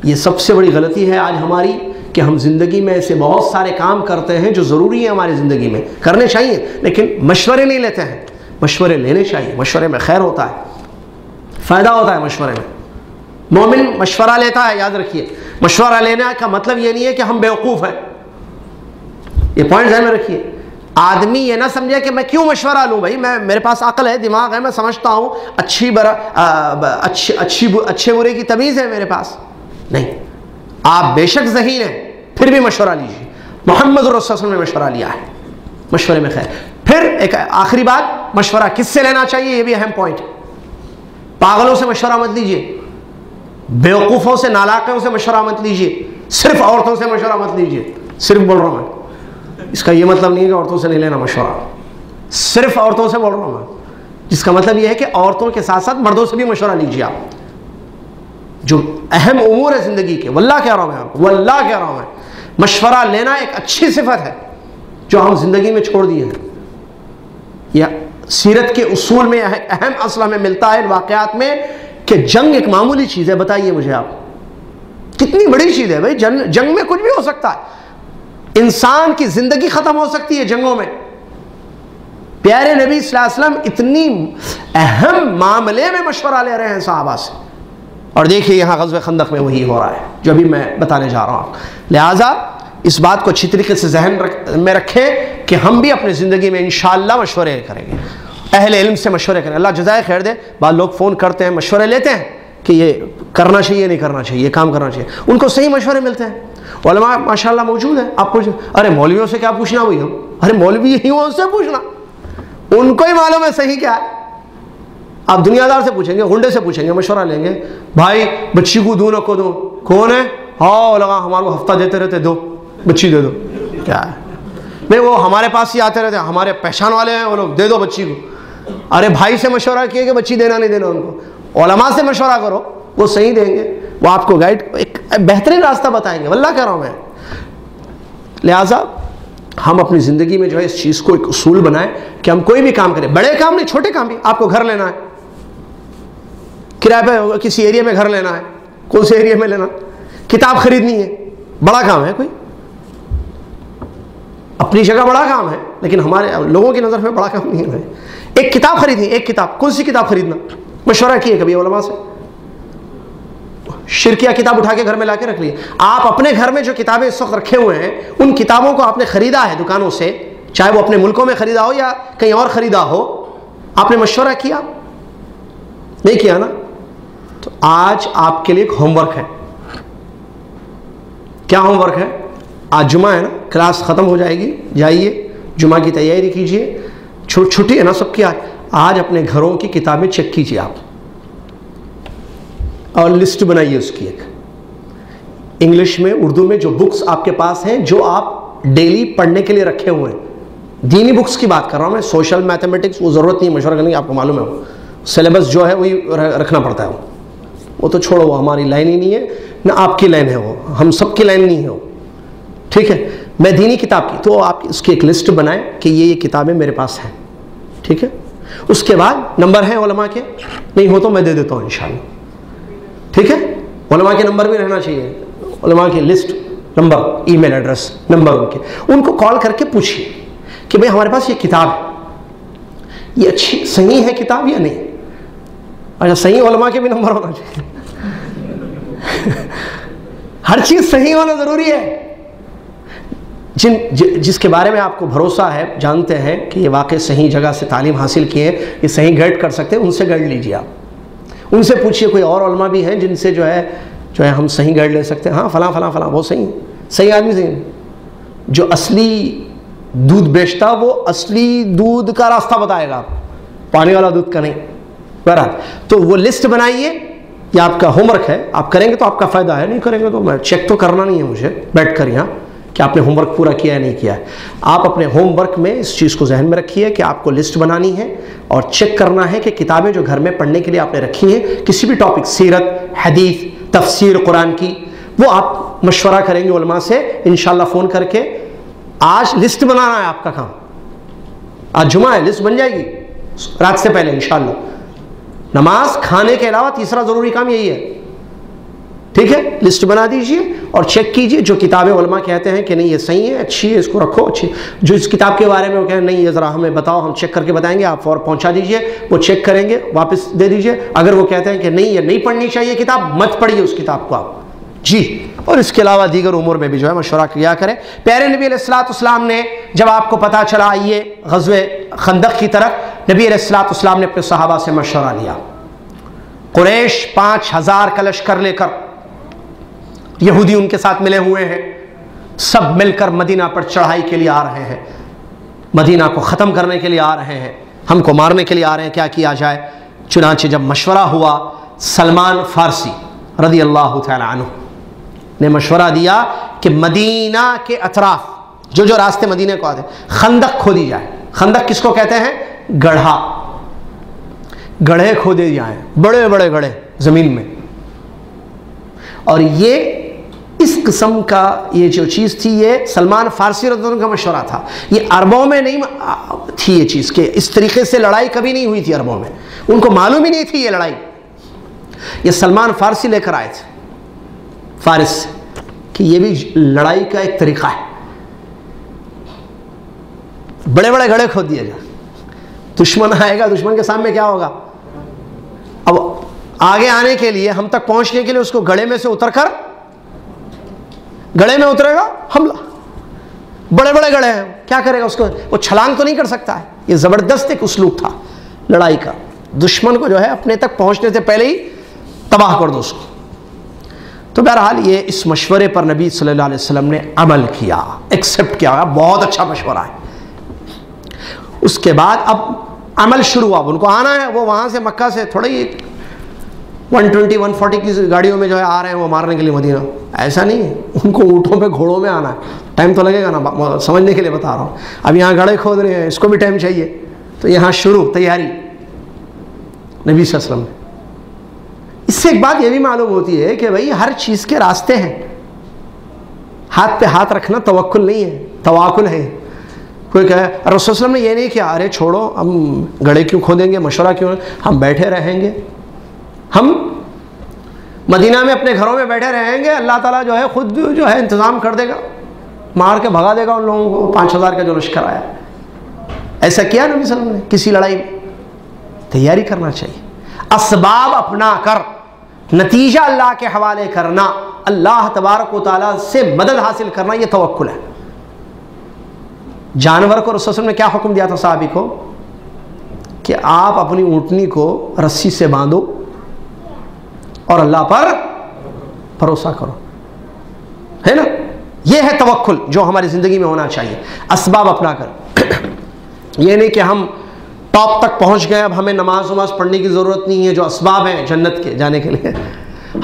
یہ سب سے بڑی غلطی ہے آج ہماری کہ ہم زندگی میں ایسے بہت سارے کام کرتے ہیں جو ضروری ہیں ہماری زندگی میں، کرنے چاہیے، لیکن مشورے نہیں لیتے ہیں. مشورے لینے چاہیے. مشورے میں خیر ہوتا ہے، فائدہ ہوتا ہے مشورے میں. مومن مشورہ لیتا ہے، یاد رکھیے. مشورہ لینے کا مطلب یہ نہیں ہے کہ ہم بیوقوف ہیں. یہ پوائنٹ ذہن میں رکھیے. آدمی یہ نہ سمجھے کہ میں کیوں مشورہ لوں، بھائی میرے پاس عقل ہے، دماغ ہے، میں سمجھتا ہوں، اچھے برے کی تمیز ہے میرے پاس. نہیں، آپ بے شک ذہین ہیں، پھر بھی مشورہ لیجیے. محمد رسول اللہ صلی اللہ علیہ وسلم نے مشورہ لیا ہے. مشورے میں خیر. پھر ایک آخری بات، مشورہ کس سے لینا چاہیے، یہ بھی اہم پوائنٹ. پاگلوں سے مشورہ مت لیجیے، بیوقوفوں سے، نالاقوں سے مشورہ مت لیجیے، صرف عورتوں سے مشورہ مت لیجیے. صرف بول رہا ہوں میں، اس کا یہ مطلب نہیں ہے کہ عورتوں سے نہیں لینا مشورہ. صرف عورتوں سے بول رہا ہوں میں، جس کا مطلب یہ ہے کہ عورتوں کے ساتھ ساتھ مردوں سے بھی مشورہ لیجیے. آپ جو اہم امور ہے زندگی کے، واللہ کہہ رہا ہوں میں آپ کو، واللہ کہہ رہا ہوں میں، مشورہ لینا ایک اچھی صفت ہے جو ہم زندگی میں چھوڑ دیے ہیں. یا سیرت کے اصول میں اہم اصل ہمیں ملتا ہے واقعات میں کہ جنگ ایک معمولی چیز ہے. بتائیے مجھے آپ، کتنی بڑی چیز ہے بھائی. جنگ میں کچھ بھی ہو سکتا ہے. انسان کی زندگی ختم ہو سکتی ہے جنگوں میں. پیارے نبی صلی اللہ علیہ وسلم اتنی اہم معاملے میں مشورہ لے رہے ہیں صحابہ سے. اور دیکھیے یہاں غزوہ خندق میں وہی ہو رہا ہے جو ابھی میں بتانے جا رہا ہوں. لہٰذا اس بات کو اچھی طریقے سے ذہن میں رکھیں کہ ہم بھی اپنی زندگی میں انشاءاللہ مشورے کریں گے، اہل علم سے مشورے کریں. اللہ جزائے خیر دے. بعض لوگ فون کرتے ہیں، مشورے لیتے ہیں کہ یہ کرنا چاہیے نہیں کرنا چاہیے، یہ کام کرنا چاہیے. ان کو صحیح مشورے ملتے ہیں. علماء ماشاءاللہ موجود ہیں, آپ پوچھیں ارے مولویوں سے کیا پوچھنا بھائی ہم, ارے مولوی یہی ہوں ان سے پوچھنا, ان کو ہی معلوم ہے صحیح کیا ہے. آپ دنیا دار سے پوچھیں گے, غنڈے سے پوچھیں گے, مشورہ لیں گے, بھائی بچی کو دوں نہ کو دوں, کون ہے, ہاں لگا ہمارے کو ہفتہ دیتے رہتے, دو بچی دے دو, کیا ہے نہیں وہ ہمارے پاس ہی آتے رہتے, ہمارے پہچان والے ہیں وہ لوگ, دے دو بچی کو. ارے بھائی سے مشورہ کیے کہ بچی دینا نہیں دینا ان کو, علماء سے مشورہ کرو, وہ صحیح دیں گے, وہ آپ کو گائیڈ ایک بہترین راستہ بتائیں گے, واللہ کہہ رہا ہوں میں. لہٰذا ہم اپنی زندگی میں جو ہے اس چیز کو ایک اصول بنائیں کہ ہم کوئی بھی کام کریں, بڑے کام نہیں چھوٹے کام بھی. آپ کو گھر لینا ہے, کرایہ پہ کسی ایریا میں گھر لینا ہے, کون سے ایریا میں لینا, کتاب خریدنی ہے, بڑا کام ہے کوئی, اپنی جگہ بڑا کام ہے, لیکن ہمارے لوگوں کی نظر میں بڑا کام نہیں ہے. ایک کتاب خریدنی, ایک کتاب, کون سی کتاب خریدنا, مشورہ کیے کبھی علماء سے, شرکیہ کتاب اٹھا کے گھر میں لا کے رکھ لیے. آپ اپنے گھر میں جو کتابیں اس وقت رکھے ہوئے ہیں, ان کتابوں کو آپ نے خریدا ہے دکانوں سے, چاہے وہ اپنے ملکوں میں خریدا ہو یا کہیں اور خریدا ہو, آپ نے مشورہ کیا نہیں کیا نا. تو آج آپ کے لیے ایک ہوم ورک ہے. کیا ہوم ورک ہے؟ آج جمعہ ہے نا, کلاس ختم ہو جائے گی, جائیے جمعہ کی تیاری کیجیے, چھٹی ہے نا سب کی. آج اپنے گھروں کی کتابیں چیک کیجیے آپ, اور لسٹ بنائیے اس کی, ایک انگلش میں اردو میں جو بکس آپ کے پاس ہیں جو آپ ڈیلی پڑھنے کے لیے رکھے ہوئے ہیں. دینی بکس کی بات کر رہا ہوں میں, سوشل میتھمیٹکس وہ ضرورت نہیں مشورہ کرنے کی, آپ کو معلوم ہے وہ سلیبس جو ہے وہی رکھنا پڑتا ہے, وہ تو چھوڑو, وہ ہماری لائن ہی نہیں ہے, نہ آپ کی لائن ہے, وہ ہم سب کی لائن نہیں ہے وہ, ٹھیک ہے. میں دینی کتاب کی, تو آپ اس کی ایک لسٹ بنائیں کہ یہ کتابیں میرے پاس ہیں, ٹھیک ہے. اس کے بعد نمبر ہیں علماء کے, نہیں ہو تو میں دے دیتا ہوں انشاءاللہ, ٹھیک ہے. علماء کے نمبر بھی رہنا چاہیے, علماء کی لسٹ, نمبر, ای میل ایڈریس, نمبر ان کے, ان کو کال کر کے پوچھیے کہ بھئی ہمارے پاس یہ کتاب ہے, یہ اچھی صحیح ہے کتاب یا نہیں. اچھا صحیح علماء کے بھی نمبر ہونا چاہیے, ہر چیز صحیح ہونا ضروری ہے. جس کے بارے میں آپ کو بھروسہ ہے, جانتے ہیں کہ یہ واقع صحیح جگہ سے تعلیم حاصل کیے ہیں, یہ صحیح گائیڈ کر سکتے ہیں, ان سے گائیڈ لیجیے آپ. ان سے پوچھیے کوئی اور علماء بھی ہیں جن سے جو ہے ہم صحیح گائیڈ لے سکتے ہیں, ہاں فلاں فلاں فلاں وہ صحیح آدمی صحیح. جو اصلی دودھ بیچتا وہ اصلی دودھ کا راستہ بتائے گا, آپ پانی والا دودھ کا نہیں. بہرحال تو وہ لسٹ بنائیے, یہ آپ کا ہوم ورک ہے, آپ کریں گے تو آپ کا فائدہ ہے, نہیں کریں گے تو میں چیک تو کرنا نہیں ہے مجھے بیٹھ کر یہاں کہ آپ نے ہوم ورک پورا کیا ہے نہیں کیا ہے. آپ اپنے ہوم ورک میں اس چیز کو ذہن میں رکھیے کہ آپ کو لسٹ بنانی ہے اور چیک کرنا ہے کہ کتابیں جو گھر میں پڑھنے کے لیے آپ نے رکھی ہیں, کسی بھی ٹاپک, سیرت, حدیث, تفسیر قرآن کی, وہ آپ مشورہ کریں گے علماء سے انشاءاللہ فون کر کے. آج لسٹ بنانا ہے آپ کا کام, آج جمعہ ہے, لسٹ بن جائے گی رات سے پہلے انشاءاللہ. نماز کھانے کے علاوہ تیسرا ضروری کام یہی ہے, ٹھیک ہے. لسٹ بنا دیجئے اور چیک کیجئے جو کتابیں علماء کہتے ہیں کہ نہیں یہ صحیح ہے, اچھی ہے, اس کو رکھو, اچھی. جو اس کتاب کے بارے میں وہ کہیں نہیں یہ ذرا ہمیں بتاؤ, ہم چیک کر کے بتائیں گے, آپ فور پہنچا دیجئے, وہ چیک کریں گے, واپس دے دیجئے. اگر وہ کہتے ہیں کہ نہیں یہ نہیں پڑھنی چاہیے کتاب, مت پڑھیے اس کتاب کو آپ, جی. اور اس کے علاوہ دیگر امور میں بھی جو ہے مشورہ کیا کریں. پیارے نبی علیہ الصلوۃ والسلام نے جب آپ کو پتہ چلا آئیے غزوہ خندق کی طرف, نبی علیہ الصلوۃ والسلام نے اپنے صحابہ سے مشورہ لیا. قریش 5000 کا لشکر لے کر, یہودی ان کے ساتھ ملے ہوئے ہیں, سب مل کر مدینہ پر چڑھائی کے لیے آ رہے ہیں, مدینہ کو ختم کرنے کے لیے آ رہے ہیں, ہم کو مارنے کے لیے آ رہے ہیں, کیا کیا جائے. چنانچہ جب مشورہ ہوا, سلمان فارسی رضی اللہ تعالی عنہ نے مشورہ دیا کہ مدینہ کے اطراف جو راستے مدینہ کو آتے ہیں, خندق کھودی جائے. خندق کس کو کہتے ہیں؟ گڑھا, گڑھے کھودے جائیں, بڑے بڑے گڑھے زمین میں. اور یہ اس قسم کا یہ جو چیز تھی, یہ سلمان فارسی رضی اللہ عنہ کا مشورہ تھا. یہ عربوں میں نہیں تھی یہ چیز کہ اس طریقے سے لڑائی کبھی نہیں ہوئی تھی عربوں میں, ان کو معلوم ہی نہیں تھی یہ لڑائی. یہ سلمان فارسی لے کر آئے تھے فارس سے کہ یہ بھی لڑائی کا ایک طریقہ ہے, بڑے بڑے گڑھے کھود دیے جائیں. دشمن آئے گا, دشمن کے سامنے کیا ہوگا, اب آگے آنے کے لیے, ہم تک پہنچنے کے لیے اس کو گڑھے میں سے اتر کر, گڑھے میں اترے گا حملہ, بڑے بڑے گڑھے ہیں, کیا کرے گا اس کو, وہ چھلانگ تو نہیں کر سکتا ہے. یہ زبردست ایک اسلوب تھا لڑائی کا, دشمن کو جو ہے اپنے تک پہنچنے سے پہلے ہی تباہ کر دو اس کو. تو بہرحال یہ اس مشورے پر نبی صلی اللہ علیہ وسلم نے عمل کیا، ایکسیپٹ کیا، بہت اچھا مشورہ ہے۔ اس کے بعد اب عمل شروع ہوا، اب ان کو آنا ہے، وہ وہاں سے مکہ سے تھوڑا ہی 120 140 کی گاڑیوں میں جو ہے آ رہے ہیں وہ مارنے کے لیے مدینہ، ایسا نہیں ہے، ان کو اونٹوں پہ گھوڑوں میں آنا ہے، ٹائم تو لگے گا نا، سمجھنے کے لیے بتا رہا ہوں۔ اب یہاں گڑھے کھود رہے ہیں، اس کو بھی ٹائم چاہیے، تو یہاں شروع تیاری نبی صلی اللہ علیہ وسلم نے۔ اس سے ایک بات یہ بھی معلوم ہوتی ہے کہ بھائی ہر چیز کے راستے ہیں، ہاتھ پہ ہاتھ رکھنا توکل نہیں ہے، تواکل ہے۔ کوئی کہے رسول صلی اللہ علیہ وسلم نے یہ نہیں کیا، ارے چھوڑو ہم گڑھے کیوں کھودیں گے، مشورہ کیوں، ہم بیٹھے رہیں گے، ہم مدینہ میں اپنے گھروں میں بیٹھے رہیں گے، اللہ تعالیٰ جو ہے خود جو ہے انتظام کر دے گا، مار کے بھگا دے گا ان لوگوں کو، 5000 کا جو لشکر آیا۔ ایسا کیا نبی صلی اللہ علیہ وسلم نے کسی لڑائی میں؟ تیاری کرنا چاہیے، اسباب اپنا کر نتیجہ اللہ کے حوالے کرنا، اللہ تبارک و تعالیٰ سے مدد حاصل کرنا، یہ توکل ہے۔ جانور کو رسول صلی اللہ علیہ وسلم نے کیا حکم دیا تھا صحابی کو کہ آپ اپنی اونٹنی کو رسی سے باندھو اور اللہ پر بھروسہ کرو، ہے نا؟ یہ ہے توکل جو ہماری زندگی میں ہونا چاہیے، اسباب اپنا کر۔ یہ نہیں کہ ہم ٹاپ تک پہنچ گئے، اب ہمیں نماز پڑھنے کی ضرورت نہیں ہے، جو اسباب ہیں جنت کے جانے کے لیے،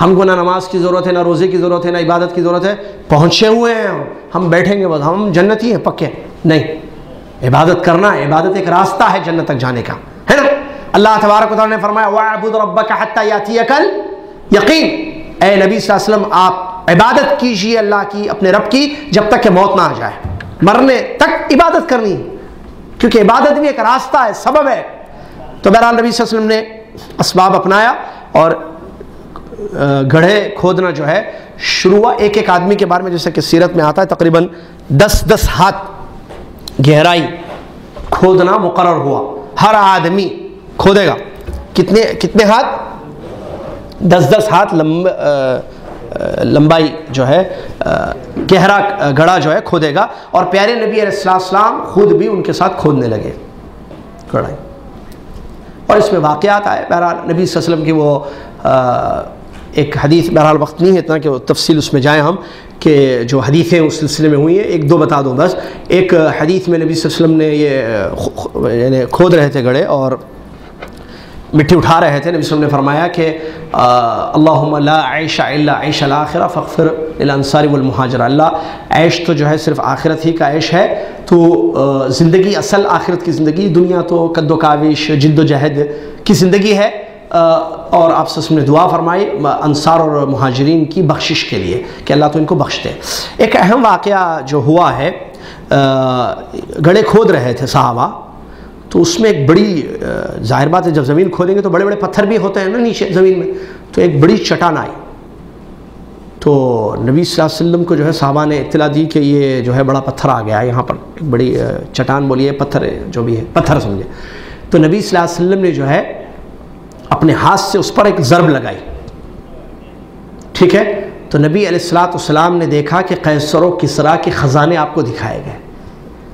ہم کو نہ نماز کی ضرورت ہے، نہ روزے کی ضرورت ہے، نہ عبادت کی ضرورت ہے، پہنچے ہوئے ہیں ہم بیٹھیں گے بس ہم جنتی ہیں پکے، نہیں، عبادت کرنا ہے، عبادت ایک راستہ ہے جنت تک جانے کا، ہے نا؟ اللہ تبارک و تعالیٰ نے فرمایا وَاعْبُدْ رَبَّكَ حَتَّى يَأْتِيَكَ الْيَقِينُ، اے نبی صلی اللہ علیہ وسلم آپ عبادت کیجئے اللہ کی، اپنے رب کی، جب تک کہ موت نہ آ جائے، مرنے تک عبادت کرنی ہے، کیونکہ عبادت بھی ایک راستہ ہے، سبب ہے۔ تو بہرحال نبی صلی اللہ علیہ وسلم نے اسباب اپنایا اور گڑھے کھودنا جو ہے شروع ہوا۔ ایک ایک آدمی کے بارے میں جیسے کہ سیرت میں آتا ہے تقریباً 10 ہاتھ گہرائی کھودنا مقرر ہوا، ہر آدمی کھودے گا۔ کتنے ہاتھ؟ 10 ہاتھ لمبائی جو ہے گہرا گڑھا جو ہے کھودے گا، اور پیارے نبی علیہ السلام خود بھی ان کے ساتھ کھودنے لگے گڑھائی۔ اور اس میں واقعات آئے، بہرحال نبی صلی اللہ علیہ وسلم کی وہ ایک حدیث، بہرحال وقت نہیں ہے اتنا کہ تفصیل اس میں جائیں ہم، کہ جو حدیثیں اس سلسلے میں ہوئی ہیں ایک دو بتا دوں بس۔ ایک حدیث میں نبی صلی اللہ علیہ وسلم نے یہ یعنی کھود رہے تھے گڑھے اور مٹی اٹھا رہے تھے، نبی صلی اللہ علیہ وسلم نے فرمایا کہ اللہم لا عیش الا عیش الآخرہ فاغفر للانصار والمہاجرہ، اللہ عیش تو جو ہے صرف آخرت ہی کا عیش ہے، تو زندگی اصل آخرت کی زندگی، دنیا تو کد و کاوش جد و جہد کی زندگی ہے، اور آپ صلی اللہ علیہ وسلم نے دعا فرمائی انصار اور مہاجرین کی بخشش کے لیے کہ اللہ تو ان کو بخش دے۔ ایک اہم واقعہ جو ہوا ہے، گڑھے کھود رہے تھے صحابہ، تو اس میں ایک بڑی ظاہر بات ہے جب زمین کھودیں گے تو بڑے بڑے پتھر بھی ہوتے ہیں نا نیچے زمین میں، تو ایک بڑی چٹان آئی، تو نبی صلی اللہ علیہ وسلم کو جو ہے صحابہ نے اطلاع دی کہ یہ جو ہے بڑا پتھر آ گیا ہے یہاں پر، ایک بڑی چٹان بولیے پتھر جو بھی ہے پتھر سمجھے، تو نبی صلی اللہ علیہ وسلم نے جو ہے اپنے ہاتھ سے اس پر ایک ضرب لگائی، ٹھیک ہے؟ تو نبی علیہ السلام نے دیکھا کہ قیصر و کسریٰ کے خزانے آپ کو دکھائے گئے،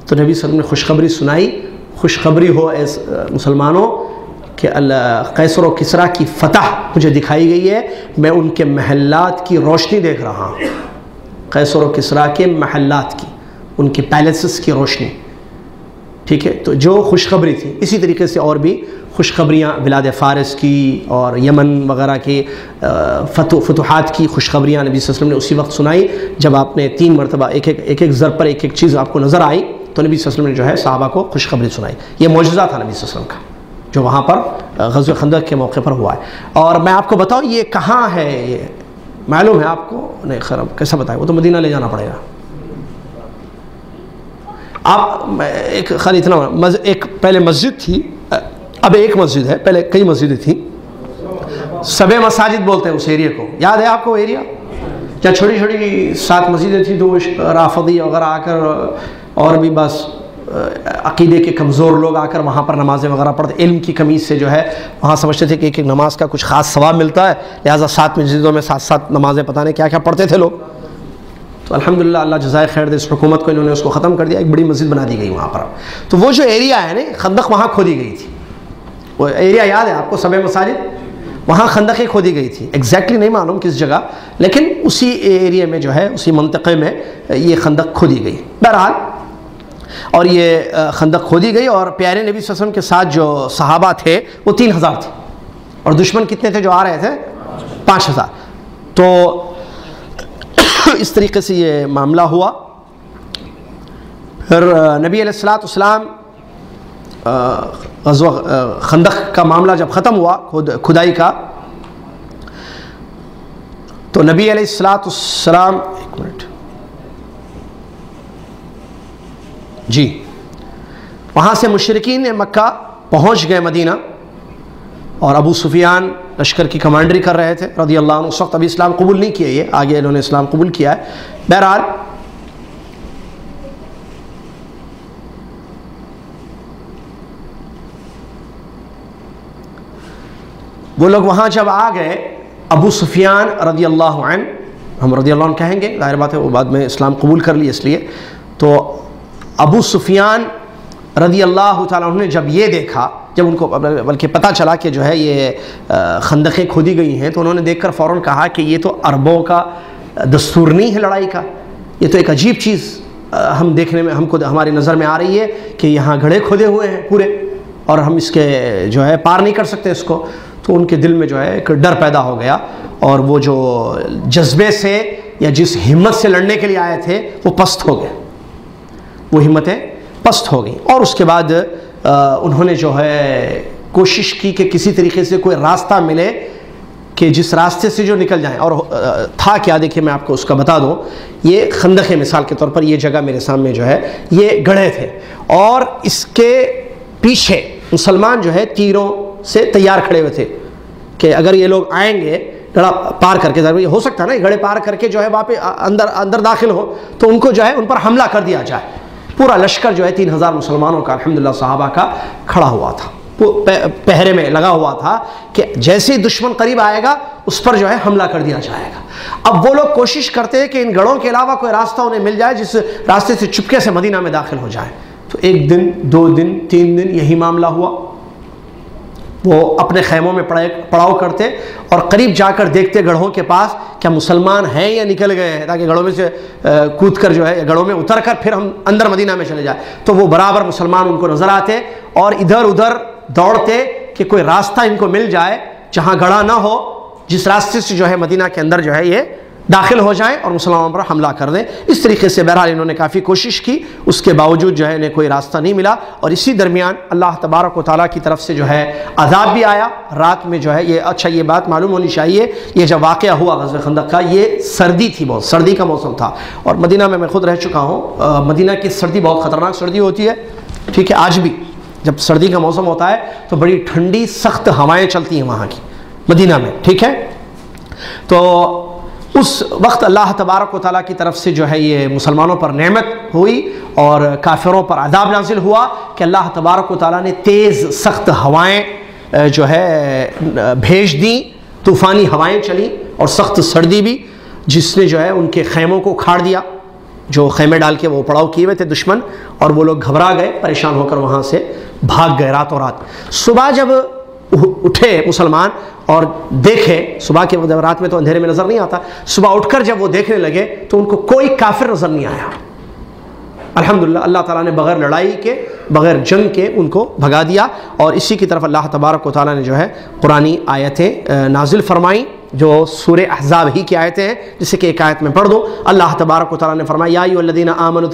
تو نبی صلی اللہ علیہ وسلم نے خوشخبری سنائی، خوشخبری ہو اے مسلمانوں کہ قیصر و کسریٰ کی فتح مجھے دکھائی گئی ہے، میں ان کے محلات کی روشنی دیکھ رہا ہوں، قیصر و کسریٰ کے محلات کی، ان کے پیلیسز کی روشنی، ٹھیک ہے؟ تو جو خوشخبری تھی، اسی طریقے سے اور بھی خوشخبریاں بلاد فارس کی اور یمن وغیرہ کی فتوحات کی خوشخبریاں نبی صلی اللہ علیہ وسلم نے اسی وقت سنائی جب آپ نے 3 مرتبہ ایک ضرب پر ایک چیز آپ کو نظر آئی، تو نبی صلی اللہ علیہ وسلم نے جو ہے صحابہ کو خوشخبری سنائی۔ یہ معجزہ تھا نبی صلی اللہ علیہ وسلم کا جو وہاں پر غزوہ خندق کے موقع پر ہوا ہے۔ اور میں آپ کو بتاؤں یہ کہاں ہے، یہ معلوم ہے آپ کو؟ نہیں خیر کیسا بتائیں، وہ تو مدینہ لے جانا پڑے گا۔ آپ ایک خالی اتنا ایک پہلے مسجد تھی، اب ایک مسجد ہے، پہلے کئی مسجدیں تھیں، سبع مساجد بولتے ہیں اس ایریا کو، یاد ہے آپ کو ایریا؟ جہاں چھوٹی چھوٹی 7 مسجدیں تھیں، تو رافضی وغیرہ آ کر اور بھی بس عقیدے کے کمزور لوگ آ کر وہاں پر نمازیں وغیرہ پڑھتے، علم کی کمی سے جو ہے وہاں سمجھتے تھے کہ ایک نماز کا کچھ خاص ثواب ملتا ہے، لہٰذا 7 مسجدوں میں 7 نمازیں پتہ نہیں کیا کیا پڑھتے تھے لوگ۔ تو الحمدللہ اللہ جزائے خیر دے اس حکومت کو، انہوں نے اس کو ختم کر دیا، ایک بڑی مسجد بنا دی گئی وہاں پر۔ تو وہ جو ایریا ہے نا خندق، وہاں کھودی گئی تھی، وہ ایریا یاد ہے آپ کو سبع مساجد؟ وہاں خندقیں کھودی گئی تھی، ایگزیکٹلی نہیں معلوم کس جگہ، لیکن اسی ایریا میں جو ہے، اسی منطقے میں یہ خندق کھودی گئی بہرحال. اور یہ خندق کھودی گئی، اور پیارے نبی صلی اللہ علیہ وسلم کے ساتھ جو صحابہ تھے وہ 3000 تھے، اور دشمن کتنے تھے جو آ رہے تھے؟ 5000. تو اس طریقے سے یہ معاملہ ہوا. پھر نبی علیہ الصلوۃ والسلام غزوہ خندق کا معاملہ جب ختم ہوا کھدائی کا، تو نبی علیہ الصلوۃ والسلام ایک منٹ جی، وہاں سے مشرکین مکہ پہنچ گئے مدینہ، اور ابو سفیان لشکر کی کمانڈری کر رہے تھے رضی اللہ عنہ. اس وقت ابھی اسلام قبول نہیں کیا، یہ آگے انہوں نے اسلام قبول کیا ہے. بہرحال وہ لوگ وہاں جب آ گئے، ابو سفیان رضی اللہ عنہ، ہم رضی اللہ عنہ کہیں گے، ظاہر بات ہے وہ بعد میں اسلام قبول کر لی اس لیے. تو ابو سفیان رضی اللہ تعالیٰ عنہ نے جب یہ دیکھا، جب ان کو بلکہ پتہ چلا کہ جو ہے یہ خندقیں کھودی گئی ہیں، تو انہوں نے دیکھ کر فوراً کہا کہ یہ تو عربوں کا دستور نہیں ہے لڑائی کا، یہ تو ایک عجیب چیز ہم دیکھنے میں، ہم کو ہماری نظر میں آ رہی ہے کہ یہاں گڑھے کھودے ہوئے ہیں پورے، اور ہم اس کے جو ہے پار نہیں کر سکتے اس کو. تو ان کے دل میں جو ہے ایک ڈر پیدا ہو گیا، اور وہ جو جذبے سے یا جس ہمت سے لڑنے کے لیے آئے تھے وہ پست ہو گئے، وہ ہمتیں پست ہو گئیں. اور اس کے بعد انہوں نے جو ہے کوشش کی کہ کسی طریقے سے کوئی راستہ ملے کہ جس راستے سے جو نکل جائیں. اور تھا کیا، دیکھیں میں آپ کو اس کا بتا دوں. یہ خندق ہے، مثال کے طور پر یہ جگہ میرے سامنے جو ہے یہ گڑھے تھے، اور اس کے پیچھے مسلمان جو ہے تیروں سے تیار کھڑے ہوئے تھے کہ اگر یہ لوگ آئیں گے گڑھا پار کر کے، یہ ہو سکتا ہے نا گڑھے پار کر کے جو ہے واپس اندر داخل ہو، تو ان کو جو ہے ان پر حملہ کر دیا جائے. پورا لشکر جو ہے 3000 مسلمانوں کا الحمدللہ صحابہ کا کھڑا ہوا تھا، پہرے میں لگا ہوا تھا کہ جیسے ہی دشمن قریب آئے گا اس پر جو ہے حملہ کر دیا جائے گا. اب وہ لوگ کوشش کرتے ہیں کہ ان گڑھوں کے علاوہ کوئی راستہ انہیں مل جائے جس راستے سے چپکے سے مدینہ میں داخل ہو جائے. تو 1 دن 2 دن 3 دن یہی معاملہ ہوا. وہ اپنے خیموں میں پڑاؤ کرتے اور قریب جا کر دیکھتے گڑھوں کے پاس کیا مسلمان ہیں یا نکل گئے ہیں، تاکہ گڑھوں میں سے کود کر جو ہے گڑھوں میں اتر کر پھر ہم اندر مدینہ میں چلے جائیں. تو وہ برابر مسلمان ان کو نظر آتے اور ادھر ادھر دوڑتے کہ کوئی راستہ ان کو مل جائے جہاں گڑھا نہ ہو، جس راستے سے جو ہے مدینہ کے اندر جو ہے یہ داخل ہو جائیں اور مسلمانوں پر حملہ کر دیں. اس طریقے سے بہرحال انہوں نے کافی کوشش کی، اس کے باوجود جو ہے انہیں کوئی راستہ نہیں ملا. اور اسی درمیان اللہ تبارک و تعالیٰ کی طرف سے جو ہے عذاب بھی آیا رات میں جو ہے. یہ اچھا یہ بات معلوم ہونی چاہیے، یہ جب واقعہ ہوا غزوہ خندق کا، یہ سردی تھی، بہت سردی کا موسم تھا. اور مدینہ میں خود رہ چکا ہوں، مدینہ کی سردی بہت خطرناک سردی ہوتی ہے، ٹھیک ہے. آج بھی جب سردی کا موسم ہوتا ہے تو بڑی ٹھنڈی سخت ہوائیں چلتی ہیں وہاں کی مدینہ میں، ٹھیک ہے. تو اس وقت اللہ تبارک و تعالیٰ کی طرف سے جو ہے یہ مسلمانوں پر نعمت ہوئی اور کافروں پر عذاب نازل ہوا کہ اللہ تبارک و تعالیٰ نے تیز سخت ہوائیں جو ہے بھیج دیں، طوفانی ہوائیں چلیں اور سخت سردی بھی، جس نے جو ہے ان کے خیموں کو کھاڑ دیا، جو خیمے ڈال کے وہ پڑاؤ کیے ہوئے تھے دشمن. اور وہ لوگ گھبرا گئے، پریشان ہو کر وہاں سے بھاگ گئے راتوں رات. صبح جب اٹھے مسلمان اور دیکھے، صبح کے رات میں تو اندھیرے میں نظر نہیں آتا، صبح اٹھ کر جب وہ دیکھنے لگے تو ان کو کوئی کافر نظر نہیں آیا. الحمدللہ اللہ تعالیٰ نے بغیر لڑائی کے، بغیر جنگ کے ان کو بھگا دیا. اور اسی کی طرف اللہ تبارک و تعالیٰ نے جو ہے قرآنی آیتیں نازل فرمائیں جو سورہ احزاب ہی کی آیتیں ہیں، جسے کہ ایک آیت میں پڑھ دوں. اللہ تبارک و تعالیٰ نے فرمایا یا ایھا الذین آمنوا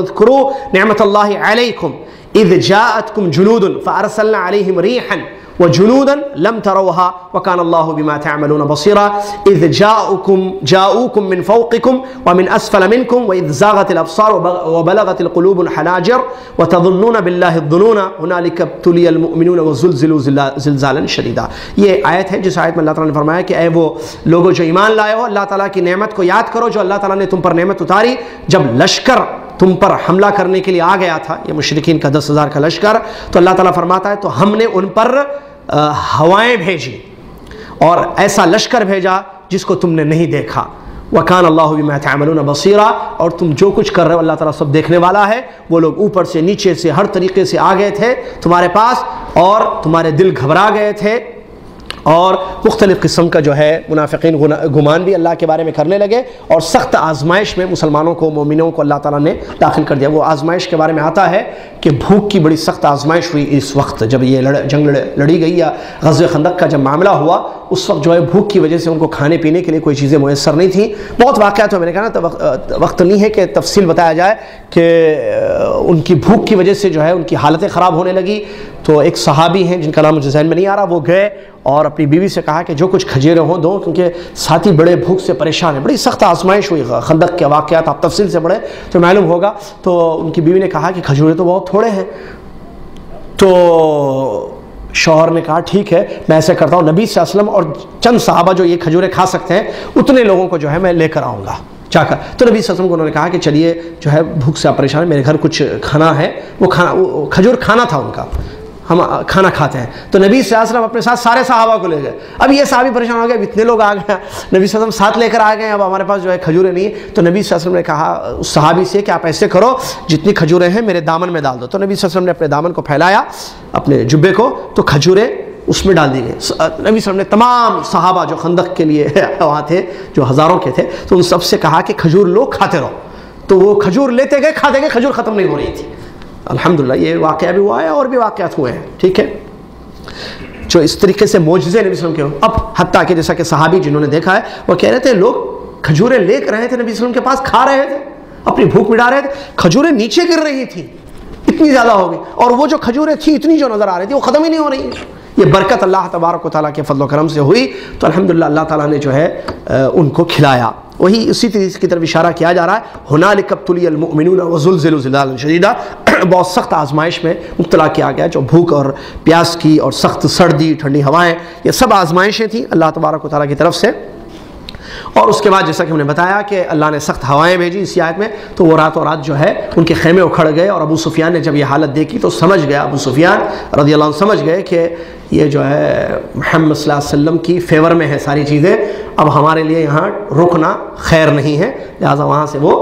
اذکروا نعمت اللہ علیکم اذ جاءتکم جنود فارسلنا علیہم ریحا وجنودا لم تروها وكان الله بما تعملون بصيرا اذ جاءوكم من فوقكم ومن اسفل منكم واذ زاغت الابصار وبلغت القلوب الحناجر وتظنون بالله الظنون هنالك ابتلي المؤمنون وزلزلوا زلزالا شديدا. یہ آیت ہے جس آیت میں اللہ تعالیٰ نے فرمایا کہ اے وہ لوگوں جو ایمان لائے ہو، اللہ تعالیٰ کی نعمت کو یاد کرو جو اللہ تعالیٰ نے تم پر نعمت اتاری جب لشکر تم پر حملہ کرنے کے لیے آ گیا تھا، یہ مشرکین کا 10,000 کا لشکر. تو اللہ تعالیٰ فرماتا ہے تو ہم نے ان پر ہوائیں بھیجی اور ایسا لشکر بھیجا جس کو تم نے نہیں دیکھا. وَكَانَ اللَّهُ بِمَا تَعْمَلُونَ بَصِيرًا، اور تم جو کچھ کر رہے ہو اللہ تعالیٰ سب دیکھنے والا ہے۔ وہ لوگ اوپر سے نیچے سے ہر طریقے سے آ گئے تھے تمہارے پاس، اور تمہارے دل گھبرا گئے تھے، اور مختلف قسم کا جو ہے منافقین گمان بھی اللہ کے بارے میں کرنے لگے، اور سخت آزمائش میں مسلمانوں کو، مومنوں کو اللہ تعالیٰ نے داخل کر دیا۔ وہ آزمائش کے بارے میں آتا ہے کہ بھوک کی بڑی سخت آزمائش ہوئی اس وقت جب یہ جنگ لڑی گئی، یا غزوہ خندق کا جب معاملہ ہوا، اس وقت جو ہے بھوک کی وجہ سے ان کو کھانے پینے کے لیے کوئی چیزیں میسر نہیں تھیں۔ بہت واقعات ہیں، میں نے کہا نا وقت نہیں ہے کہ تفصیل بتایا جائے کہ ان کی بھوک کی وجہ سے جو ہے ان کی حالتیں خراب ہونے لگی۔ تو ایک صحابی ہیں جن کا نام مجھے ذہن میں نہیں آ رہا، وہ گئے اور اپنی بیوی سے کہا کہ جو کچھ کھجوریں ہوں دو، کیونکہ ساتھی بڑے بھوک سے پریشان ہیں۔ بڑی سخت آزمائش ہوئی، خندق کے واقعات آپ تفصیل سے پڑھیں تو معلوم ہوگا۔ تو ان کی بیوی نے کہا کہ کھجوریں تو بہت تھوڑے ہیں، تو شوہر نے کہا ٹھیک ہے میں ایسے کرتا ہوں، نبی صلی اللہ علیہ وسلم اور چند صحابہ جو یہ کھجوریں کھا سکتے ہیں اتنے لوگوں کو جو ہے میں لے کر آؤں گا چاہ کر۔ تو نبی صلی اللہ علیہ وسلم کو انہوں نے کہا کہ چلیے جو ہے بھوک سے آپ پریشان ہیں، میرے گھر کچھ کھانا ہے، وہ کھجور کھانا تھا ان کا، ہم کھانا کھاتے ہیں۔ تو نبی صلی اللہ علیہ وسلم اپنے ساتھ سارے صحابہ کو لے گئے۔ اب یہ صحابی پریشان ہو گئے، اتنے لوگ آ گئے، نبی صلی اللہ علیہ وسلم ساتھ لے کر آ گئے، اب ہمارے پاس جو ہے کھجوریں نہیں ہیں۔ تو نبی صلی اللہ علیہ وسلم نے کہا اس صحابی سے کہ آپ ایسے کرو، جتنی کھجوریں ہیں میرے دامن میں ڈال دو۔ تو نبی صلی اللہ علیہ وسلم نے اپنے دامن کو پھیلایا، اپنے جبے کو، تو کھجوریں اس میں ڈال دی گئی۔ نبی صلی اللہ علیہ وسلم نے تمام صحابہ جو خندق کے لیے وہاں تھے، جو ہزاروں کے تھے، تو ان سب سے کہا کہ کھجور لو، کھاتے رہو۔ تو وہ کھجور لیتے گئے، کھاتے گئے، کھجور ختم نہیں ہو رہی تھی۔ الحمدللہ یہ واقعہ بھی ہوا ہے اور بھی واقعات ہوئے ہیں، ٹھیک ہے، جو اس طریقے سے معجزے نبی صلی اللہ علیہ وسلم کے۔ اب حتیٰ کہ جیسا کہ صحابی جنہوں نے دیکھا ہے وہ کہہ رہے تھے لوگ کھجوریں لے کر رہے تھے نبی صلی اللہ علیہ وسلم کے پاس، کھا رہے تھے، اپنی بھوک مٹا رہے تھے، کھجوریں نیچے گر رہی تھیں، اتنی زیادہ ہو گئی، اور وہ جو کھجوریں تھیں اتنی جو نظر آ رہی تھی وہ ختم ہی نہیں ہو رہی۔ یہ برکت اللہ تبارک و تعالیٰ کے فضل و کرم سے ہوئی، تو الحمدللہ اللہ تعالیٰ نے جو ہے ان کو کھلایا۔ وہی اسی طریقے کی طرف اشارہ کیا جا رہا ہے، هنالک ابتلی المؤمنون وزلزلوا زلزالا شدیدا، بہت سخت آزمائش میں مبتلا کیا گیا، جو بھوک اور پیاس کی اور سخت سردی، ٹھنڈی ہوائیں، یہ سب آزمائشیں تھیں اللہ تبارک و تعالیٰ کی طرف سے۔ اور اس کے بعد جیسا کہ ہم نے بتایا کہ اللہ نے سخت ہوائیں بھیجی اسی آیت میں، تو وہ راتوں رات جو ہے ان کے خیمے اکھڑ گئے، اور ابو سفیان نے جب یہ حالت دیکھی تو سمجھ گیا، ابو سفیان رضی اللہ عنہ سمجھ گئے کہ یہ جو ہے محمد صلی اللہ علیہ وسلم کی فیور میں ہے ساری چیزیں، اب ہمارے لیے یہاں رکنا خیر نہیں ہے، لہٰذا وہاں سے وہ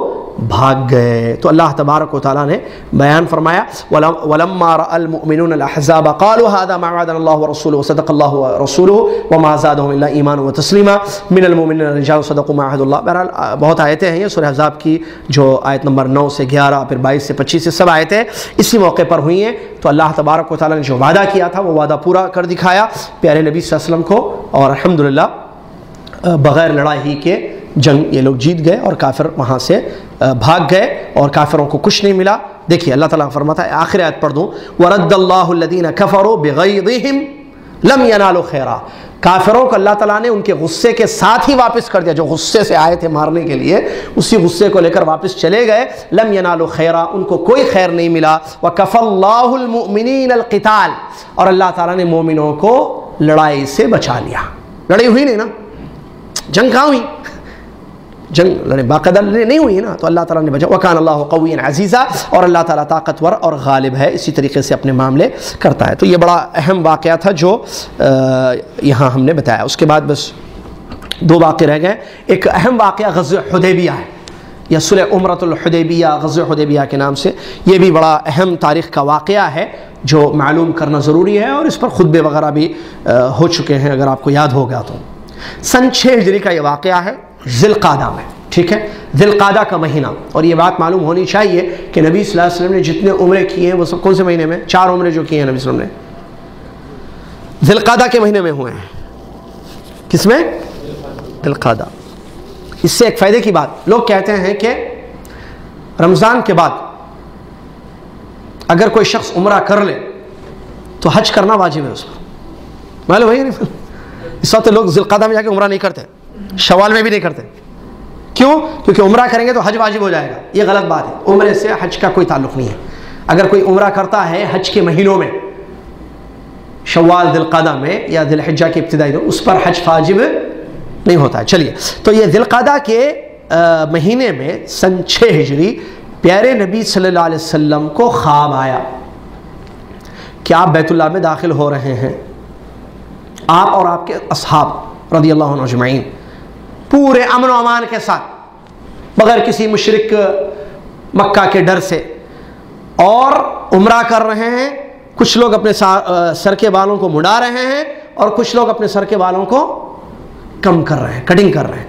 بھاگ گئے۔ تو اللہ تبارک و تعالیٰ نے بیان فرمایا وَلَمَّا رَأَى الْمُؤْمِنُونَ الْأَحْزَابَ قَالُوا هَذَا مَا وَعَدَنَا اللَّهُ وَرَسُولُهُ وَصَدَقَ اللَّهُ وَرَسُولُهُ وَمَا زَادَهُمْ إِلَّا إِيمَانًا وَتَسْلِيمًا مِنَ الْمُؤْمِنِينَ رِجَالٌ صَدَقُوا مَا عَاهَدُوا اللَّهَ۔ بہرحال بہت آیتیں ہیں یہ سورہ احزاب کی، جو آیت نمبر 9 سے 11 پھر 22 سے 25 سے سب آیتیں اسی موقع پر ہوئی ہیں۔ تو اللہ تبارک و تعالیٰ نے جو وعدہ کیا تھا وہ وعدہ پورا کر دکھایا پیارے نبی صلی اللہ علیہ وسلم کو، اور الحمدللہ بغیر لڑائی کے جنگ یہ لوگ جیت گئے، اور کافر وہاں سے بھاگ گئے، اور کافروں کو کچھ نہیں ملا۔ دیکھیے اللہ تعالیٰ فرماتا ہے، آخر آیت پڑھ دوں، وَرَدَّ اللَّهُ الَّذِينَ كَفَرُوا بِغَيْظِهِمْ لَمْ يَنَالُوا خَيْرًا۔ کافروں کو اللہ تعالیٰ نے ان کے غصے کے ساتھ ہی واپس کر دیا، جو غصے سے آئے تھے مارنے کے لیے، اسی غصے کو لے کر واپس چلے گئے۔ لَمْ يَنَالُوا خَيْرًا، ان کو کوئی خیر نہیں ملا۔ وَكَفَى اللَّهُ الْمُؤْمِنِينَ الْقِتَالَ، اور اللہ تعالیٰ نے مومنوں کو لڑائی سے بچا لیا۔ لڑائی ہوئی نہیں نا، جنگ کہاں ہوئی، جنگ باقاعدہ نہیں ہوئی نا، تو اللہ تعالیٰ نے بچا۔ وَكَانَ اللَّهُ قَوِيًّا عَزِيزًا، اور اللہ تعالیٰ طاقتور اور غالب ہے، اسی طریقے سے اپنے معاملے کرتا ہے۔ تو یہ بڑا اہم واقعہ تھا جو یہاں ہم نے بتایا۔ اس کے بعد بس 2 واقعے رہ گئے۔ ایک اہم واقعہ غزوہ حدیبیہ ہے، یا صلح عمرۃ الحدیبیہ، غزوہ حدیبیہ کے نام سے، یہ بھی بڑا اہم تاریخ کا واقعہ ہے جو معلوم کرنا ضروری ہے، اور اس پر خطبے وغیرہ بھی ہو چکے ہیں اگر آپ کو یاد ہوگا تو۔ سن 6 ہجری کا یہ واقعہ ہے، ذی القعدہ میں، ٹھیک ہے، ذی القعدہ کا مہینہ۔ اور یہ بات معلوم ہونی چاہیے کہ نبی صلی اللہ علیہ وسلم نے جتنے عمرے کیے ہیں وہ سب کون سے مہینے میں؟ 4 عمرے جو کیے ہیں نبی صلی اللہ علیہ وسلم نے ذی القعدہ کے مہینے میں ہوئے ہیں۔ کس میں؟ ذی القعدہ۔ اس سے ایک فائدے کی بات، لوگ کہتے ہیں کہ رمضان کے بعد اگر کوئی شخص عمرہ کر لے تو حج کرنا واجب ہے اس پر، معلوم ہے نہیں؟ اس وقت لوگ ذی القعدہ میں جا کے عمرہ نہیں کرتے، شوال میں بھی نہیں کرتے، کیوں؟ کیونکہ عمرہ کریں گے تو حج واجب ہو جائے گا۔ یہ غلط بات ہے، عمرے سے حج کا کوئی تعلق نہیں ہے۔ اگر کوئی عمرہ کرتا ہے حج کے مہینوں میں، شوال، ذی القعدہ میں، یا ذی الحجہ کے ابتدائی دن، اس پر حج واجب نہیں ہوتا ہے۔ چلیے، تو یہ ذی القعدہ کے مہینے میں سن 6 ہجری پیارے نبی صلی اللہ علیہ وسلم کو خواب آیا کہ آپ بیت اللہ میں داخل ہو رہے ہیں، آپ اور آپ کے اصحاب رضی اللہ عنہ اجمعین، پورے امن و امان کے ساتھ بغیر کسی مشرک مکہ کے ڈر سے، اور عمرہ کر رہے ہیں. کچھ لوگ اپنے سر کے بالوں کو مڈا رہے ہیں اور کچھ لوگ اپنے سر کے بالوں کو کم کر رہے ہیں، کٹنگ کر رہے ہیں.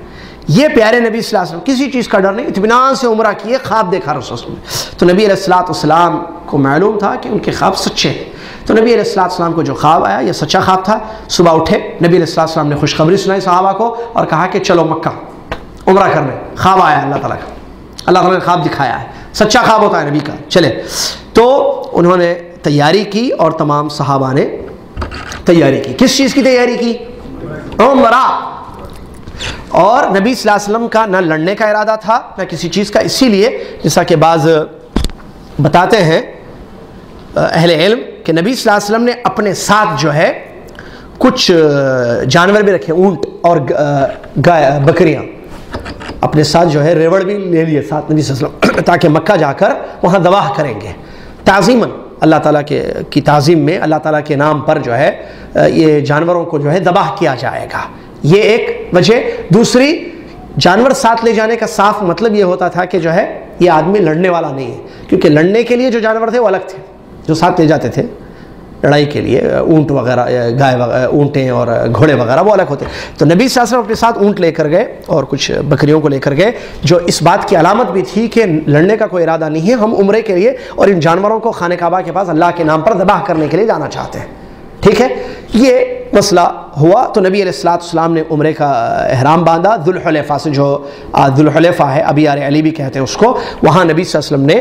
یہ پیارے نبی صلی اللہ علیہ وسلم کسی چیز کا ڈر نہیں، اطمینان سے عمرہ کیے. خواب دیکھا رسول نے، تو نبی علیہ السلام کو معلوم تھا کہ ان کے خواب سچے ہیں. تو نبی علیہ السلام کو جو خواب آیا یہ سچا خواب تھا. صبح اٹھے، نبی علیہ السلام نے خوشخبری سنائی صحابہ کو اور کہا کہ چلو مکہ عمرہ کرنے. خواب آیا اللہ تعالیٰ کا، اللہ تعالیٰ نے خواب دکھایا ہے، سچا خواب ہوتا ہے نبی کا. چلے تو انہوں نے تیاری کی اور تمام صحابہ نے تیاری کی. کس چیز کی تیاری کی؟ عمرہ. اور نبی صلی اللہ علیہ وسلم کا نہ لڑنے کا ارادہ تھا نہ کسی چیز کا. اسی لیے جیسا کہ بعض بتاتے ہیں اہل علم کہ نبی صلی اللہ علیہ وسلم نے اپنے ساتھ جو ہے کچھ جانور بھی رکھے، اونٹ اور گائے، بکریاں اپنے ساتھ جو ہے ریوڑ بھی لے لیے ساتھ نبی صلی اللہ علیہ وسلم، تاکہ مکہ جا کر وہاں ذبح کریں گے تعظیماً اللہ تعالیٰ کی تعظیم میں، اللہ تعالیٰ کے نام پر جو ہے یہ جانوروں کو جو ہے ذبح کیا جائے گا. یہ ایک وجہ. دوسری، جانور ساتھ لے جانے کا صاف مطلب یہ ہوتا تھا کہ جو ہے یہ آدمی لڑنے والا نہیں ہے، کیونکہ لڑنے کے لیے جو جانور تھے وہ الگ تھے جو ساتھ لے جاتے تھے لڑائی کے لیے، اونٹ وغیرہ، گائے وغیرہ، اونٹیں اور گھوڑے وغیرہ وہ الگ ہوتے. تو نبی صلی اللہ علیہ وسلم اپنے ساتھ اونٹ لے کر گئے اور کچھ بکریوں کو لے کر گئے، جو اس بات کی علامت بھی تھی کہ لڑنے کا کوئی ارادہ نہیں ہے، ہم عمرے کے لیے اور ان جانوروں کو خانہ کعبہ کے پاس اللہ کے نام پر ذبح کرنے کے لیے جانا چاہتے ہیں. ٹھیک ہے، یہ مسئلہ ہوا. تو نبی علیہ السلام نے عمرے کا احرام باندھا ذوالحلیفہ سے، جو ذوالحلیفہ ہے، ابیار علی بھی کہتے ہیں اس کو. وہاں نبی صلی اللہ علیہ وسلم نے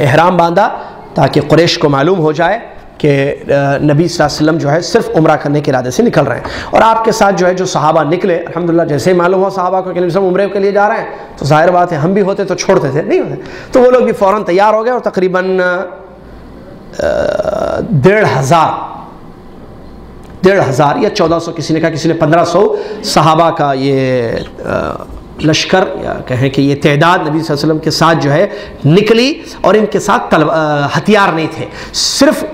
احرام باندھا تاکہ قریش کو معلوم ہو جائے کہ نبی صلی اللہ علیہ وسلم جو ہے صرف عمرہ کرنے کے ارادے سے نکل رہے ہیں. اور آپ کے ساتھ جو ہے جو صحابہ نکلے، الحمدللہ جیسے ہی معلوم ہوا صحابہ کو کہ نبی صلی اللہ علیہ وسلم عمرے کے لیے جا رہے ہیں، تو ظاہر بات ہے ہم بھی ہوتے تو چھوڑتے تھے، نہیں ہوتے. تو وہ لوگ بھی فوراً تیار ہو گئے اور تقریباً 1,500 یا 1400، کسی نے کہا، کسی نے 1500 صحابہ کا یہ لشکر یا کہیں کہ یہ تعداد نبی صلی اللہ علیہ وسلم کے ساتھ جو ہے نکلی. اور ان کے ساتھ ہتھیار نہیں تھے، صرف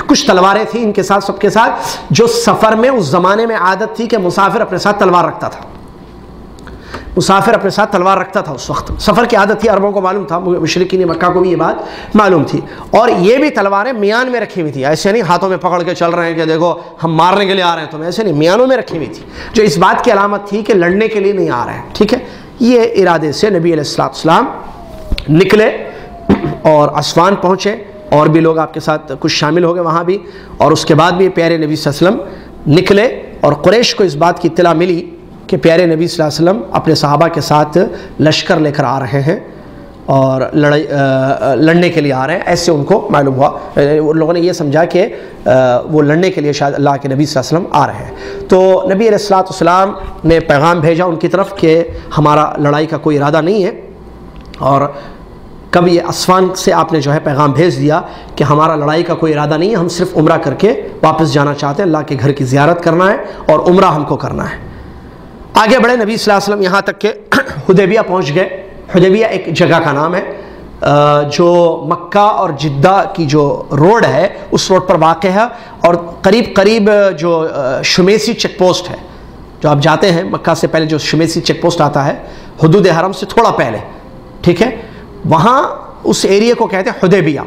کچھ تلواریں تھیں ان کے ساتھ، سب کے ساتھ. جو سفر میں اس زمانے میں عادت تھی کہ مسافر اپنے ساتھ تلوار رکھتا تھا، مسافر اپنے ساتھ تلوار رکھتا تھا. اس وقت سفر کی عادت تھی، عربوں کو معلوم تھا، مشرکین مکہ کو بھی یہ بات معلوم تھی. اور یہ بھی تلواریں میان میں رکھی ہوئی تھی، ایسے نہیں ہاتھوں میں پکڑ کے چل رہے ہیں کہ دیکھو ہم مارنے کے لیے آ رہے ہیں، تو ایسے نہیں، میانوں میں رکھی ہوئی تھی، جو اس بات کی علامت تھی کہ لڑنے کے لیے نہیں آ رہے ہیں. ٹھیک ہے، یہ ارادے سے نبی علیہ السلام نکلے اور اسوان پہنچے، اور بھی لوگ آپ کے ساتھ کچھ شامل ہو گئے وہاں بھی. اور اس کے بعد بھی پیارے نبی صلی اللہ علیہ وسلم نکلے، اور قریش کو اس بات کی اطلاع ملی کہ پیارے نبی صلی اللہ علیہ وسلم اپنے صحابہ کے ساتھ لشکر لے کر آ رہے ہیں اور لڑنے کے لیے آ رہے ہیں. ایسے ان کو معلوم ہوا، ان لوگوں نے یہ سمجھا کہ وہ لڑنے کے لیے شاید اللہ کے نبی صلی اللہ علیہ وسلم آ رہے ہیں. تو نبی علیہ السلام نے پیغام بھیجا ان کی طرف کہ ہمارا لڑائی کا کوئی ارادہ نہیں ہے. اور کب یہ اسوان سے آپ نے جو ہے پیغام بھیج دیا کہ ہمارا لڑائی کا کوئی ارادہ نہیں ہے، ہم صرف عمرہ کر کے واپس جانا چاہتے ہیں، اللہ کے گھر کی زیارت کرنا ہے اور عمرہ ہم کو کرنا ہے. آگے بڑھے نبی صلی اللہ علیہ وسلم یہاں تک کہ حدیبیہ پہنچ گئے. حدیبیہ ایک جگہ کا نام ہے جو مکہ اور جدہ کی جو روڈ ہے اس روڈ پر واقع ہے، اور قریب جو شمیسی چیک پوسٹ ہے، جو آپ جاتے ہیں مکہ سے پہلے جو شمیسی چیک پوسٹ آتا ہے حدود حرم سے تھوڑا پہلے، ٹھیک ہے، وہاں اس ایریے کو کہتے ہیں حدیبیہ.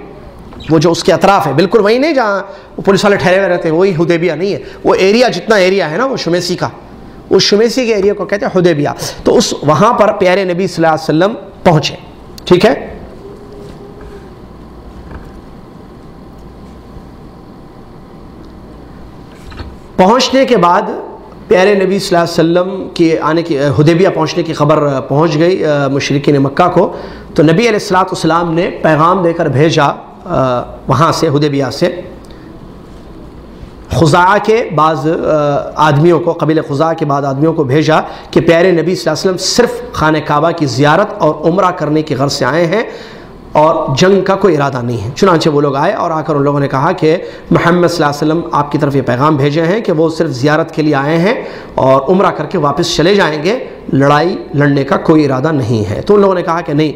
وہ جو اس کے اطراف ہے، بالکل وہی نہیں جہاں پولیس والے ٹھہرے ہوئے رہتے ہیں، وہی حدیبیہ نہیں ہے. وہ ایریا جتنا ایریا ہے نا وہ شمیسی کا، اس شمیسی کے ایریا کو کہتے ہیں حدیبیہ. تو اس وہاں پر پیارے نبی صلی اللہ علیہ وسلم پہنچے. ٹھیک ہے، پہنچنے کے بعد پیارے نبی صلی اللہ علیہ وسلم کے آنے کی، حدیبیہ پہنچنے کی خبر پہنچ گئی مشرکین مکہ کو. تو نبی علیہ السلام نے پیغام دے کر بھیجا وہاں سے، حدیبیہ سے، خزاعہ کے بعض آدمیوں کو، قبیلہ خزاعہ کے بعض آدمیوں کو بھیجا کہ پیارے نبی صلی اللہ علیہ وسلم صرف خانہ کعبہ کی زیارت اور عمرہ کرنے کی غرض سے آئے ہیں اور جنگ کا کوئی ارادہ نہیں ہے. چنانچہ وہ لوگ آئے اور آ کر ان لوگوں نے کہا کہ محمد صلی اللہ علیہ وسلم آپ کی طرف یہ پیغام بھیجے ہیں کہ وہ صرف زیارت کے لیے آئے ہیں اور عمرہ کر کے واپس چلے جائیں گے، لڑائی لڑنے کا کوئی ارادہ نہیں ہے. تو ان لوگوں نے کہا کہ نہیں،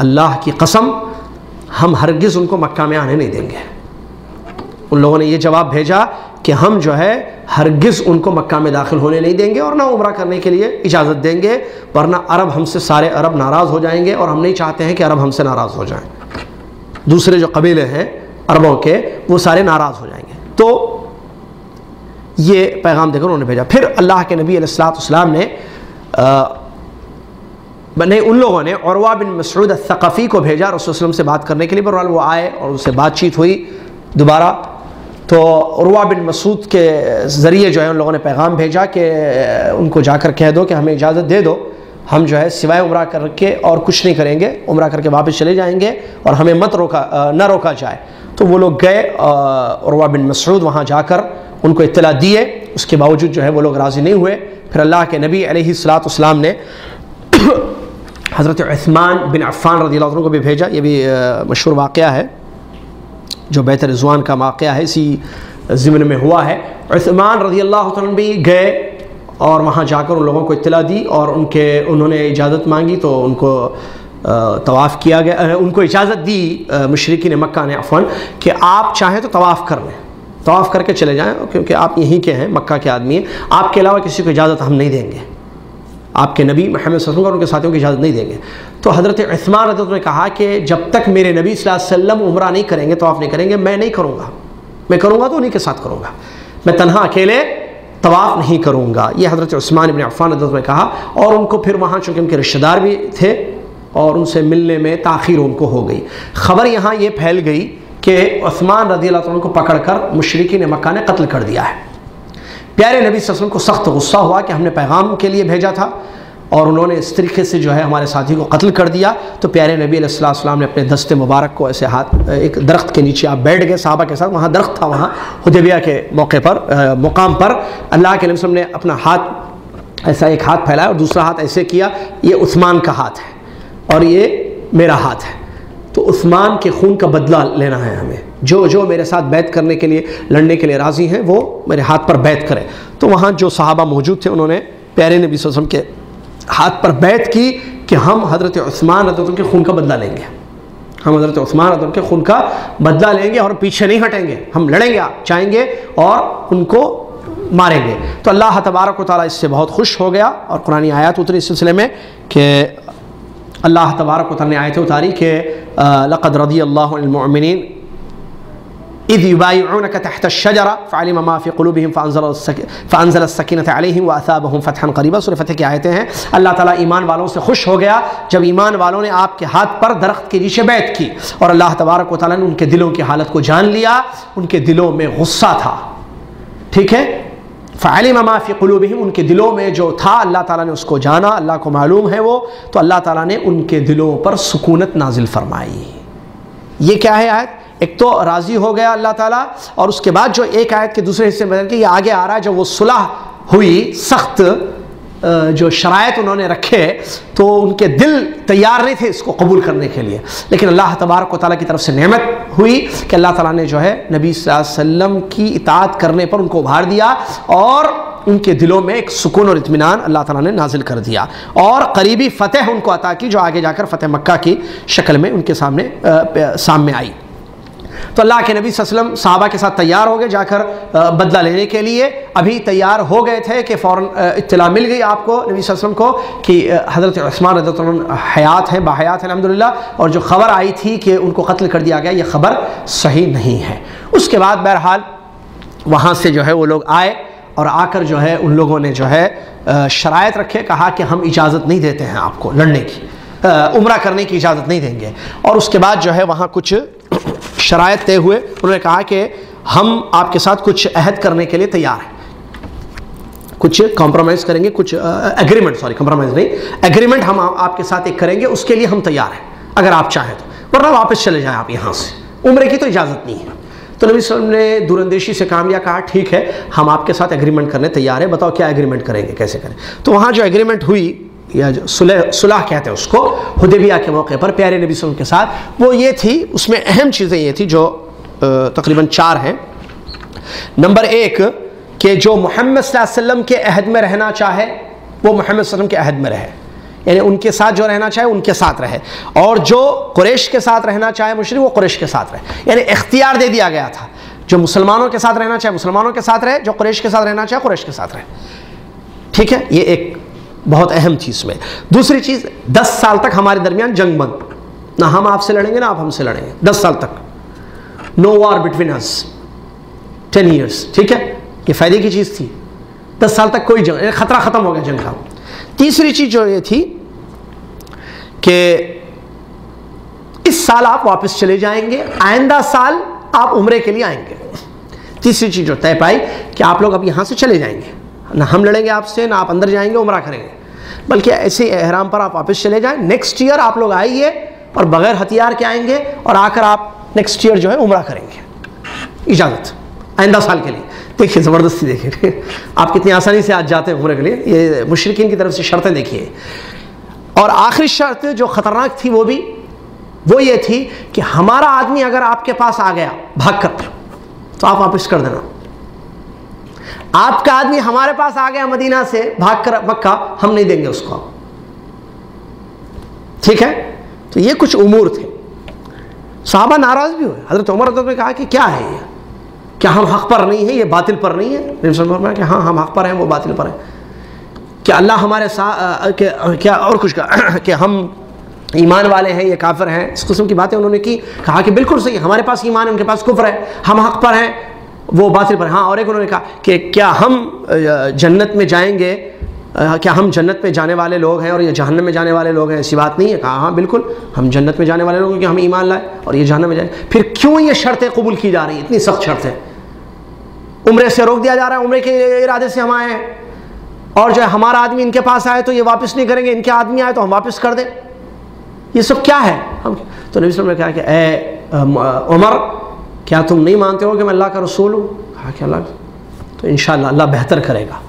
اللہ کی قسم ہم ہرگز ان کو مکہ میں آنے نہیں دیں گے. ان لوگوں نے یہ جواب بھیجا کہ ہم جو ہے ہرگز ان کو مکہ میں داخل ہونے نہیں دیں گے اور نہ عمرہ کرنے کے لیے اجازت دیں گے، ورنہ عرب ہم سے، سارے عرب ناراض ہو جائیں گے، اور ہم نہیں چاہتے ہیں کہ عرب ہم سے ناراض ہو جائیں، دوسرے جو قبیلے ہیں عربوں کے وہ سارے ناراض ہو جائیں گے۔ تو یہ پیغام دے کر انہوں نے بھیجا۔ پھر اللہ کے نبی علیہ الصلوۃ والسلام نے ان لوگوں نے عروہ بن مسعود الثقفی کو بھیجا رسول اللہ علیہ وسلم سے بات کرنے کے لیے، بہرحال وہ آئے اور ان سے بات چیت ہوئی دوبارہ۔ تو عروہ بن مسعود کے ذریعے جو ہے ان لوگوں نے پیغام بھیجا کہ ان کو جا کر کہہ دو کہ ہمیں اجازت دے دو، ہم جو ہے سوائے عمرہ کر کے اور کچھ نہیں کریں گے، عمرہ کر کے واپس چلے جائیں گے اور ہمیں نہ روکا جائے۔ تو وہ لوگ گئے، عروہ بن مسعود وہاں جا کر ان کو اطلاع دیے، اس کے باوجود جو ہے وہ لوگ راضی نہیں ہوئے۔ پھر اللہ کے نبی علیہ الصلوۃ والسلام نے حضرت عثمان بن عفان رضی اللہ عنہ کو بھی بھیجا۔ یہ بھی مشہور واقعہ ہے جو بیت رضوان کا واقعہ ہے، اسی ضمن میں ہوا ہے۔ عثمان رضی اللہ عنہ بھی گئے اور وہاں جا کر ان لوگوں کو اطلاع دی، اور انہوں نے اجازت مانگی تو ان کو طواف کیا گیا، ان کو اجازت دی مشرکین مکہ نے عفواً کہ آپ چاہیں تو طواف کر لیں، طواف کر کے چلے جائیں، کیونکہ آپ یہیں کے ہیں، مکہ کے آدمی ہیں، آپ کے علاوہ کسی کو اجازت ہم نہیں دیں گے، آپ کے نبی محمد صلی اللہ علیہ وسلم اور ان کے ساتھیوں کی اجازت نہیں دیں گے۔ تو حضرت عثمان رضی اللہ عنہ نے کہا کہ جب تک میرے نبی صلی اللہ علیہ وسلم عمرہ نہیں کریں گے، طواف نہیں کریں گے، میں نہیں کروں گا، میں کروں گا تو انہیں کے ساتھ کروں گا، میں تنہا اکیلے طواف نہیں کروں گا، یہ حضرت عثمان بن عفان رضی اللہ عنہ نے کہا۔ اور ان کو پھر وہاں چونکہ ان کے رشتہ دار بھی تھے اور ان سے ملنے میں تاخیر ان کو ہو گئی، خبر یہاں یہ پھیل گئی کہ عثمان رضی اللہ عنہ کو پکڑ کر مشرکین مکہ نے قتل کر دیا ہے۔ پیارے نبی صلی اللہ علیہ وسلم کو سخت غصہ ہوا کہ ہم نے پیغام کے لیے بھیجا تھا اور انہوں نے اس طریقے سے جو ہے ہمارے ساتھی کو قتل کر دیا۔ تو پیارے نبی علیہ الصلوۃ والسلام نے اپنے دست مبارک کو ایسے ہاتھ، ایک درخت کے نیچے آپ بیٹھ گئے صحابہ کے ساتھ، وہاں درخت تھا، وہاں حدیبیہ کے موقع پر مقام پر اللہ کے نبی صلی اللہ علیہ وسلم نے اپنا ہاتھ ایسا، ایک ہاتھ پھیلایا اور دوسرا ہاتھ ایسے کیا، یہ عثمان کا ہاتھ ہے اور یہ میرا ہاتھ ہے، تو عثمان کے خون کا بدلہ لینا ہے ہمیں، جو میرے ساتھ بیعت کرنے کے لیے، لڑنے کے لیے راضی ہیں وہ میرے ہاتھ پر بیعت کرے۔ تو وہاں جو صحابہ موجود تھے انہوں نے پیارے نبی صلی اللہ علیہ وسلم کے ہاتھ پر بیعت کی کہ ہم حضرت عثمان رضی اللہ عنہ کے خون کا بدلہ لیں گے، ہم حضرت عثمان رضی اللہ عنہ کے خون کا بدلہ لیں گے اور پیچھے نہیں ہٹیں گے، ہم لڑیں گے، چاہیں گے اور ان کو ماریں گے۔ تو اللہ تبارک و تعالیٰ اس سے بہت خوش ہو گیا اور قرآن آیات اتری اس سلسلے میں کہ اللہ تبارک و تعالیٰ نے آیتیں اتاری کہ لقد رضی اللہ عن المؤمنین اذ یبایعونک تحت الشجرہ فعلم ما فی قلوبہم فانزل السکینۃ علیہم واثابہم فتحا قریبا۔ سورہ فتح کی آیتیں ہیں۔ اللہ تعالیٰ ایمان والوں سے خوش ہو گیا جب ایمان والوں نے آپ کے ہاتھ پر درخت کے نیچے بیعت کی، اور اللہ تبارک و تعالیٰ نے ان کے دلوں کی حالت کو جان لیا، ان کے دلوں میں غصہ تھا، ٹھیک ہے، فعلم ما فی قلوبہم، ان کے دلوں میں جو تھا اللہ تعالیٰ نے اس کو جانا، اللہ کو معلوم ہے وہ، تو اللہ تعالیٰ نے ان کے دلوں پر سکونت نازل فرمائی۔ یہ کیا ہے آیت؟ ایک تو راضی ہو گیا اللہ تعالیٰ، اور اس کے بعد جو ایک آیت کے دوسرے حصے میں بدل کے یہ آگے آ رہا ہے، جب وہ صلح ہوئی، سخت جو شرائط انہوں نے رکھے تو ان کے دل تیار نہیں تھے اس کو قبول کرنے کے لیے، لیکن اللہ تبارک و تعالیٰ کی طرف سے نعمت ہوئی کہ اللہ تعالیٰ نے جو ہے نبی صلی اللہ علیہ وسلم کی اطاعت کرنے پر ان کو ابھار دیا اور ان کے دلوں میں ایک سکون اور اطمینان اللہ تعالیٰ نے نازل کر دیا، اور قریبی فتح ان کو عطا کی جو آگے جا کر فتح مکہ کی شکل میں ان کے سامنے آئی۔ تو اللہ کے نبی صلی اللہ علیہ وسلم صحابہ کے ساتھ تیار ہو گئے جا کر بدلہ لینے کے لیے، ابھی تیار ہو گئے تھے کہ فوراً اطلاع مل گئی آپ کو نبی صلی اللہ علیہ وسلم کو کہ حضرت عثمان رضی اللہ عنہ حیات ہیں، باحیات ہیں الحمدللہ، اور جو خبر آئی تھی کہ ان کو قتل کر دیا گیا یہ خبر صحیح نہیں ہے۔ اس کے بعد بہرحال وہاں سے جو ہے وہ لوگ آئے اور آ کر جو ہے ان لوگوں نے جو ہے شرائط رکھے، کہا کہ ہم اجازت نہیں دیتے ہیں آپ کو لڑنے کی، عمرہ کرنے کی اجازت نہیں دیں گے، اور اس کے بعد جو ہے وہاں کچھ شرائط طے ہوئے، انہوں نے کہا کہ ہم آپ کے ساتھ کچھ عہد کرنے کے لیے تیار ہیں، کچھ کمپرومائز کریں گے، کچھ کمپرومائز نہیں، ایگریمنٹ ہم آپ کے ساتھ ایک کریں گے، اس کے لیے ہم تیار ہیں اگر آپ چاہیں تو، ورنہ واپس چلے جائیں آپ یہاں سے، عمرے کی تو اجازت نہیں ہے۔ تو نبی صلی اللہ علیہ وسلم نے دوراندیشی سے کام لیا، کہا ٹھیک ہے ہم آپ کے ساتھ ایگریمنٹ کرنے تیار ہیں، بتاؤ کیا ایگریمنٹ کریں گے، کیسے کریں۔ تو وہاں جو ایگریمنٹ ہوئی یا جو صلح کہتے ہیں اس کو، حدیبیہ کے موقع پر پیارے نبی صلی اللہ علیہ وسلم کے ساتھ، وہ یہ تھی، اس میں اہم چیزیں یہ تھی جو تقریباً 4 ہیں۔ نمبر 1 کہ جو محمد صلی اللہ علیہ وسلم کے عہد میں رہنا چاہے وہ محمد صلی اللہ علیہ وسلم کے عہد میں رہے، یعنی ان کے ساتھ جو رہنا چاہے ان کے ساتھ رہے، اور جو قریش کے ساتھ رہنا چاہے مشرک وہ قریش کے ساتھ رہے، یعنی اختیار دے دیا گیا تھا۔ جو مسلمانوں کے ساتھ رہنا چاہے مسلمانوں کے ساتھ رہے، جو قریش کے ساتھ رہنا چاہے قریش کے ساتھ رہے. ٹھیک ہے، یہ ایک بہت اہم چیز میں. دوسری چیز، 10 سال تک ہمارے درمیان جنگ بند، نہ ہم آپ سے لڑیں گے نہ آپ ہم سے لڑیں گے. 10 سال تک نو وار بٹوین اس، 10 ایئرس. ٹھیک ہے، یہ فائدے کی چیز تھی. 10 سال تک کوئی جنگ، خطرہ ختم ہو گیا جنگ کا. تیسری چیز جو یہ تھی کہ اس سال آپ واپس چلے جائیں گے، آئندہ سال آپ عمرے کے لیے آئیں گے. تیسری چیز جو طے پائی کہ آپ لوگ اب یہاں سے چلے جائیں گے، نہ ہم لڑیں گے آپ سے، نہ آپ اندر جائیں گے عمرہ کریں گے، بلکہ ایسے احرام پر آپ واپس چلے جائیں. نیکسٹ ایئر آپ لوگ آئیے اور بغیر ہتھیار کے آئیں گے، اور آ کر آپ نیکسٹ ایئر جو ہے عمرہ کریں گے. اجازت آئندہ سال کے لیے. دیکھیے زبردستی، دیکھیے آپ کتنی آسانی سے آج جاتے ہیں عمرے کے لیے. یہ مشرکین کی طرف سے شرطیں دیکھیے. اور آخری شرط جو خطرناک تھی وہ یہ تھی کہ ہمارا آدمی اگر آپ کے پاس آ گیا بھاگ کر تو آپ واپس کر دینا. آپ کا آدمی ہمارے پاس آ گیا مدینہ سے بھاگ کر مکہ، ہم نہیں دیں گے اس کو. ٹھیک ہے، تو یہ کچھ امور تھے. صحابہ ناراض بھی ہوئے. حضرت عمر رضی اللہ عنہ نے کہا کہ کیا ہے یہ، کیا ہم حق پر نہیں ہیں، یہ باطل پر نہیں ہے؟ نبی صلی اللہ علیہ وسلم نے کہا کہ ہاں ہم حق پر ہیں، وہ باطل پر ہیں. کہ اللہ ہمارے ساتھ، کیا اور کچھ کہا کہ ہم ایمان والے ہیں، یہ کافر ہیں، اس قسم کی باتیں انہوں نے کی. کہا کہ بالکل صحیح، ہمارے پاس ایمان ہے، ان کے پاس کفر ہے، ہم حق پر ہیں، وہ باطل پر. ہاں، اور ایک انہوں نے کہا کہ کیا ہم جنت میں جائیں گے، کیا ہم جنت میں جانے والے لوگ ہیں اور یہ جہنم میں جانے والے لوگ ہیں؟ ایسی بات نہیں ہے. کہا ہاں بالکل، ہم جنت میں جانے والے لوگ ہیں کہ ہم ایمان لائے، اور یہ جہنم میں جائیں. پھر کیوں یہ شرطیں قبول کی جا رہی ہیں، اتنی سخت شرطیں؟ عمرے سے روک دیا جا رہا ہے، عمرے کے ارادے سے ہم آئے ہیں، اور جو ہے ہمارا آدمی ان کے پاس آئے تو یہ واپس نہیں کریں گے، ان کے آدمی آئے تو ہم واپس کر دیں. یہ سب کیا ہے؟ تو نبی صلی اللہ علیہ وسلم نے کہا کہ اے عمر، کیا تم نہیں مانتے ہو کہ میں اللہ کا رسول ہوں؟ کہا کہ اللہ، تو انشاءاللہ اللہ بہتر کرے گا.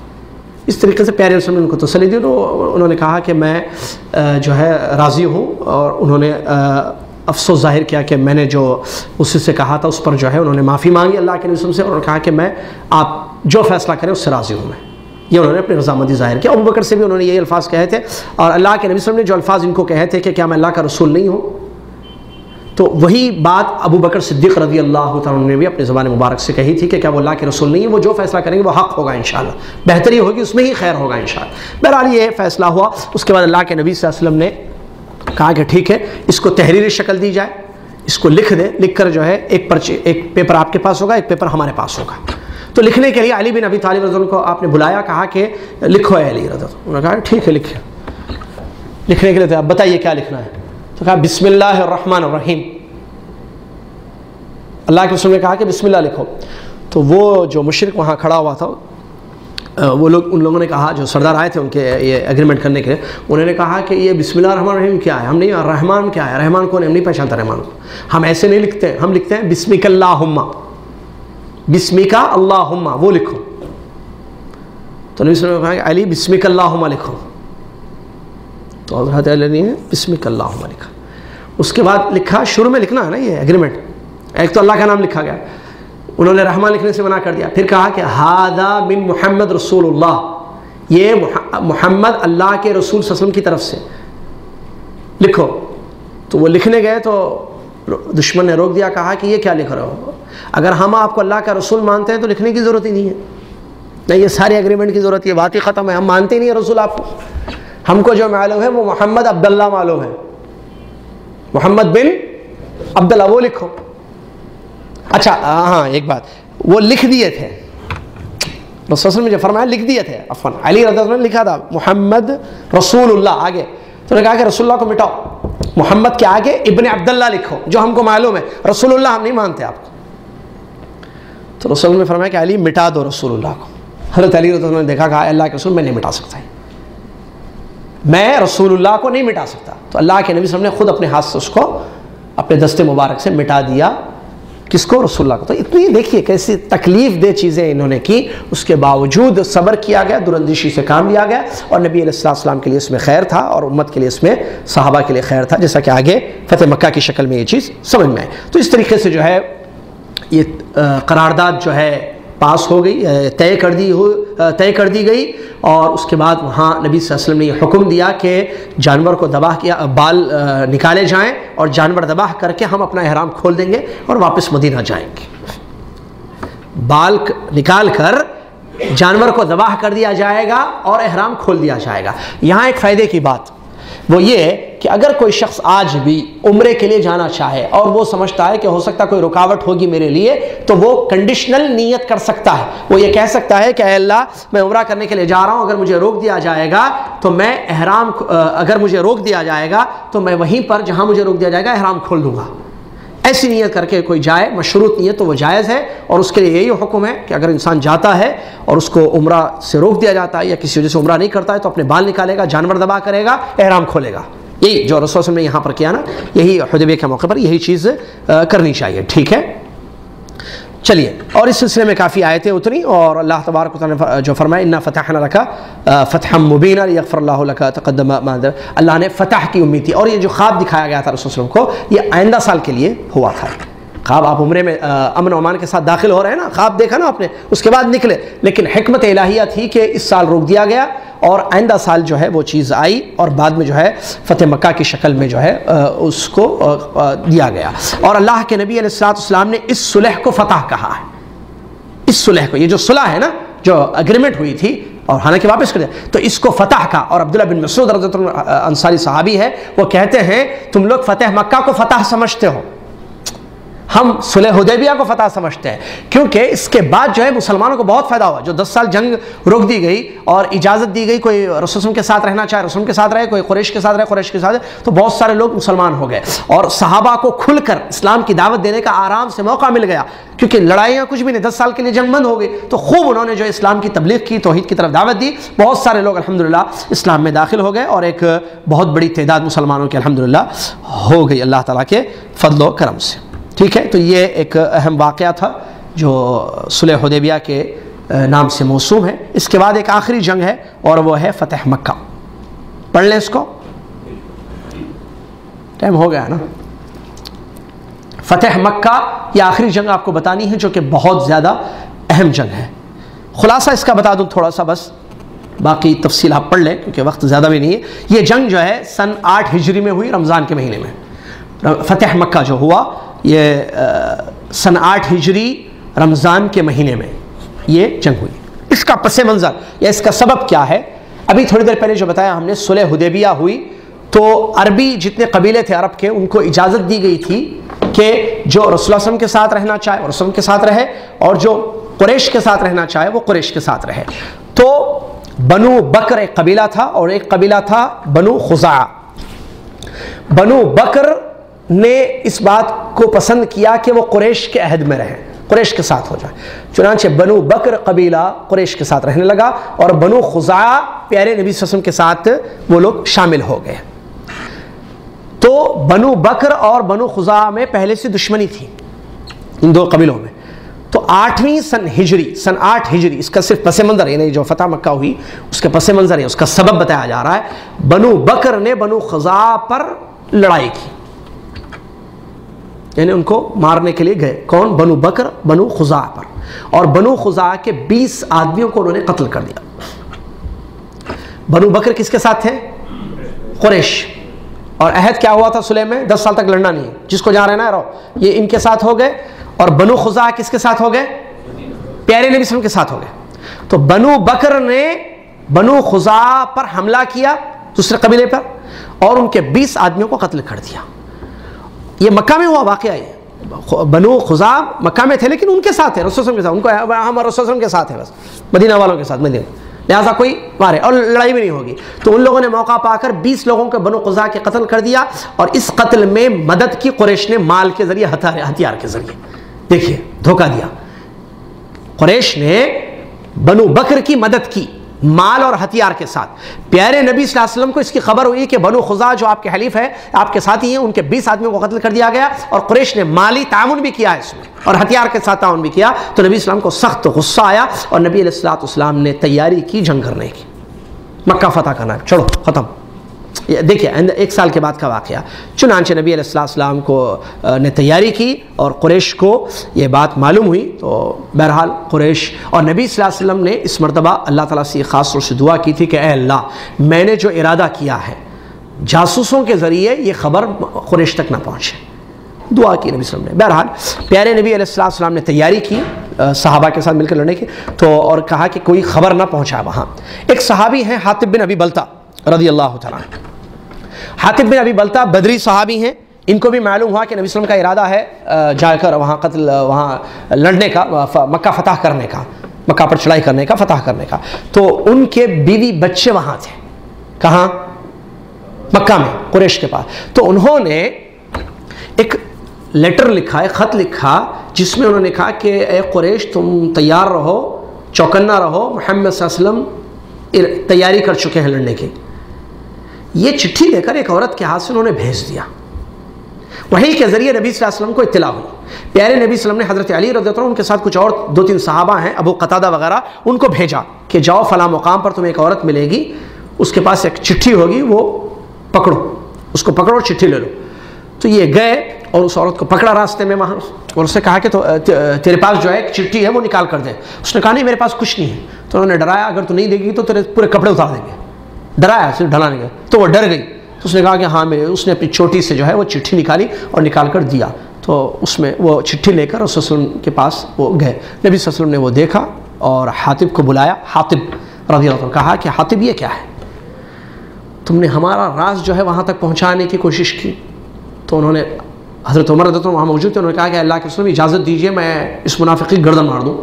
اس طریقے سے پیارے رسول نے ان کو تسلی دی. تو انہوں نے کہا کہ میں جو ہے راضی ہوں، اور انہوں نے افسوس ظاہر کیا کہ میں نے جو اس سے کہا تھا اس پر جو ہے انہوں نے معافی مانگی اللہ کے رسول سے، اور کہا کہ میں آپ جو فیصلہ کریں اس سے راضی ہوں. میں یہ انہوں نے اپنی رضامندی ظاہر کیا. ابو بکر سے بھی انہوں نے یہی الفاظ کہے تھے، اور اللہ کے نبی صلی اللہ علیہ وسلم نے جو الفاظ ان کو کہے تھے کہ کیا میں اللہ کا رسول نہیں ہوں، تو وہی بات ابو بکر صدیق رضی اللہ تعالیٰ عنہ نے بھی اپنی زبان مبارک سے کہی تھی کہ کیا وہ اللہ کے رسول نہیں ہے، وہ جو فیصلہ کریں گے وہ حق ہوگا انشاءاللہ، بہتری ہوگی، اس میں ہی خیر ہوگا انشاءاللہ. بہرحال یہ فیصلہ ہوا. اس کے بعد اللہ کے نبی صلی اللہ علیہ وسلم نے کہا کہ ٹھیک ہے، اس کو تحریری شکل دی جائے، اس کو لکھ دیں، لکھ کر جو ہے ایک پیپر آپ کے پاس ہوگا، ایک پیپر ہمارے پاس ہوگا. تو لکھنے کے لیے علی بن ابی طالب رضی اللہ عنہ کو آپ نے بلایا، کہا کہ لکھو اے علی رضی اللہ عنہ. انہوں نے کہا ٹھیک ہے لکھیں. لکھنے کے لیے تو آپ بتائیے کیا لکھنا ہے. تو کہا بسم اللہ الرحمن الرحیم. اللہ کے رسول نے کہا کہ بسم اللہ لکھو. تو وہ جو مشرک وہاں کھڑا ہوا تھا، وہ لوگ، ان لوگوں نے کہا، جو سردار آئے تھے ان کے یہ ایگریمنٹ کرنے کے لیے، انہوں نے کہا کہ یہ بسم اللہ الرحمن الرحیم کیا ہے؟ ہم نہیں، رحمان کیا ہے؟ رحمان کون ہے؟ ہم نہیں پہچانتا رحمان کو. ہم ایسے نہیں لکھتے ہیں، ہم لکھتے ہیں بسمک اللہم، بسمک اللہم، وہ لکھو. تو نبی صلی اللہ علیہ وسلم نے کہا کہ علی بسمک اللہم لکھو. تو حضرت علی نے بسمک اللہم لکھا. اس کے بعد لکھا، شروع میں لکھنا ہے نا یہ ایگریمنٹ، ایک تو اللہ کا نام لکھا گیا، انہوں نے رحمان لکھنے سے منع کر دیا. پھر کہا کہ ھذا من محمد رسول اللہ، یہ محمد اللہ کے رسول صلی اللہ علیہ وسلم کی طرف سے لکھو. تو وہ لکھنے گئے تو دشمن نے روک دیا، کہا کہ یہ کیا لکھ رہے ہو؟ اگر ہم آپ کو اللہ کا رسول مانتے ہیں تو لکھنے کی ضرورت ہی نہیں ہے، نہیں یہ ساری ایگریمنٹ کی ضرورت، یہ بات ہی ختم ہے. ہم مانتے ہی نہیں ہے رسول آپ کو. ہم کو جو معلوم ہے وہ محمد عبداللہ معلوم ہے، محمد بن عبداللہ، وہ لکھو. اچھا ہاں ایک بات، وہ لکھ دیے تھے، رسول صلی اللہ علیہ وسلم نے جو فرمایا لکھ دیے تھے. عفواً علی رضی اللہ عنہ نے لکھا تھا محمد رسول اللہ آگے، تو نے کہا کہ رسول اللہ کو مٹاؤ، محمد کے آگے ابن عبداللہ لکھو، جو ہم کو معلوم ہے، رسول اللہ ہم نہیں مانتے آپ کو. تو رسول اللہ نے فرمایا کہ علی مٹا دو رسول اللہ کو. حضرت علی رضی اللہ عنہ نے دیکھا، کہا اللہ کے رسول میں نہیں مٹا سکتا، میں رسول اللہ کو نہیں مٹا سکتا. تو اللہ کے نبی صلی اللہ علیہ وسلم نے خود اپنے ہاتھ سے اس کو اپنے دست مبارک سے مٹا دیا. کس کو؟ رسول اللہ کو. تو اتنی دیکھیے کیسی تکلیف دہ چیزیں انہوں نے کی، اس کے باوجود صبر کیا گیا، دراندیشی سے کام لیا گیا، اور نبی علیہ السلام کے لیے اس میں خیر تھا، اور امت کے لیے اس میں، صحابہ کے لیے خیر تھا، جیسا کہ آگے فتح مکہ کی شکل میں یہ چیز سمجھ میں آئی. تو اس طریقے سے جو ہے یہ قرارداد جو ہے پاس ہو گئی، طے کر دی گئی. اور اس کے بعد وہاں نبی صلی اللہ علیہ وسلم نے یہ حکم دیا کہ جانور کو ذبح کیا، بال نکالے جائیں، اور جانور ذبح کر کے ہم اپنا احرام کھول دیں گے اور واپس مدینہ جائیں گے. بال نکال کر جانور کو ذبح کر دیا جائے گا اور احرام کھول دیا جائے گا۔ یہاں ایک فائدے کی بات وہ یہ کہ اگر کوئی شخص آج بھی عمرے کے لیے جانا چاہے اور وہ سمجھتا ہے کہ ہو سکتا ہے کوئی رکاوٹ ہوگی میرے لیے، تو وہ کنڈیشنل نیت کر سکتا ہے۔ وہ یہ کہہ سکتا ہے کہ اے اللہ میں عمرہ کرنے کے لیے جا رہا ہوں، اگر مجھے روک دیا جائے گا تو میں احرام، اگر مجھے روک دیا جائے گا تو میں وہیں پر جہاں مجھے روک دیا جائے گا احرام کھول دوں گا۔ ایسی نیت کر کے کوئی جائے، مشروط نیت، تو وہ جائز ہے، اور اس کے لیے یہی حکم ہے کہ اگر انسان جاتا ہے اور اس کو عمرہ سے روک دیا جاتا ہے یا کسی وجہ سے عمرہ نہیں کرتا ہے تو اپنے بال نکالے گا، جانور ذبح کرے گا، احرام کھولے گا۔ یہی جو رسول صلی اللہ علیہ وسلم نے یہاں پر کیا نا، یہی حدیبیہ کے موقع پر یہی چیز کرنی چاہیے، ٹھیک ہے۔ چلیے، اور اس سلسلے میں کافی آیتیں اتری، اور اللہ تبارک و تعالیٰ نے جو فرمایا انا فتحنا لک فتحا مبینا لیغفر اللہ لک تقدم ما، اللہ نے فتح کی امید تھی۔ اور یہ جو خواب دکھایا گیا تھا رسول صلی اللہ علیہ وسلم کو، یہ آئندہ سال کے لیے ہوا تھا۔ خواب آپ عمرے میں امن و امان کے ساتھ داخل ہو رہے ہیں نا، خواب دیکھا نا آپ نے، اس کے بعد نکلے، لیکن حکمت الہیہ تھی کہ اس سال روک دیا گیا اور آئندہ سال جو ہے وہ چیز آئی، اور بعد میں جو ہے فتح مکہ کی شکل میں جو ہے اس کو دیا گیا۔ اور اللہ کے نبی علیہ الصلوۃ والسلام نے اس صلح کو فتح کہا ہے۔ اس صلح کو، یہ جو صلح ہے نا، جو اگریمنٹ ہوئی تھی اور حالانکہ واپس کر دیا، تو اس کو فتح کا۔ اور عبداللہ بن مسعود رضی اللہ عنہ انصاری صحابی ہے، وہ کہتے ہیں تم لوگ فتح مکہ کو فتح سمجھتے ہو، ہم صلح حدیبیہ کو فتح سمجھتے ہیں، کیونکہ اس کے بعد جو ہے مسلمانوں کو بہت فائدہ ہوا۔ جو 10 سال جنگ روک دی گئی اور اجازت دی گئی، کوئی رسول کے ساتھ رہنا چاہے رسول کے ساتھ رہے، کوئی قریش کے ساتھ رہے قریش کے ساتھ رہے، تو بہت سارے لوگ مسلمان ہو گئے، اور صحابہ کو کھل کر اسلام کی دعوت دینے کا آرام سے موقع مل گیا، کیونکہ لڑائیاں کچھ بھی نہیں، 10 سال کے لیے جنگ بند ہو گئی، تو خوب انہوں نے جو اسلام کی تبلیغ کی، توحید کی طرف دعوت دی، بہت سارے لوگ الحمدللہ اسلام میں داخل ہو گئے، اور ایک بہت بڑی تعداد مسلمانوں کی الحمدللہ ہو گئی اللہ تعالیٰ کے فضل و کرم سے، ٹھیک ہے۔ تو یہ ایک اہم واقعہ تھا جو صلح حدیبیہ کے نام سے موسوم ہے۔ اس کے بعد ایک آخری جنگ ہے، اور وہ ہے فتح مکہ۔ پڑھ لیں اس کو، ٹائم ہو گیا نا۔ فتح مکہ یہ آخری جنگ آپ کو بتانی ہے، جو کہ بہت زیادہ اہم جنگ ہے۔ خلاصہ اس کا بتا دوں تھوڑا سا بس، باقی تفصیل آپ پڑھ لیں کیونکہ وقت زیادہ بھی نہیں ہے۔ یہ جنگ جو ہے سن 8 ہجری میں ہوئی، رمضان کے مہینے میں۔ فتح مکہ جو ہوا یہ سن 8 ہجری رمضان کے مہینے میں یہ جنگ ہوئی۔ اس کا پس منظر یا اس کا سبب کیا ہے؟ ابھی تھوڑی دیر پہلے جو بتایا ہم نے، صلح حدیبیہ ہوئی تو عربی جتنے قبیلے تھے عرب کے، ان کو اجازت دی گئی تھی کہ جو رسول اللہ صلی اللہ علیہ وسلم کے ساتھ رہنا چاہے وہ رسول کے ساتھ رہے، اور جو قریش کے ساتھ رہنا چاہے وہ قریش کے ساتھ رہے۔ تو بنو بکر ایک قبیلہ تھا، اور ایک قبیلہ تھا بنو خزاعہ۔ بنو بکر نے اس بات کو پسند کیا کہ وہ قریش کے عہد میں رہیں، قریش کے ساتھ ہو جائے، چنانچہ بنو بکر قبیلہ قریش کے ساتھ رہنے لگا، اور بنو خزاعہ پیارے نبی صلی اللہ علیہ وسلم کے ساتھ وہ لوگ شامل ہو گئے۔ تو بنو بکر اور بنو خزاعہ میں پہلے سے دشمنی تھی ان دو قبیلوں میں۔ تو 8ویں سن ہجری، سن 8 ہجری، اس کا صرف پس منظر، یعنی جو فتح مکہ ہوئی اس کا پس منظر ہے، اس کا سبب بتایا جا رہا ہے۔ بنو بکر نے بنو خزاعہ پر لڑائی کی، یعنی ان کو مارنے کے لیے گئے۔ کون؟ بنو بکر بنو خزاعہ پر، اور بنو خزاعہ کے 20 آدمیوں کو انہوں نے قتل کر دیا۔ بنو بکر کس کے ساتھ تھے؟ قریش۔ اور عہد کیا ہوا تھا صلح میں؟ 10 سال تک لڑنا نہیں ہے، جس کو جہاں رہنا ہے رہو۔ یہ ان کے ساتھ ہو گئے، اور بنو خزاعہ کس کے ساتھ ہو گئے؟ پیارے نبی صلی اللہ علیہ وسلم کے ساتھ ہو گئے۔ تو بنو بکر نے بنو خزاعہ پر حملہ کیا، دوسرے قبیلے پر، اور ان کے 20 آدمیوں کو قتل کر دیا۔ یہ مکہ میں ہوا واقعہ ہے۔ بنو خزاعہ مکہ میں تھے لیکن ان کے ساتھ ہے، رسول کے ساتھ، ان کو ہم رسول کے ساتھ ہے، بس مدینہ والوں کے ساتھ، مدینہ، لہٰذا کوئی مارے اور لڑائی بھی نہیں ہوگی۔ تو ان لوگوں نے موقع پا کر 20 لوگوں کو بنو خزاعہ کے قتل کر دیا، اور اس قتل میں مدد کی قریش نے مال کے ذریعے، ہتھیار کے ذریعے۔ دیکھیے دھوکہ دیا، قریش نے بنو بکر کی مدد کی مال اور ہتھیار کے ساتھ۔ پیارے نبی صلی اللہ علیہ وسلم کو اس کی خبر ہوئی کہ بنو خزاعہ جو آپ کے حلیف ہے، آپ کے ساتھی ہیں، ان کے 20 آدمیوں کو قتل کر دیا گیا، اور قریش نے مالی تعاون بھی کیا اس میں، اور ہتھیار کے ساتھ تعاون بھی کیا۔ تو نبی اسلام کو سخت غصہ آیا، اور نبی علیہ الصلوۃ والسلام نے تیاری کی جنگ کرنے کی، مکہ فتح کرنا ہے، چلو ختم۔ دیکھیے 1 سال کے بعد کا واقعہ، چنانچہ نبی علیہ السلام کو نے تیاری کی، اور قریش کو یہ بات معلوم ہوئی، تو بہرحال قریش اور نبی صلی اللہ علیہ وسلم نے اس مرتبہ اللہ تعالیٰ سے خاص طور سے دعا کی تھی کہ اے اللہ، میں نے جو ارادہ کیا ہے جاسوسوں کے ذریعے یہ خبر قریش تک نہ پہنچے، دعا کی نبی صلی اللہ علیہ وسلم نے۔ بہرحال پیارے نبی علیہ السلام نے تیاری کی، صحابہ کے ساتھ مل کر لڑنے کی، تو اور کہا کہ کوئی خبر نہ پہنچا وہاں۔ ایک صحابی ہیں حاطب بن ابی بلتہ رضی اللہ تعالیٰ عنہ۔ حاطب بن ابی بلتہ بدری صحابی ہیں، ان کو بھی معلوم ہوا کہ نبی صلی اللہ علیہ وسلم کا ارادہ ہے جا کر وہاں لڑنے کا، مکہ فتح کرنے کا، مکہ پر چڑھائی کرنے کا، فتح کرنے کا۔ تو ان کے بیوی بچے وہاں تھے، کہاں؟ مکہ میں، قریش کے پاس۔ تو انہوں نے ایک لیٹر لکھا، ایک خط لکھا، جس میں انہوں نے کہا کہ اے قریش تم تیار رہو، چوکنا رہو، محمد صلی اللہ علیہ وسلم تیاری کر چکے ہیں لڑنے کی۔ یہ چٹھی لے کر ایک عورت کے ہاتھ سے انہوں نے بھیج دیا۔ وحی کے ذریعے نبی صلی اللہ علیہ وسلم کو اطلاع ہوئی۔ پیارے نبی صلی اللہ علیہ وسلم نے حضرت علی رضی اللہ عنہ، ان کے ساتھ کچھ اور 2-3 صحابہ ہیں، ابو قتادہ وغیرہ، ان کو بھیجا کہ جاؤ فلاں مقام پر تمہیں ایک عورت ملے گی، اس کے پاس ایک چٹھی ہوگی، وہ پکڑو، اس کو پکڑو اور چٹھی لے لو۔ تو یہ گئے اور اس عورت کو پکڑا راستے میں وہاں، اور اس سے کہا کہ تو تیرے پاس جو ہے ایک چٹھی ہے وہ نکال کر دے۔ اس نے کہا نہیں میرے پاس کچھ نہیں ہے۔ تو انہوں نے ڈرایا اگر تو نہیں دے گی تو تیرے پورے کپڑے اتار دیں گے، ڈرایا صرف ڈرانے کا۔ تو وہ ڈر گئی، تو اس نے کہا کہ ہاں اس نے اپنی چوٹی سے جو ہے وہ چٹھی نکالی اور نکال کر دیا۔ تو اس میں وہ چٹھی لے کر رسول صلی اللہ علیہ وسلم کے پاس وہ گئے۔ نبی صلی اللہ علیہ وسلم نے وہ دیکھا اور حاطب کو بلایا، حاطب رضی اللہ عنہ، کہا کہ حاطب یہ کیا ہے؟ تم نے ہمارا راز جو ہے وہاں تک پہنچانے کی کوشش کی۔ تو انہوں نے، حضرت عمر رضی اللہ عنہ وہاں موجود تھے، انہوں نے کہا کہ اللہ کے رسول اجازت دیجیے میں اس منافق کی گردن مار دوں،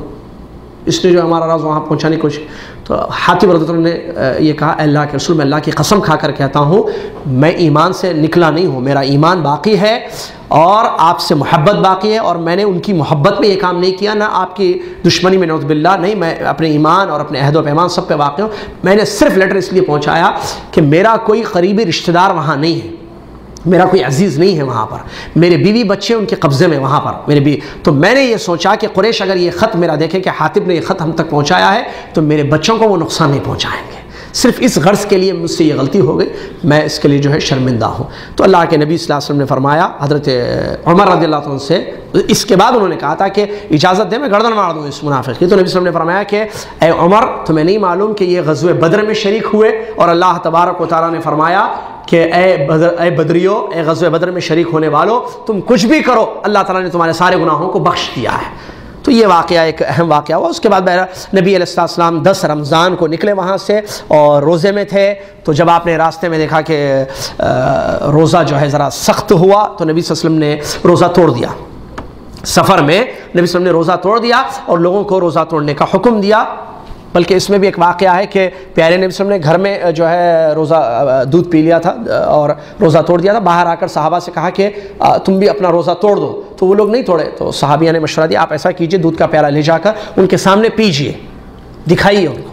اس نے جو ہمارا راز وہاں پہنچانے کی کوشش۔ تو حاطب رضی اللہ عنہ نے یہ کہا اے اللہ کے رسول میں اللہ کی قسم کھا کر کہتا ہوں میں ایمان سے نکلا نہیں ہوں، میرا ایمان باقی ہے اور آپ سے محبت باقی ہے، اور میں نے ان کی محبت میں یہ کام نہیں کیا، نہ آپ کی دشمنی میں، نعوذ باللہ، نہیں، میں اپنے ایمان اور اپنے عہد و پیمان سب پہ واقع ہوں۔ میں نے صرف لیٹر اس لیے پہنچایا کہ میرا کوئی قریبی رشتہ دار وہاں نہیں ہے، میرا کوئی عزیز نہیں ہے وہاں پر، میرے بیوی بچے ان کے قبضے میں وہاں پر میرے بیوی۔ تو میں نے یہ سوچا کہ قریش اگر یہ خط میرا دیکھیں کہ حاطب نے یہ خط ہم تک پہنچایا ہے تو میرے بچوں کو وہ نقصان نہیں پہنچائیں گے، صرف اس غرض کے لیے مجھ سے یہ غلطی ہو گئی، میں اس کے لیے جو ہے شرمندہ ہوں۔ تو اللہ کے نبی صلی اللہ علیہ وسلم نے فرمایا حضرت عمر رضی اللہ عنہ سے، اس کے بعد انہوں نے کہا تھا کہ اجازت دے میں گردن مار دوں اس منافق کی۔ تو نبی صلی اللہ علیہ وسلم نے فرمایا کہ اے عمر تمہیں نہیں معلوم کہ یہ غزوہ بدر میں شریک ہوئے اور اللہ تبارک و تعالیٰ نے فرمایا کہ اے بدریو، اے غزوہ بدر میں شریک ہونے والو، تم کچھ بھی کرو اللہ تعالیٰ نے تمہارے سارے گناہوں کو بخش دیا ہے۔ تو یہ واقعہ ایک اہم واقعہ ہوا۔ اس کے بعد نبی علیہ السلام 10 رمضان کو نکلے وہاں سے اور روزے میں تھے۔ تو جب آپ نے راستے میں دیکھا کہ روزہ جو ہے ذرا سخت ہوا تو نبی صلی اللہ علیہ وسلم نے روزہ توڑ دیا۔ سفر میں نبی صلی اللہ علیہ وسلم نے روزہ توڑ دیا اور لوگوں کو روزہ توڑنے کا حکم دیا۔ بلکہ اس میں بھی ایک واقعہ ہے کہ پیارے نبی صلی اللہ علیہ وسلم نے گھر میں جو ہے روزہ دودھ پی لیا تھا اور روزہ توڑ دیا تھا، باہر آ کر صحابہ سے کہا کہ تم بھی اپنا روزہ توڑ دو، تو وہ لوگ نہیں توڑے۔ تو صحابیہ نے مشورہ دیا آپ ایسا کیجئے دودھ کا پیالہ لے جا کر ان کے سامنے پیجئے، دکھائیے ان کو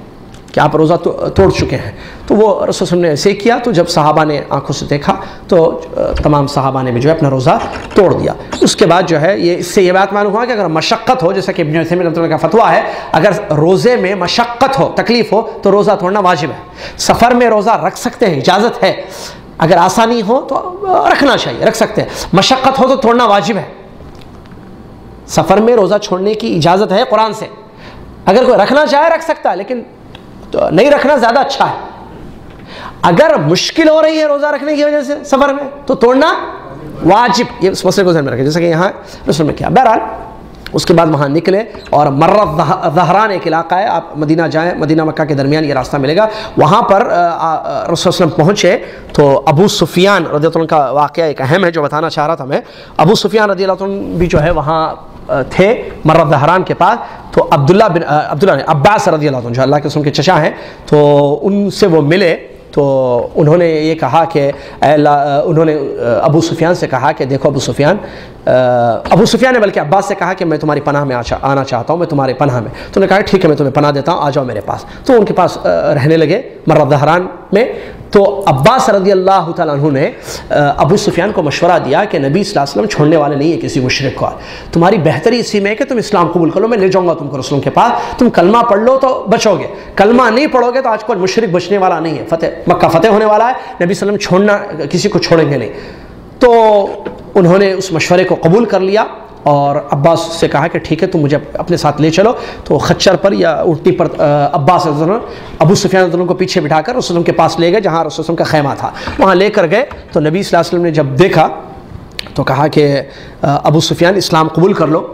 کہ آپ روزہ توڑ چکے ہیں۔ تو وہ رسول صلی اللہ علیہ وسلم نے ایسے کیا، تو جب صحابہ نے آنکھوں سے دیکھا تو تمام صحابہ نے بھی جو ہے اپنا روزہ توڑ دیا۔ اس کے بعد جو ہے اس سے یہ بات معلوم ہوا کہ اگر مشقت ہو، جیسا کہ ابن عثیمین رحمۃ اللہ کا فتویٰ ہے، اگر روزے میں مشقت ہو، تکلیف ہو تو روزہ توڑنا واجب ہے۔ سفر میں روزہ رکھ سکتے ہیں، اجازت ہے، اگر آسانی ہو تو رکھنا چاہیے، رکھ سکتے ہیں، مشقت ہو تو توڑنا واجب ہے۔ سفر میں روزہ چھوڑنے کی اجازت ہے قرآن سے، اگر کوئی رکھنا چاہے رکھ سکتا ہے، لیکن نہیں رکھنا زیادہ اچھا ہے۔ اگر مشکل ہو رہی ہے روزہ رکھنے کی وجہ سے سفر میں تو توڑنا واجب، یہ اس مسئلے کو ذہن میں رکھیں، جیسا کہ یہاں رسول نے کیا۔ بہرحال اس کے بعد وہاں نکلے اور مرت ظہران ایک علاقہ ہے، آپ مدینہ جائیں، مدینہ مکہ کے درمیان یہ راستہ ملے گا، وہاں پر رسول اللہ صلی اللہ علیہ وسلم پہنچے تو ابو سفیان رضی اللہ عنہ کا واقعہ ایک اہم ہے جو بتانا چاہ رہا تھا میں۔ ابو سفیان رضی اللہ عنہ بھی جو ہے وہاں تھے مرت ظہران کے پاس۔ تو عباس رضی اللہ عنہ جو اللہ کے رسول کے چچا ہیں، تو ان سے وہ ملے تو انہوں نے یہ کہا کہ انہوں نے ابو سفیان سے کہا کہ دیکھو ابو سفیان نے بلکہ عباس سے کہا کہ میں تمہاری پناہ میں آنا چاہتا ہوں، میں تمہارے پناہ میں۔ تو انہوں نے کہا ٹھیک ہے میں تمہیں پناہ دیتا ہوں، آ جاؤ میرے پاس۔ تو ان کے پاس رہنے لگے مرت ظہران میں۔ تو عباس رضی اللہ تعالیٰ عنہ نے ابو سفیان کو مشورہ دیا کہ نبی صلی اللہ علیہ وسلم چھوڑنے والے نہیں ہے کسی مشرک کو، تمہاری بہتری اسی میں ہے کہ تم اسلام قبول کر لو، میں لے جاؤں گا تم کو رسولوں کے پاس، تم کلمہ پڑھ لو تو بچو گے، کلمہ نہیں پڑھو گے تو آج کل مشرک بچنے والا نہیں ہے، مکہ فتح ہونے والا ہے، نبی صلی اللہ علیہ وسلم چھوڑنا کسی کو چھوڑیں گے نہیں۔ تو انہوں نے اس مشورے کو قبول کر لیا اور عباس سے کہا کہ ٹھیک ہے تم مجھے اپنے ساتھ لے چلو۔ تو خچر پر یا اونٹنی پر عباس رضی اللہ عنہ ابو سفیان رضی اللہ عنہ کو پیچھے بٹھا کر رسول اللہ کے پاس لے گئے جہاں رسول اللہ کا خیمہ تھا، وہاں لے کر گئے۔ تو نبی صلی اللہ علیہ وسلم نے جب دیکھا تو کہا کہ ابو سفیان اسلام قبول کر لو۔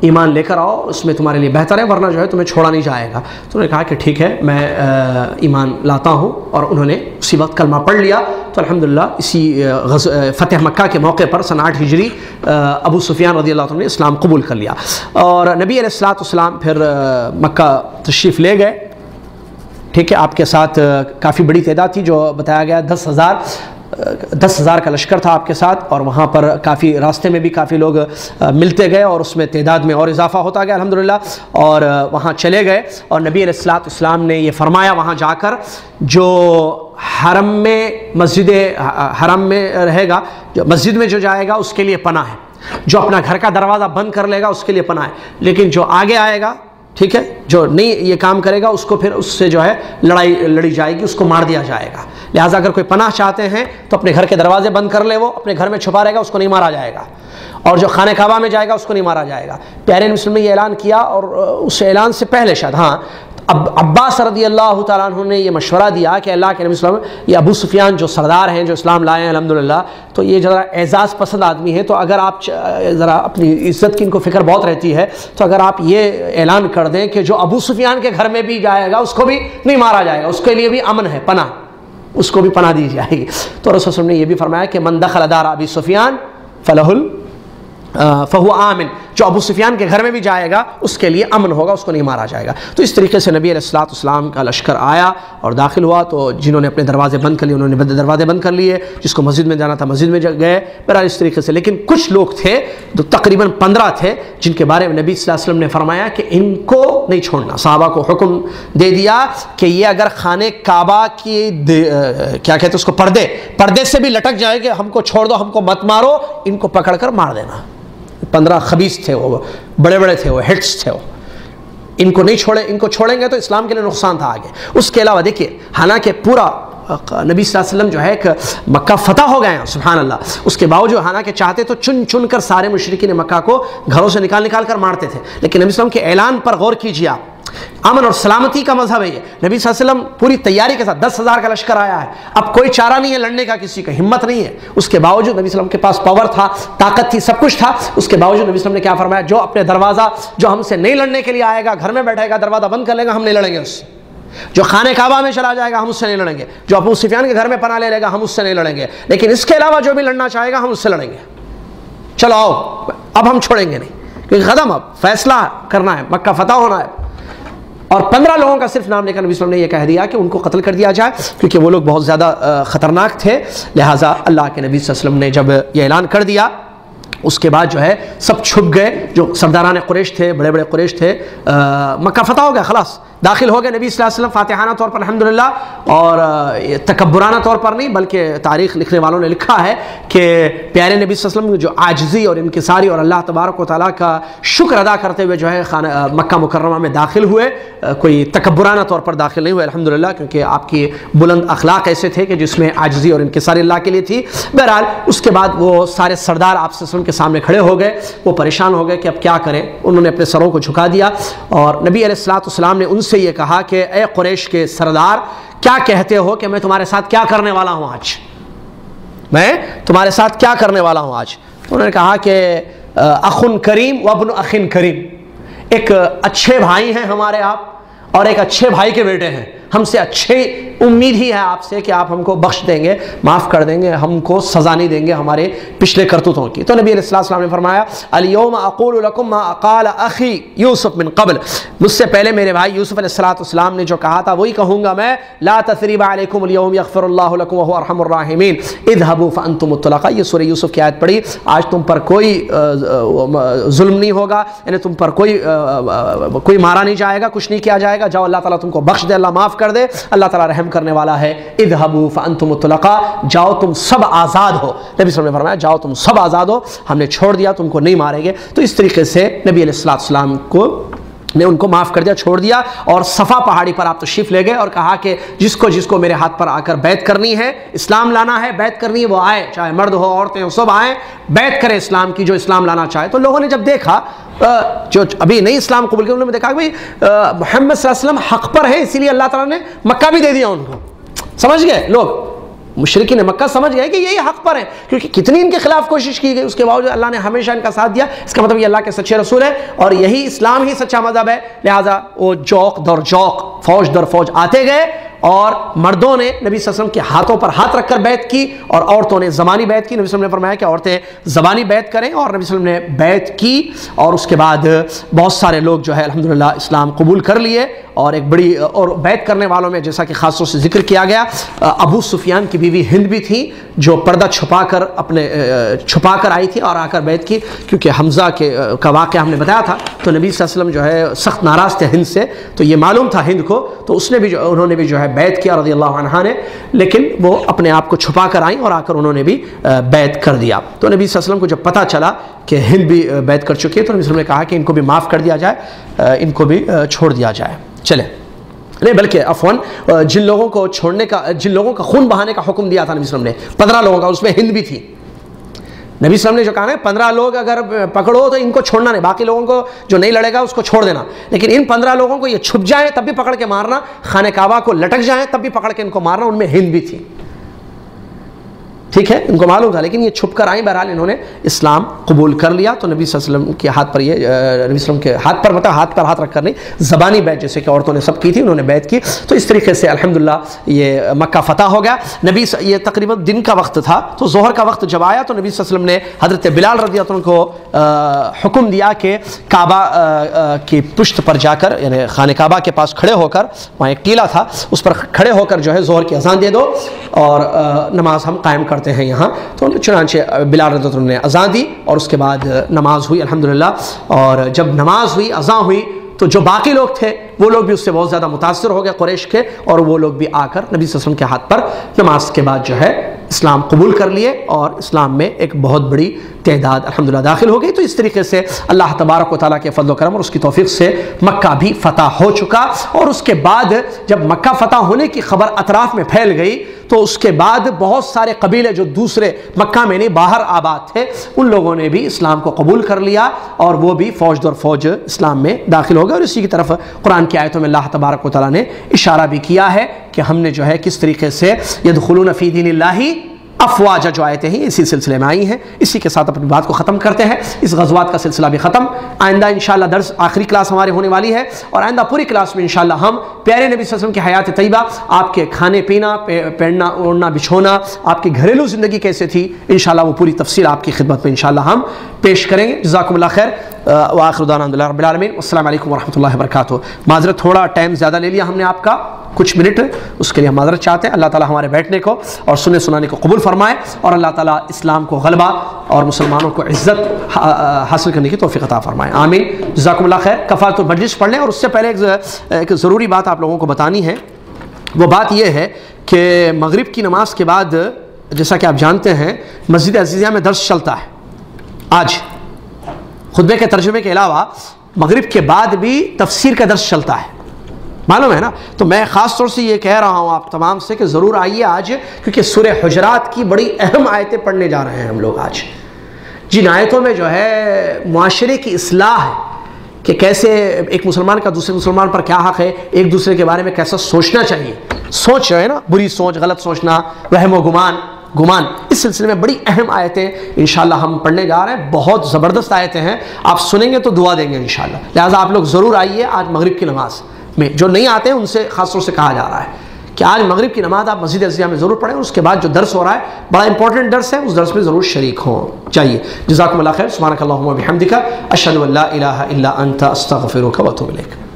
ایمان لے کر آؤ، اس میں تمہارے لیے بہتر ہے، ورنہ جو ہے تمہیں چھوڑا نہیں جائے گا۔ تو انہوں نے کہا کہ ٹھیک ہے میں ایمان لاتا ہوں، اور انہوں نے اسی وقت کلمہ پڑھ لیا۔ تو الحمدللہ اسی فتح مکہ کے موقع پر سنہ 8 ہجری ابو سفیان رضی اللہ عنہ نے اسلام قبول کر لیا، اور نبی علیہ السلام پھر مکہ تشریف لے گئے۔ ٹھیک ہے، آپ کے ساتھ کافی بڑی تعداد تھی، جو بتایا گیا 10,000 کا لشکر تھا آپ کے ساتھ، اور وہاں پر کافی راستے میں بھی کافی لوگ ملتے گئے، اور اس میں تعداد میں اور اضافہ ہوتا گیا الحمدللہ، اور وہاں چلے گئے۔ اور نبی علیہ السلام نے یہ فرمایا وہاں جا کر، جو حرم میں حرم میں رہے گا، جو مسجد میں جو جائے گا اس کے لیے پناہ ہے، جو اپنا گھر کا دروازہ بند کر لے گا اس کے لیے پناہ ہے، لیکن جو آگے آئے گا، ٹھیک ہے، جو نہیں یہ کام کرے گا اس کو پھر اس سے جو ہے لڑی جائے گی، اس کو مار دیا جائے گا۔ لہٰذا اگر کوئی پناہ چاہتے ہیں تو اپنے گھر کے دروازے بند کر لے، وہ اپنے گھر میں چھپا رہے گا، اس کو نہیں مارا جائے گا، اور جو خانہ کعبہ میں جائے گا اس کو نہیں مارا جائے گا۔ پیارے نبی صلی اللہ علیہ وسلم نے یہ اعلان کیا، اور اس اعلان سے پہلے شاید عباس رضی اللہ تعالیٰ عنہ نے یہ مشورہ دیا کہ اللہ کے نبی صلی اللہ علیہ وسلم، یہ ابو سفیان جو سردار ہیں، جو اسلام لائے ہیں الحمدللہ، تو یہ ذرا اعزاز پسند آدمی ہے، تو اگر آپ ذرا اپنی عزت کی ان کو فکر بہت رہتی ہے، تو اگر آپ یہ اعلان کر دیں کہ جو ابو سفیان کے گھر میں بھی جائے گا اس کو بھی نہیں مارا جائے گا، اس کے لیے بھی امن ہے، پناہ، اس کو بھی پناہ دی جائے گی۔ تو رسول صلی اللہ علیہ وسلم نے یہ بھی فرمایا کہ من دخل دار ابی سفیان فہو آمن، جو ابو سفیان کے گھر میں بھی جائے گا اس کے لیے امن ہوگا، اس کو نہیں مارا جائے گا۔ تو اس طریقے سے نبی علیہ السلام کا لشکر آیا اور داخل ہوا، تو جنہوں نے اپنے دروازے بند کر لیے انہوں نے دروازے بند کر لیے، جس کو مسجد میں جانا تھا مسجد میں گئے، بہرحال اس طریقے سے۔ لیکن کچھ لوگ تھے جو تقریباً 15 تھے، جن کے بارے میں نبی صلی اللہ علیہ وسلم نے فرمایا کہ ان کو نہیں چھوڑنا، صحابہ کو حکم دے دیا کہ یہ اگر خانہ کعبہ کی کیا کہتے ہیں اس کو پردے سے بھی لٹک جائے کہ ہم کو چھوڑ دو، ہم کو مت مارو، ان کو پکڑ کر مار دینا۔ 15 خبیث تھے، وہ بڑے تھے، وہ ہیڈس تھے، وہ ان کو نہیں چھوڑے، ان کو چھوڑیں گے تو اسلام کے لیے نقصان تھا آگے۔ اس کے علاوہ دیکھیے، حالانکہ پورا نبی صلی اللہ علیہ وسلم جو ہے کہ مکہ فتح ہو گئے ہیں سبحان اللہ، اس کے باوجود حالانکہ چاہتے تو چن کر سارے مشرکین مکہ کو گھروں سے نکال کر مارتے تھے، لیکن نبی صلی اللہ علیہ وسلم کے اعلان پر غور کیجیے آپ، امن اور سلامتی کا مذہب ہے یہ۔ نبی صلی اللہ علیہ وسلم پوری تیاری کے ساتھ 10,000 کا لشکر آیا ہے، اب کوئی چارہ نہیں ہے لڑنے کا، کسی کا ہمت نہیں ہے، اس کے باوجود نبی صلی اللہ علیہ وسلم کے پاس پاور تھا، طاقت تھی، سب کچھ تھا، اس کے باوجود نبی صلی اللہ علیہ وسلم نے کیا فرمایا، جو اپنے دروازہ جو ہم سے نہیں لڑنے کے لیے آئے گا، گھر میں بیٹھے گا، دروازہ بند کر لے گا، ہم نہیں لڑیں گے اس سے، جو خانہ کعبہ میں چلا جائے گا ہم اس سے نہیں لڑیں گے، جو ابو سفیان کے گھر میں پناہ لے گا ہم اس سے نہیں لڑیں گے، لیکن اس کے علاوہ جو بھی لڑنا چاہے گا ہم اس سے لڑیں گے، چلو آؤ، اب ہم چھوڑیں گے نہیں، کیونکہ ختم، اب فیصلہ کرنا ہے، مکہ فتح ہونا ہے۔ اور 15 لوگوں کا صرف نام لے کر نبی صلی اللہ علیہ وسلم نے یہ کہہ دیا کہ ان کو قتل کر دیا جائے، کیونکہ وہ لوگ بہت زیادہ خطرناک تھے۔ لہٰذا اللہ کے نبی صلی اللہ علیہ وسلم نے جب یہ اعلان کر دیا، اس کے بعد جو ہے سب چھپ گئے، جو سرداران قریش تھے، بڑے قریش تھے، مکہ فتح ہو گیا، خلاص داخل ہو گئے نبی صلی اللہ علیہ وسلم فاتحانہ طور پر الحمدللہ، اور تکبرانہ طور پر نہیں، بلکہ تاریخ لکھنے والوں نے لکھا ہے کہ پیارے نبی صلی اللہ علیہ وسلم جو عاجزی اور انکساری اور اللہ تبارک و تعالیٰ کا شکر ادا کرتے ہوئے جو ہے مکہ مکرمہ میں داخل ہوئے، کوئی تکبرانہ طور پر داخل نہیں ہوئے الحمدللہ، کیونکہ آپ کی بلند اخلاق ایسے تھے کہ جس میں عاجزی اور انکساری اللہ کے لیے تھی۔ بہرحال اس کے بعد وہ سارے سردار آپ صلی اللہ علیہ وسلم کے سامنے کھڑے ہو گئے، وہ پریشان ہو گئے کہ اب کیا کریں، انہوں نے اپنے سروں کو جھکا دیا، اور نبی علیہ السلام نے ان سے یہ کہا کہ اے قریش کے سردار، کیا کہتے ہو کہ میں تمہارے ساتھ کیا کرنے والا ہوں آج، میں تمہارے ساتھ کیا کرنے والا ہوں آج؟ انہوں نے کہا کہ اخ کریم و ابن اخ کریم، ایک اچھے بھائی ہیں ہمارے آپ، اور ایک اچھے بھائی کے بیٹے ہیں، ہم سے اچھی امید ہی ہے آپ سے کہ آپ ہم کو بخش دیں گے، معاف کر دیں گے، ہم کو سزا نہیں دیں گے ہمارے پچھلے کرتوتوں کی۔ تو نبی علیہ السلام نے فرمایا الیوم اقول لکم ما قال اخی یوسف من قبل، مجھ سے پہلے میرے بھائی یوسف علیہ السلام نے جو کہا تھا وہی کہوں گا میں، لا تثریب علیکم اليوم یغفر اللہ لکم وهو ارحم الراحمین اذهبوا فانتم الطلقاء۔ یہ سورہ یوسف کی آیت پڑھی، آج تم پر کوئی ظلم نہیں ہوگا، یعنی تم پر کوئی مارا نہیں جائے گا، کچھ نہیں کیا جائے گا، جاؤ اللہ تعالیٰ تم کو بخش دے، اللہ معاف کر دے، اللہ تعالیٰ رحم کرنے والا ہے۔ اذهبوا فانتم الطلقاء، جاؤ تم سب آزاد ہو، نبی صلی اللہ علیہ وسلم نے فرمایا جاؤ تم سب آزاد ہو، ہم نے چھوڑ دیا، تم کو نہیں ماریں گے۔ تو اس طریقے سے نبی علیہ السلام نے ان کو معاف کر دیا، چھوڑ دیا، اور صفا پہاڑی پر آپ تشریف لے گئے اور کہا کہ جس کو میرے ہاتھ پر آ کر بیعت کرنی ہے، اسلام لانا ہے، بیعت کرنی ہے، وہ آئے، چاہے مرد ہو عورتیں ہو، سب آئیں، بیعت کرے اسلام کی، جو اسلام لانا چاہے۔ تو لوگوں نے جب دیکھا، جو ابھی نہیں اسلام قبول کیا، انہوں نے دیکھا کہ محمد صلی اللہ علیہ وسلم حق پر ہے، اسی لیے اللہ تعالیٰ نے مکہ بھی دے دیا ان کو، سمجھ گئے لوگ، مشرکین مکہ سمجھ گئے کہ یہی حق پر ہیں، کیونکہ کتنی ان کے خلاف کوشش کی گئی، اس کے باوجود اللہ نے ہمیشہ ان کا ساتھ دیا. اس کا مطلب یہ اللہ کے سچے رسول ہیں اور یہی اسلام ہی سچا مذہب ہے. لہٰذا وہ جوق در جوق، فوج در فوج آتے گئے اور مردوں نے نبی صلی اللہ علیہ وسلم کے ہاتھوں پر ہاتھ رکھ کر بیعت کی اور عورتوں نے زبانی بیعت کی. نبی صلی اللہ علیہ وسلم نے فرمایا کہ عورتیں زبانی بیعت کریں اور نبی صلی اللہ علیہ وسلم نے بیعت کی اور اس کے بعد بہت سارے لوگ جو ہے الحمدللہ اسلام قبول کر لیے. اور ایک بڑی اور بیعت کرنے والوں میں جیسا کہ خاص طور سے ذکر کیا گیا ابو سفیان کی بیوی ہند بھی تھی جو پردہ چھپا کر آئی تھی اور آ کر بیعت کی، کیونکہ حمزہ کا واقعہ ہم نے بتایا تھا. تو نبی صلی اللہ علیہ وسلم جو ہے سخت ناراض تھے ہند سے، تو یہ معلوم تھا ہند کو، تو انہوں نے بھی جو ہے بیعت کیا رضی اللہ عنہا نے، لیکن وہ اپنے آپ کو چھپا کر آئیں اور آ کر انہوں نے بھی بیعت کر دیا. تو نبی صلی اللہ علیہ وسلم کو جب پتہ چلا کہ ہند بھی بیعت کر چکی ہے تو نبی صلی اللہ علیہ وسلم نے کہا کہ ان کو بھی معاف کر دیا جائے، ان کو بھی چھوڑ دیا جائے. چلے نہیں بلکہ عفواً جن لوگوں کو چھوڑنے کا، جن لوگوں کا خون بہانے کا حکم دیا تھا نبی صلی اللہ علیہ وسلم نے 15 لوگوں کا، اس میں ہند بھی تھی. نبی صلی اللہ علیہ وسلم نے جو کہا نا 15 لوگ اگر پکڑو تو ان کو چھوڑنا نہیں، باقی لوگوں کو جو نہیں لڑے گا اس کو چھوڑ دینا، لیکن ان 15 لوگوں کو یہ چھپ جائیں تب بھی پکڑ کے مارنا، خانہ کعبہ کو لٹک جائیں تب بھی پکڑ کے ان کو مارنا. ان میں ہند بھی تھی، ٹھیک ہے، ان کو معلوم تھا، لیکن یہ چھپ کر آئیں. بہرحال انہوں نے اسلام قبول کر لیا. تو نبی صلی اللہ علیہ وسلم کے ہاتھ پر نبی صلی اللہ علیہ وسلم کے ہاتھ پر ہاتھ پر ہاتھ رکھ کر نہیں، زبانی بیعت جیسے کہ عورتوں نے سب کی تھی انہوں نے بیعت کی. تو اس طریقے سے الحمدللہ یہ مکہ فتح ہو گیا. یہ تقریباً دن کا وقت تھا، تو ظہر کا وقت جب آیا تو نبی صلی اللہ علیہ وسلم نے حضرت بلال رضی اللہ عنہ کو حکم دیا کہ کعبہ کی پشت پر جا کر، یعنی خانہ کعبہ کے پاس کھڑے ہو کر، وہاں ایک ٹیلہ تھا اس پر کھڑے ہو کر جو ہے ظہر کی اذان دے دو اور نماز ہم قائم کرتے ہیں یہاں. تو چنانچہ بلال رضی اللہ عنہ نے اذان دی اور اس کے بعد نماز ہوئی الحمدللہ. اور جب نماز ہوئی، اذان ہوئی، تو جو باقی لوگ تھے وہ لوگ بھی اس سے بہت زیادہ متاثر ہو گئے قریش کے، اور وہ لوگ بھی آ کر نبی صلی اللہ علیہ وسلم کے ہاتھ پر نماز کے بعد جو ہے اسلام قبول کر لیے اور اسلام میں ایک بہت بڑی تعداد الحمدللہ داخل ہو گئی. تو اس طریقے سے اللہ تبارک و تعالیٰ کے فضل و کرم اور اس کی توفیق سے مکہ بھی فتح ہو چکا. اور اس کے بعد جب مکہ فتح ہونے کی خبر اطراف میں پھیل گئی تو اس کے بعد بہت سارے قبیلے جو دوسرے مکہ میں نہیں باہر آباد تھے ان لوگوں نے بھی اسلام کو قبول کر لیا اور وہ بھی فوج در فوج اسلام میں داخل ہو گئے. اور اسی کی طرف قرآن کی آیتوں میں اللہ تبارک و تعالیٰ نے اشارہ بھی کیا ہے کہ ہم نے جو ہے کس طریقے سے یدخلون فی دین اللہ افواجا جو آیتیں ہیں اسی سلسلے میں آئی ہیں. اسی کے ساتھ اپنی بات کو ختم کرتے ہیں. اس غزوات کا سلسلہ بھی ختم. آئندہ انشاءاللہ درس آخری کلاس ہمارے ہونے والی ہے اور آئندہ پوری کلاس میں انشاءاللہ ہم پیارے نبی صلی اللہ علیہ وسلم کی حیات طیبہ، آپ کے کھانے پینا، پہننا اوڑھنا بچھونا، آپ کی گھریلو زندگی کیسے تھی، انشاءاللہ وہ پوری تفصیل آپ کی خدمت میں انشاءاللہ ہم پیش کریں گے. جزاکم اللہ خیر. وآخر دعوانا الحمد للہ رب العالمین. السلام علیکم ورحمۃ اللہ وبرکاتہ. معذرت تھوڑا ٹائم زیادہ لے لیا ہم نے آپ کا، کچھ منٹ، اس کے لیے ہم معذرت چاہتے ہیں. اللہ تعالیٰ ہمارے بیٹھنے کو اور سننے سنانے کو قبول فرمائے اور اللہ تعالیٰ اسلام کو غلبہ اور مسلمانوں کو عزت حاصل کرنے کی توفیق عطا فرمائے. آمین. جزاکم اللہ خیر. کفارۃ المجلس پڑھ لیں. اور اس سے پہلے ایک ضروری بات آپ لوگوں کو بتانی ہے. وہ بات یہ ہے کہ مغرب کی نماز کے بعد جیسا کہ آپ جانتے ہیں مسجد عزیزیہ میں درس چلتا ہے. آج خطبے کے ترجمے کے علاوہ مغرب کے بعد بھی تفسیر کا درس چلتا ہے، معلوم ہے نا. تو میں خاص طور سے یہ کہہ رہا ہوں آپ تمام سے کہ ضرور آئیے آج، کیونکہ سورہ حجرات کی بڑی اہم آیتیں پڑھنے جا رہے ہیں ہم لوگ آج. جن آیتوں میں جو ہے معاشرے کی اصلاح ہے کہ کیسے ایک مسلمان کا دوسرے مسلمان پر کیا حق ہے، ایک دوسرے کے بارے میں کیسا سوچنا چاہیے، سوچ ہے نا، بری سوچ، غلط سوچنا، وہم و گمان. اس سلسلے میں بڑی اہم آیتیں انشاءاللہ ہم پڑھنے جا رہے ہیں. بہت زبردست آیتیں ہیں، آپ سنیں گے تو دعا دیں گے انشاءاللہ. لہٰذا آپ لوگ ضرور آئیے آج مغرب کی نماز میں. جو نہیں آتے ہیں ان سے خاص طور سے کہا جا رہا ہے کہ آج مغرب کی نماز آپ مسجد عزیزیہ میں ضرور پڑھیں. اس کے بعد جو درس ہو رہا ہے بڑا امپورٹنٹ درس ہے، اس درس میں ضرور شریک ہوں چاہیے. جزاکم اللہ خیر. سبحانک اللہم و بحمدک، اشہد ان لا الہ الا انت، استغفرک و اتوب الیک.